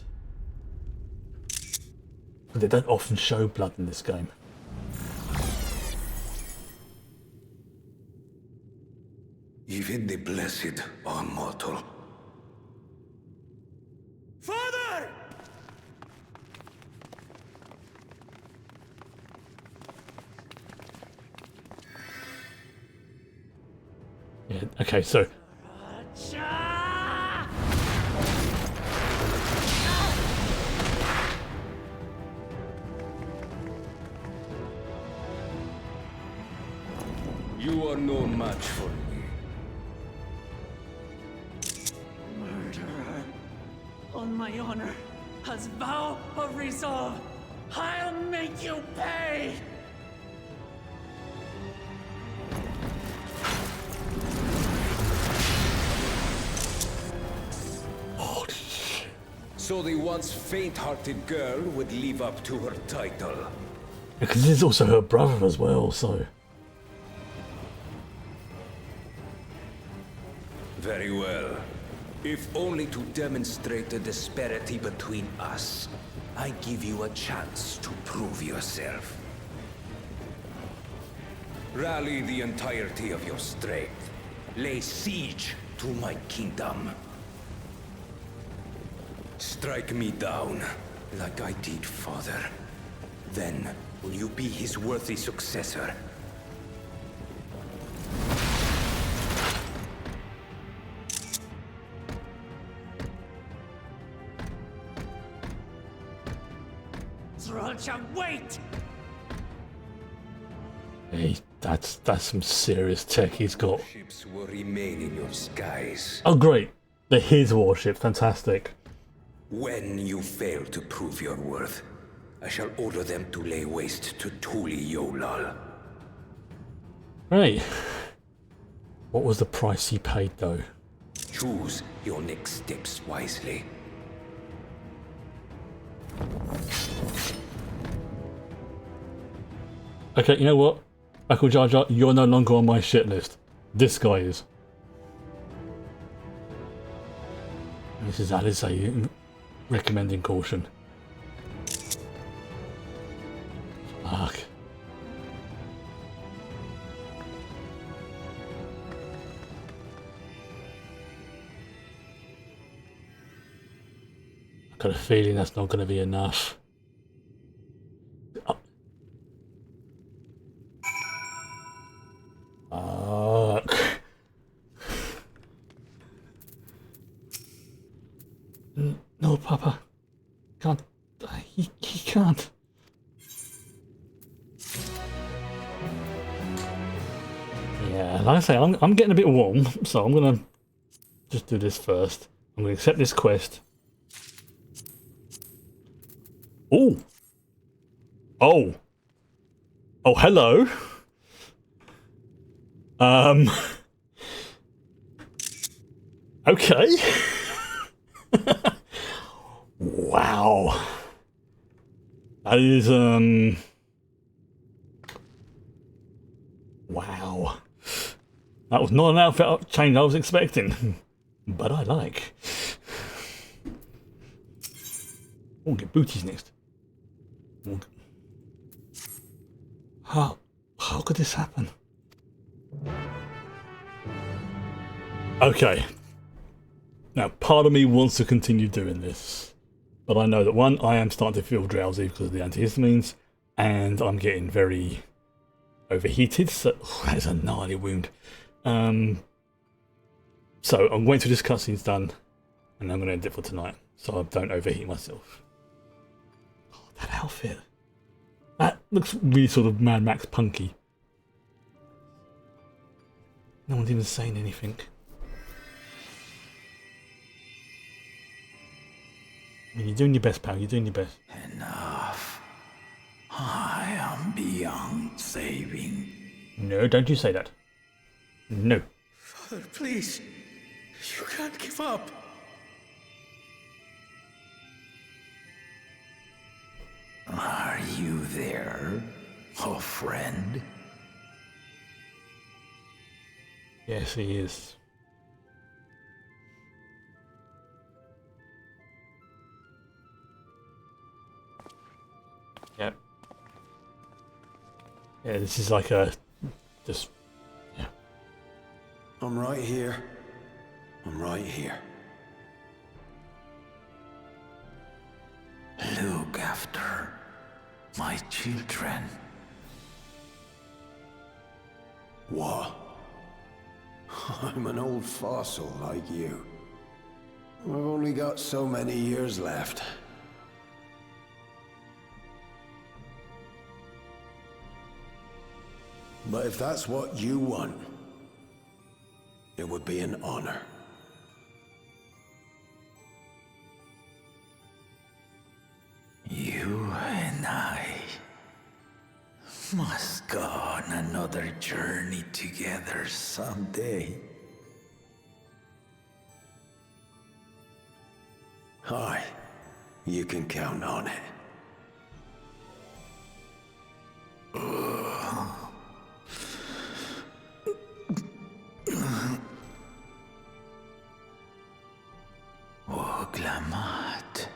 But they don't often show blood in this game. Even the blessed are mortal. Father! Yeah, okay, so... You are no match for me. Murderer. On my honor, as vow of resolve, I'll make you pay! So the once faint-hearted girl would live up to her title. Because this is also her brother as well, so... Very well. If only to demonstrate the disparity between us, I give you a chance to prove yourself. Rally the entirety of your strength. Lay siege to my kingdom. Strike me down, like I did father. Then, will you be his worthy successor? Sriracha, wait! Hey, that's some serious tech he's got. Ships will remain in your skies. Oh great, they're his warship, fantastic. When you fail to prove your worth, I shall order them to lay waste to Tuli Yolal. Right. What was the price he paid though? Choose your next steps wisely. Okay, you know what? Michael Jar Jar, you're no longer on my shit list. This guy is. This is Alice recommending caution. Fuck. I've got a feeling that's not going to be enough. Fuck. No, Papa. Can't. He can't. Yeah, like I say, I'm getting a bit warm, so I'm gonna just do this first. I'm gonna accept this quest. Oh. Oh. Oh, hello. Okay. Wow. That is, wow. That was not an outfit change I was expecting. But I like. We'll get booties next. How could this happen? Okay. Now, part of me wants to continue doing this. But I know that one, I am starting to feel drowsy because of the antihistamines. And I'm getting very overheated. So, that is a gnarly wound. So, I'm waiting till this cutscene's done. And I'm going to end it for tonight. So I don't overheat myself. Oh, that outfit. That looks really sort of Mad Max punky. No one's even saying anything. I mean, you're doing your best, pal. You're doing your best. Enough. I am beyond saving. No, don't you say that. No. Father, please. You can't give up. Are you there, oh friend? Yes, he is. Yep. Yeah, this is like a... just... yeah. I'm right here. I'm right here. Look after my children. What? I'm an old fossil like you. I've only got so many years left. But if that's what you want, it would be an honor. You and I must go on another journey together someday. Aye, you can count on it. Oglamat.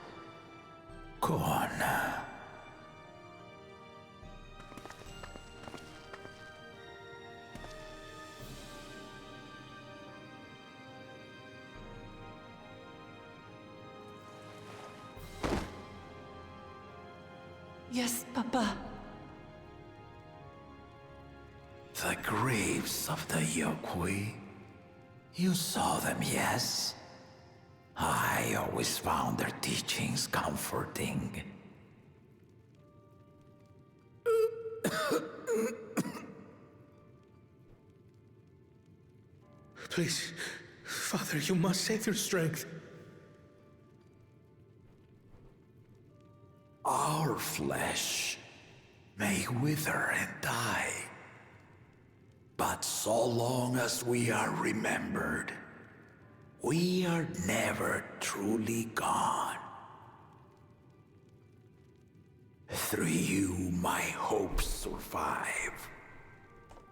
Kona. Yes, Papa. The graves of the Yokwi. You saw them, yes? I always found their teachings comforting. Please, Father, you must save your strength. Our flesh may wither and die, but so long as we are remembered, we are never truly gone. Through you, my hopes survive.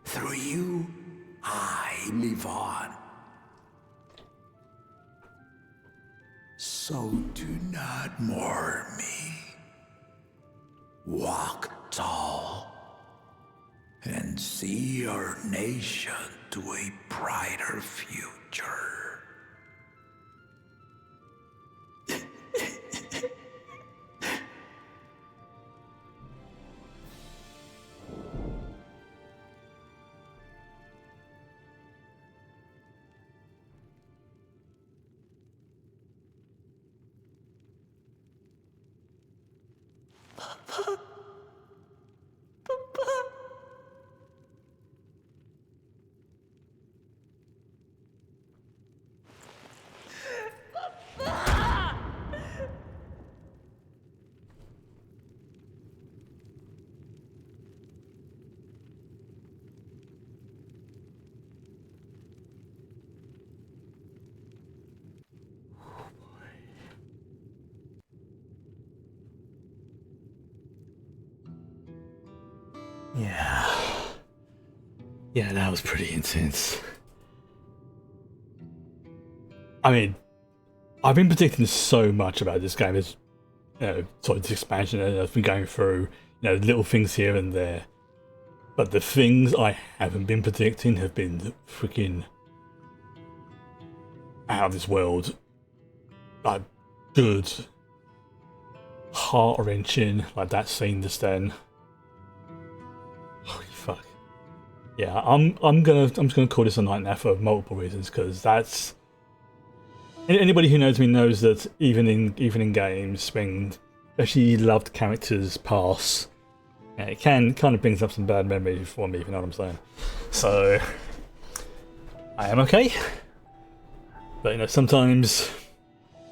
Through you, I live on. So do not mourn me. Walk tall and see our nation to a brighter future. Yeah, that was pretty intense. I mean, I've been predicting so much about this game. As sort of this expansion, and I've been going through, little things here and there. But the things I haven't been predicting have been freaking out of this world. Like, good, heart-wrenching, like that scene just then. Holy fuck. Yeah, I'm just gonna call this a night now for multiple reasons, because that's anybody who knows me knows that even in games, when especially loved characters pass, And it can kind of brings up some bad memories for me, if you know what I'm saying. So I am okay. But you know, sometimes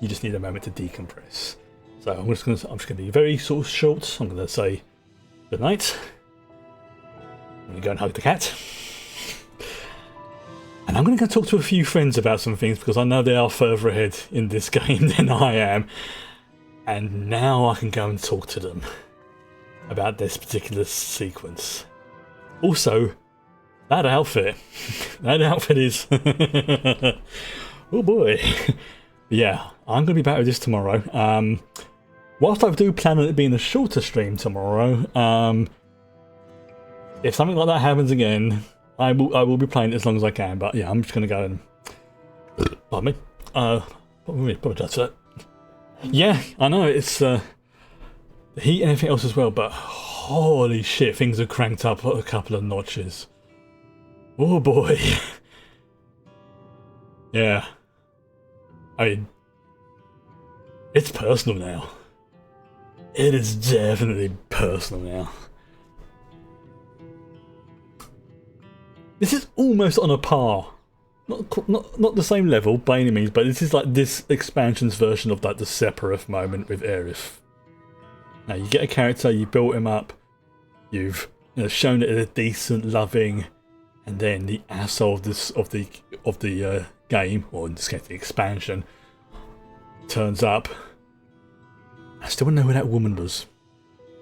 you just need a moment to decompress. So I'm just gonna be very sort of short. I'm gonna say good night. I'm gonna go and hug the cat. And I'm gonna go talk to a few friends about some things because I know they are further ahead in this game than I am. And now I can go and talk to them about this particular sequence. Also, that outfit. That outfit is oh boy. Yeah, I'm gonna be back with this tomorrow. Whilst I do plan on it being a shorter stream tomorrow, if something like that happens again, I will be playing it as long as I can. But yeah, I'm just gonna go and pardon me. Apologise for that. Yeah, I know it's the heat and everything else as well, but holy shit, things have cranked up a couple of notches. Oh boy. Yeah. I mean, it's personal now. It is definitely personal now. This is almost on a par. Not the same level by any means, but this is like this expansion's version of like the Sephiroth moment with Aerith. Now you get a character, you built him up, you've shown it as a decent, loving, and then the asshole of the game, or in this case the expansion, turns up. I still don't know who that woman was.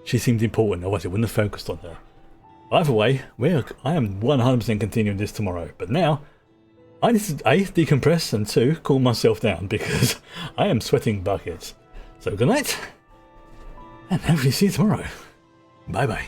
She seemed important, otherwise it wouldn't have focused on her. Either way, I am 100% continuing this tomorrow, but now I need to A, decompress, and 2, cool myself down because I am sweating buckets. So good night, and hopefully see you tomorrow. Bye bye.